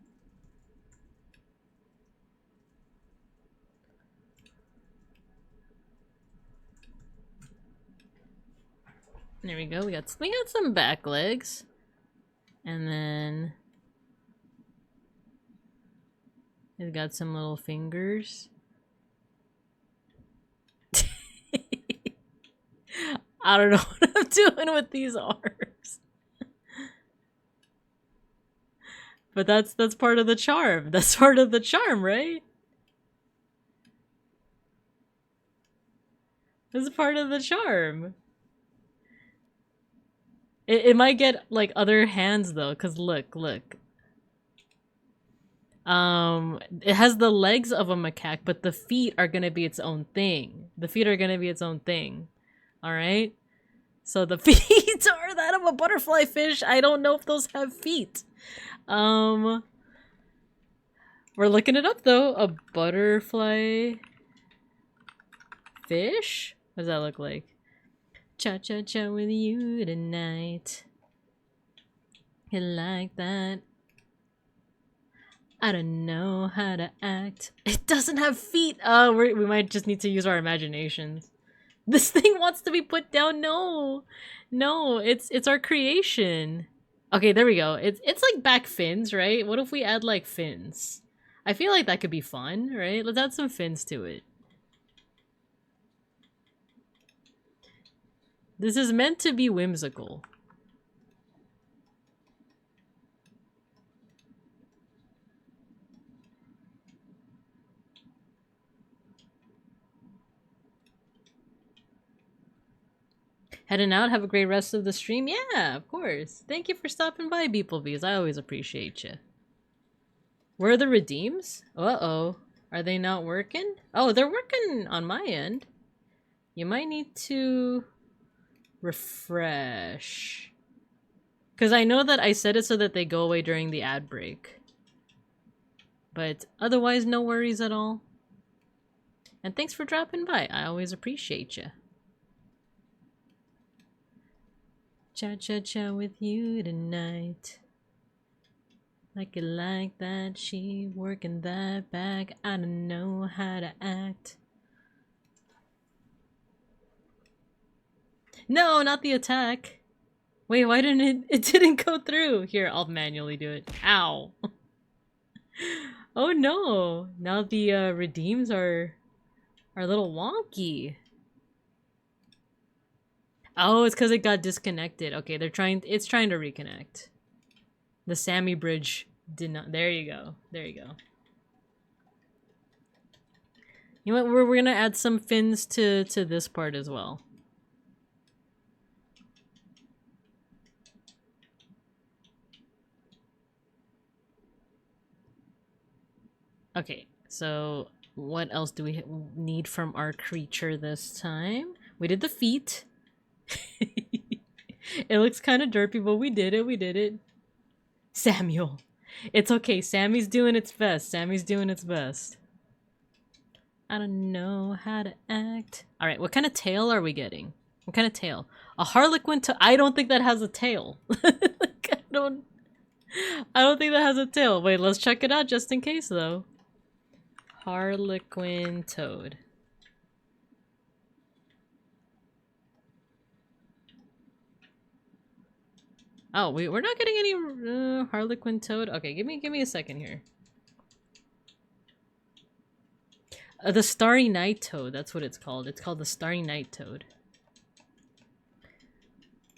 There we go. We got some back legs. And then it's got some little fingers. I don't know what I'm doing with these arms. But that's part of the charm. That's part of the charm, right? That's part of the charm. It might get like other hands though, cause look. It has the legs of a macaque, but the feet are gonna be its own thing. The feet are gonna be its own thing. Alright? So the feet are that of a butterfly fish. I don't know if those have feet. We're looking it up though. A butterfly fish? What does that look like? Cha-cha-cha with you tonight. You like that? I don't know how to act. It doesn't have feet! We might just need to use our imaginations. This thing wants to be put down. No! No, it's our creation. Okay, there we go. It's like back fins, right? What if we add like fins? I feel like that could be fun, right? Let's add some fins to it. This is meant to be whimsical. Heading out, have a great rest of the stream. Yeah, of course. Thank you for stopping by, beeplebees. I always appreciate you. Where are the redeems? Uh-oh. Are they not working? Oh, they're working on my end. You might need to refresh. Because I know that I set it so that they go away during the ad break. But otherwise, no worries at all. And thanks for dropping by. I always appreciate you. Cha-cha-cha with you tonight. Like it like that, she working that back. I don't know how to act. No, not the attack. Wait, why didn't it didn't go through? Here, I'll manually do it. Ow. Oh no. Now the redeems are Our little wonky. Oh, it's because it got disconnected. Okay, it's trying to reconnect. The SAMMI bridge did not. There you go. There you go. You know what? We're gonna add some fins to this part as well. Okay, so what else do we need from our creature this time? We did the feet. It looks kind of derpy, but we did it. We did it. Samuel. It's okay. Sammy's doing its best. Sammy's doing its best. I don't know how to act. All right, what kind of tail are we getting? What kind of tail? A harlequin tail? I don't think that has a tail. Like, I don't think that has a tail. Wait, let's check it out just in case, though. Harlequin toad. Oh, we're not getting any harlequin toad. Okay, give me a second here. The starry night toad. That's what it's called. It's called the starry night toad.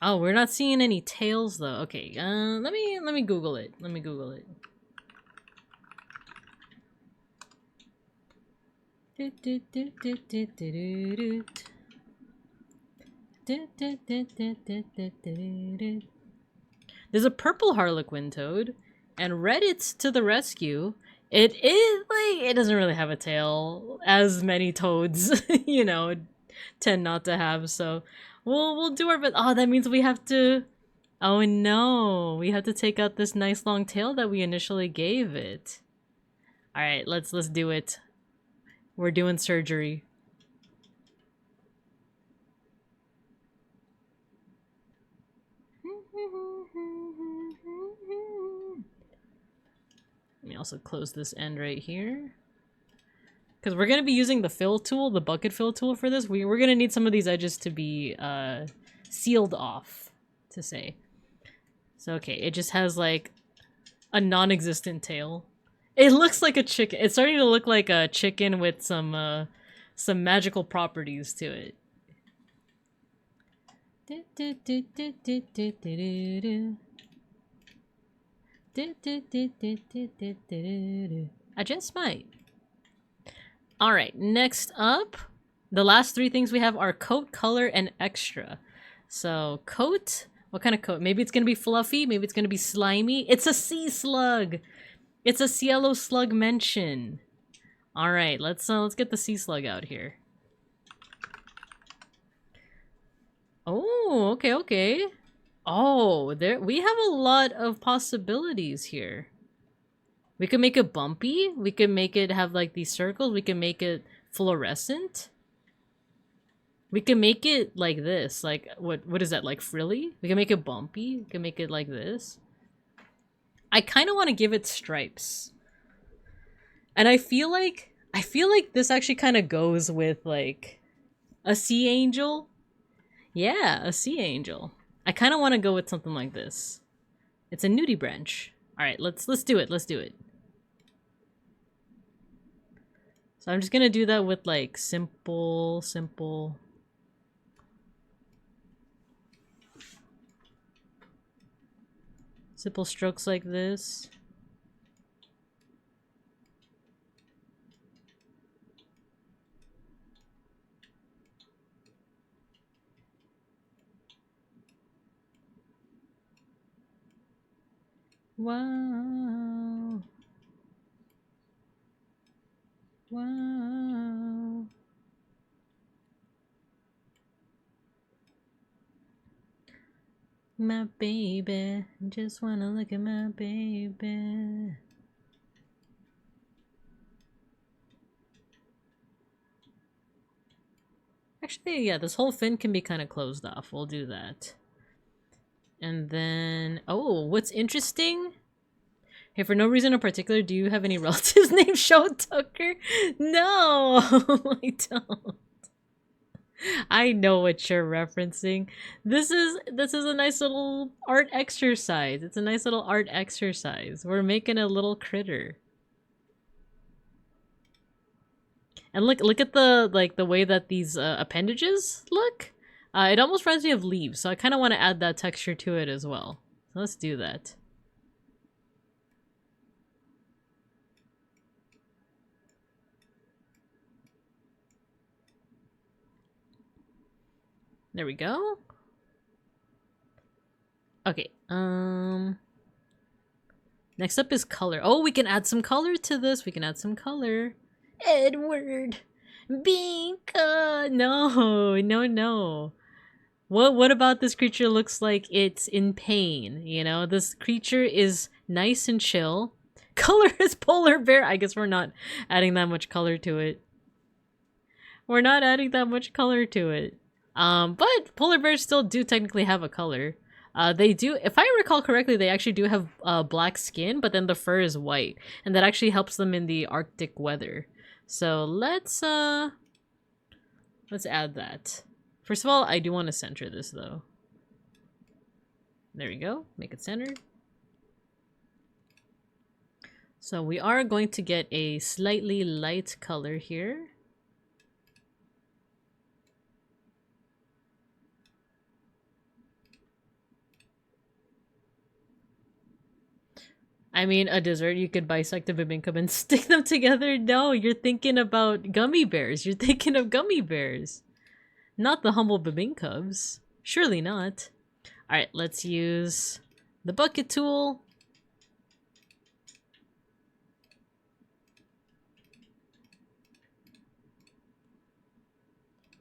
Oh, we're not seeing any tails though. Okay, let me Google it. Let me Google it. There's a purple harlequin toad, and Reddit's to the rescue. It is like it doesn't really have a tail, as many toads, you know, tend not to have. So we'll do our best. Oh, that means we have to. Oh no, we have to take out this nice long tail that we initially gave it. All right, let's do it. We're doing surgery. Let me also close this end right here. Because we're going to be using the fill tool, the bucket fill tool for this. We're going to need some of these edges to be sealed off, to say. So, okay, it just has like a non-existent tail. It looks like a chicken. It's starting to look like a chicken with some magical properties to it. I just might. Alright, next up, the last three things we have are coat, color, and extra. So, coat, what kind of coat? Maybe it's gonna be fluffy, maybe it's gonna be slimy. It's a sea slug! It's a cielo slug mention. Alright, let's get the sea slug out here. Oh, okay. Oh, we have a lot of possibilities here. We could make it bumpy. We could make it have like these circles. We can make it fluorescent. We can make it like this. Like what is that, like frilly? We can make it bumpy. We can make it like this. I kind of want to give it stripes. And I feel like this actually kind of goes with like a sea angel. Yeah, a sea angel. I kind of want to go with something like this. It's a nudie branch. All right, let's do it. Let's do it. So I'm just gonna do that with like simple strokes like this. Wow. Wow. My baby, just wanna look at my baby. Actually, yeah, this whole fin can be kind of closed off. We'll do that. And then, oh, what's interesting? Hey, for no reason in particular, do you have any relatives named Sean Tucker? No, I don't. I know what you're referencing. This is a nice little art exercise. It's a nice little art exercise. We're making a little critter. And look at the like the way that these appendages look. It almost reminds me of leaves, so I kind of want to add that texture to it as well. So let's do that. There we go. Okay, next up is color. Oh, we can add some color to this. We can add some color. Edward! Binka! No, no, no. What about this creature looks like it's in pain? You know, this creature is nice and chill. Color is polar bear. I guess we're not adding that much color to it. We're not adding that much color to it. But polar bears still do technically have a color. They do, if I recall correctly, they actually do have black skin, but then the fur is white, and that actually helps them in the Arctic weather. So let's add that. First of all, I do want to center this though. There we go. Make it centered. So we are going to get a slightly light color here. I mean, a dessert, you could bisect a bibinka and stick them together. No, you're thinking about gummy bears. You're thinking of gummy bears. Not the humble bibinkubs. Surely not. Alright, let's use the bucket tool.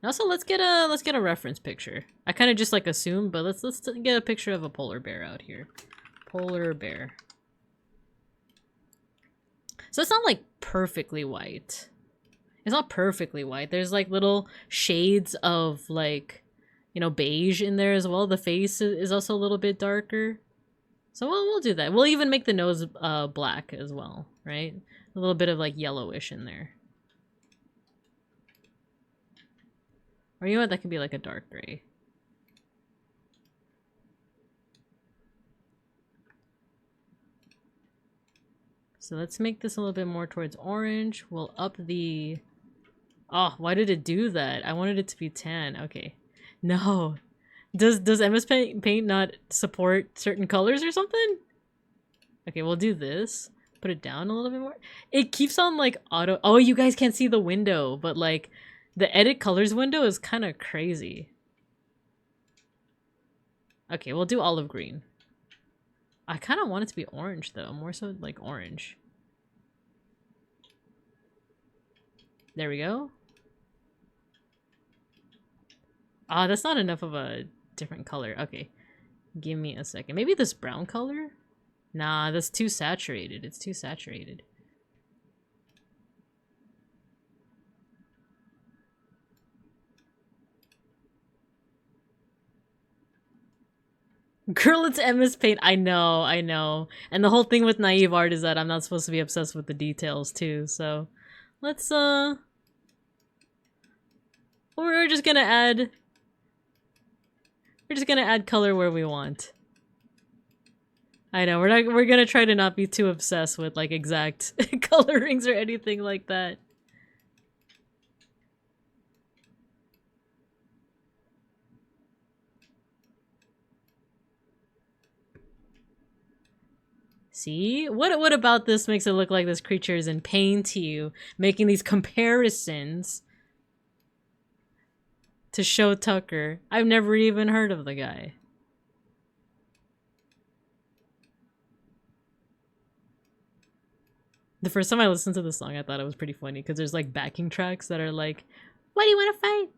Also, let's get a reference picture. I kind of just like assumed, but let's get a picture of a polar bear out here. Polar bear. So it's not like perfectly white. It's not perfectly white. There's like little shades of like, you know, beige in there as well. The face is also a little bit darker. So we'll do that. We'll even make the nose black as well, right? A little bit of like yellowish in there. Or you know what, that could be like a dark gray. So let's make this a little bit more towards orange. We'll up the... Oh, why did it do that? I wanted it to be tan. Okay. No. Does MS Paint not support certain colors or something? Okay, we'll do this. Put it down a little bit more. It keeps on like auto... Oh, you guys can't see the window, but like the edit colors window is kind of crazy. Okay, we'll do olive green. I kind of want it to be orange though, more so like orange. There we go. Ah, that's not enough of a different color. Okay, give me a second. Maybe this brown color? Nah, that's too saturated. It's too saturated. Girl, it's MS Paint. I know, I know. And the whole thing with naive art is that I'm not supposed to be obsessed with the details too, so let's we're just gonna add color where we want. I know, we're gonna try to not be too obsessed with like exact colorings or anything like that. See? What about this makes it look like this creature is in pain to you, making these comparisons to show Tucker? I've never even heard of the guy. The first time I listened to the song, I thought it was pretty funny because there's like backing tracks that are like, "Why do you want to fight?"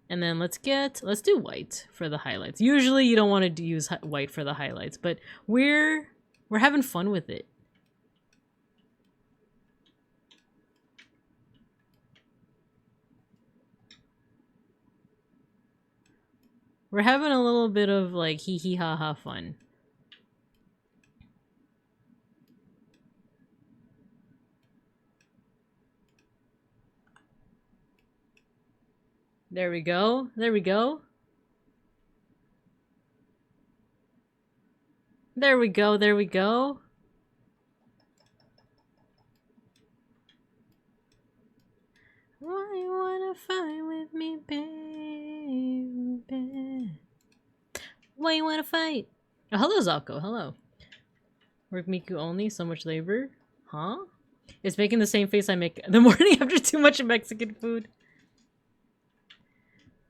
And then let's do white for the highlights. Usually you don't want to use white for the highlights, but we're having fun with it. We're having a little bit of like hee hee ha ha fun. There we go. There we go. There we go. There we go. fight with me, baby? Why you wanna fight? Oh, hello, Zako. Hello. Work Miku only? So much labor? Huh? It's making the same face I make the morning after too much Mexican food.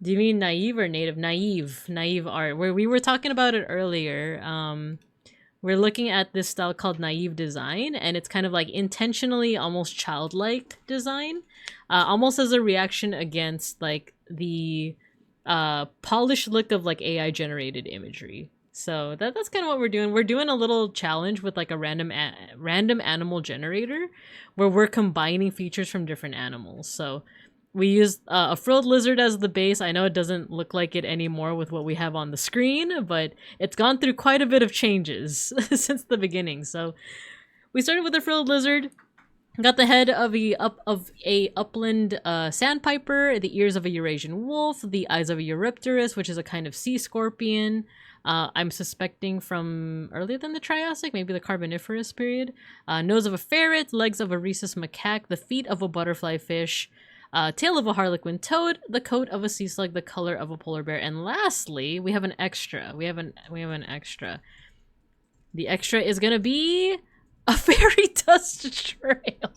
Do you mean naive or native? Naive. Naive art. Where we were talking about it earlier. We're looking at this style called naive design, and it's kind of like intentionally almost childlike design. Almost as a reaction against like the polished look of like AI generated imagery. So that's kind of what we're doing. We're doing a little challenge with like a random animal generator where we're combining features from different animals. So we used a frilled lizard as the base. I know it doesn't look like it anymore with what we have on the screen, but it's gone through quite a bit of changes since the beginning. So we started with a frilled lizard. Got the head of a upland sandpiper, the ears of a Eurasian wolf, the eyes of a Eurypterus, which is a kind of sea scorpion. I'm suspecting from earlier than the Triassic, maybe the Carboniferous period. Nose of a ferret, legs of a rhesus macaque, the feet of a butterfly fish, tail of a harlequin toad, the coat of a sea slug, the color of a polar bear, and lastly, we have an extra. We have an extra. The extra is gonna be a fairy dust trail.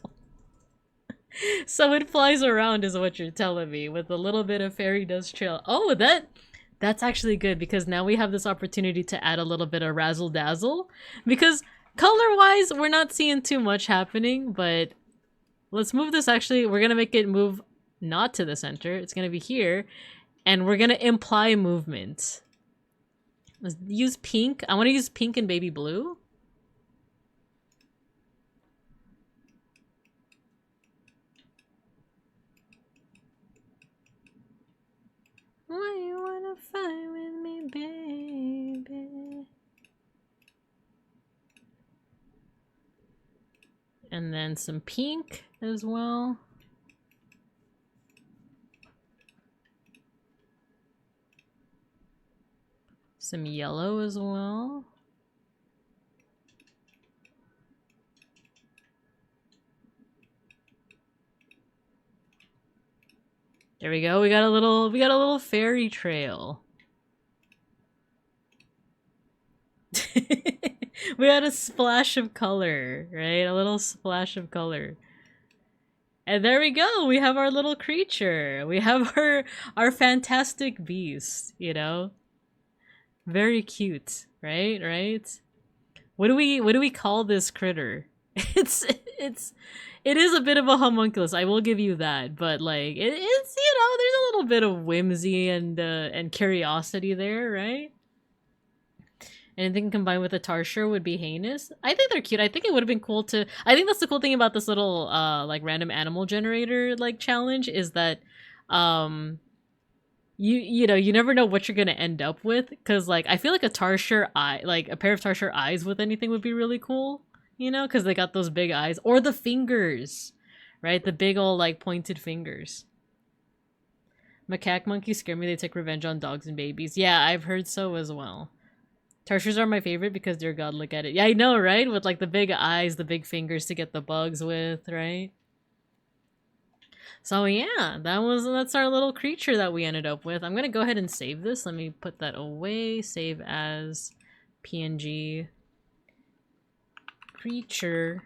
So it flies around is what you're telling me, with a little bit of fairy dust trail. Oh, that's actually good, because now we have this opportunity to add a little bit of razzle dazzle, because color wise we're not seeing too much happening. But let's move this. Actually, we're gonna make it move not to the center. It's gonna be here, and we're gonna imply movement. Let's use pink. I want to use pink and baby blue. Why you wanna fight with me, baby? And then some pink as well. Some yellow as well. There we go. We got a little fairy trail. We had a splash of color, right? A little splash of color. And there we go. We have our little creature. We have our fantastic beast, you know? Very cute, right? Right? What do we call this critter? It is a bit of a homunculus, I will give you that, but like it's, you know, there's a little bit of whimsy and curiosity there, right? Anything combined with a tarsier would be heinous. I think they're cute. I think it would have been cool to. I think that's the cool thing about this little like random animal generator like challenge is that you know, you never know what you're gonna end up with, because like I feel like a tarsier eye, like a pair of tarsier eyes with anything would be really cool, you know, because they got those big eyes, or the fingers, right? The big old like pointed fingers. Macaque monkeys scare me. They take revenge on dogs and babies. Yeah, I've heard so as well. Tarsiers are my favorite because they're godlike at it. Yeah, I know, right? With like the big eyes, the big fingers to get the bugs with, right? So yeah, that's our little creature that we ended up with. I'm gonna go ahead and save this. Let me put that away. Save as PNG creature.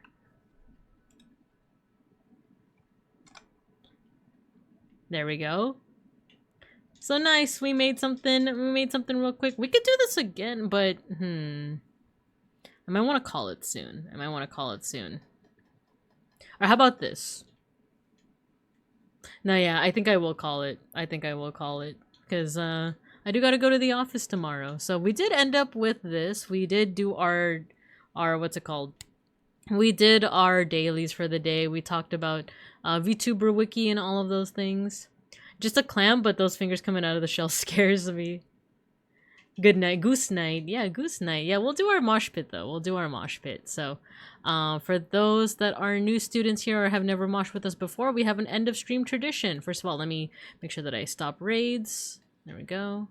There we go. So nice. We made something real quick. We could do this again, but I might want to call it soon. Or how about this? No, yeah, I think I will call it. Because I do gotta go to the office tomorrow. So we did end up with this. We did do our what's it called? We did our dailies for the day. We talked about VTuber wiki and all of those things. Just a clam, but those fingers coming out of the shell scares me. Good night. Goose night. Yeah, goose night. Yeah, we'll do our mosh pit, though. So, for those that are new students here or have never moshed with us before, we have an end of stream tradition. First of all, let me make sure that I stop raids. There we go.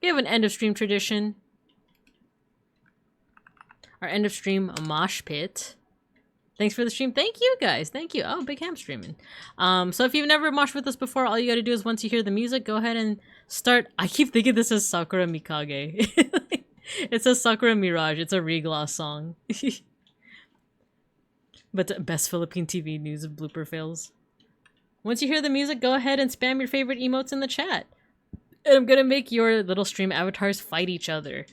We have an end of stream tradition. Our end of stream mosh pit. Thanks for the stream. Thank you guys. Thank you. Oh, Big Ham streaming. So if you've never moshed with us before, all you gotta do is once you hear the music, go ahead and start. I keep thinking this is Sakura Mikage. It says Sakura Mirage. It's a Regloss song. But best Philippine TV news of blooper fails. Once you hear the music, go ahead and spam your favorite emotes in the chat. And I'm gonna make your little stream avatars fight each other.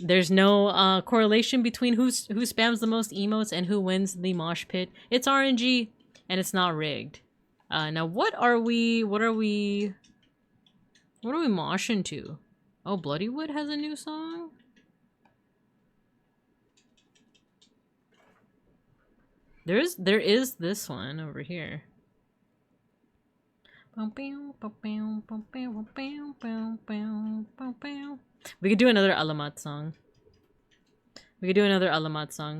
There's no correlation between who spams the most emotes and who wins the mosh pit. It's RNG, and it's not rigged. Now what are we moshing to? Oh, Bloodywood has a new song? There is this one over here. We could do another Alamat song.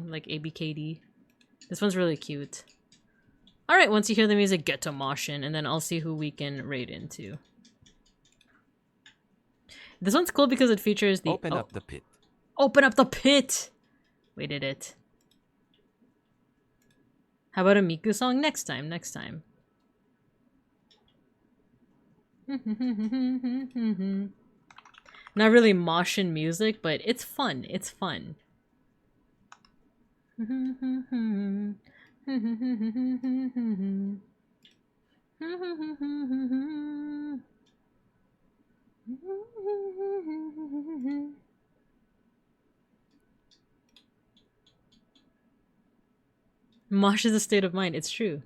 Like ABKD. This one's really cute. Alright, once you hear the music, get to moshin', and then I'll see who we can raid into. This one's cool because it features the— Open up the pit. Open up the pit! We did it. How about a Miku song next time? Not really moshin' music, but it's fun. Mosh is a state of mind, it's true.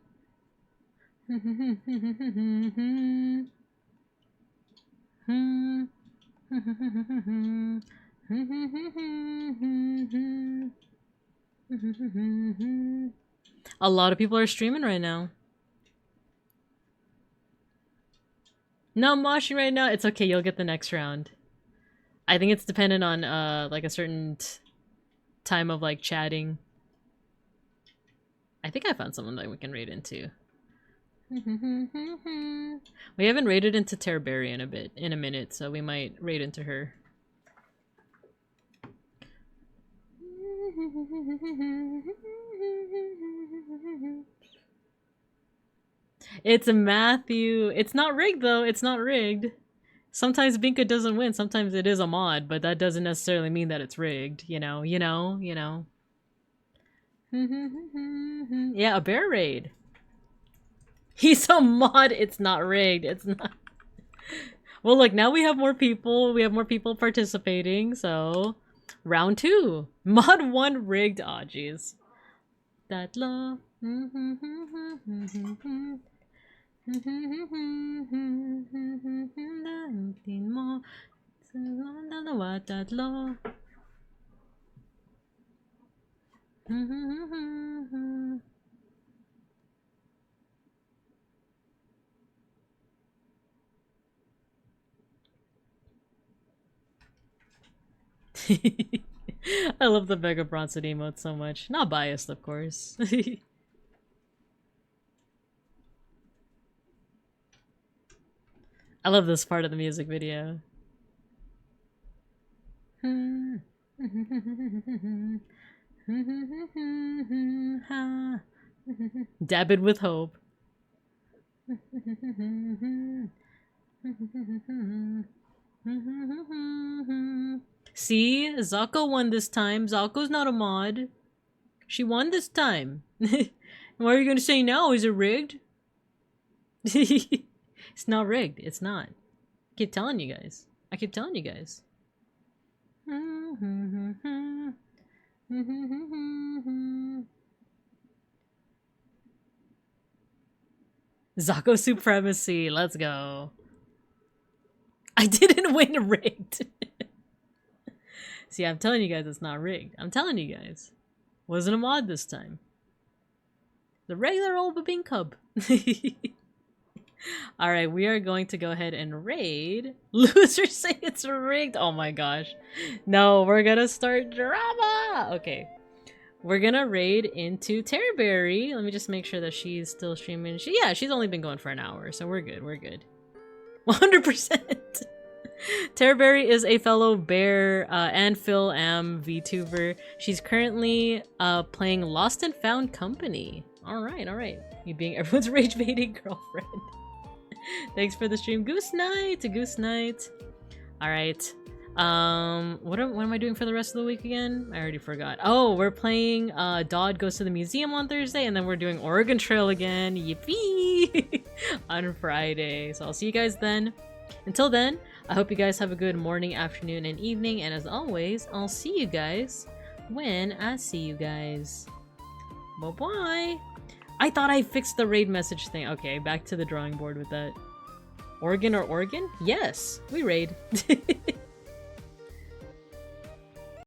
A lot of people are streaming right now. No, I'm moshing right now. It's okay, you'll get the next round. I think it's dependent on like a certain time of like chatting. I think I found someone that we can raid into. We haven't raided into Terberry in a minute, so we might raid into her. It's Matthew. It's not rigged though. It's not rigged. Sometimes Binka doesn't win. Sometimes it is a mod, but that doesn't necessarily mean that it's rigged. You know. Yeah, a bear raid. He's a mod. It's not rigged. It's not. Well, look, now we have more people. We have more people participating. So, round 2. Mod 1 rigged. Aw, oh, jeez. That love. I love the Mega Bronson emote so much. Not biased, of course. I love this part of the music video. Dab it with hope. See? Zako won this time. Zako's not a mod. She won this time. What are you gonna say now? Is it rigged? It's not rigged. It's not. I keep telling you guys. Zako supremacy. Let's go. I didn't win rigged. See, I'm telling you guys it's not rigged. I'm telling you guys. Wasn't a mod this time. The regular old Babin Cub. Alright, we are going to go ahead and raid. Losers say it's rigged. Oh my gosh. No, we're gonna start drama. Okay. We're gonna raid into Terberry. Let me just make sure that she's still streaming. She's only been going for an hour, so we're good. 100%. Terraberry is a fellow bear and Phil Am VTuber. She's currently playing Lost and Found Company. Alright, alright. You being everyone's rage baiting girlfriend. Thanks for the stream. Goose night! Goose night. Alright. What am I doing for the rest of the week again? I already forgot. Oh, we're playing Dodd Goes to the Museum on Thursday, and then we're doing Oregon Trail again. Yippee! On Friday. So I'll see you guys then. Until then, I hope you guys have a good morning, afternoon, and evening, and as always, I'll see you guys when I see you guys. Bye-bye! I thought I fixed the raid message thing. Okay, back to the drawing board with that. Oregon or Oregon? Yes, we raid.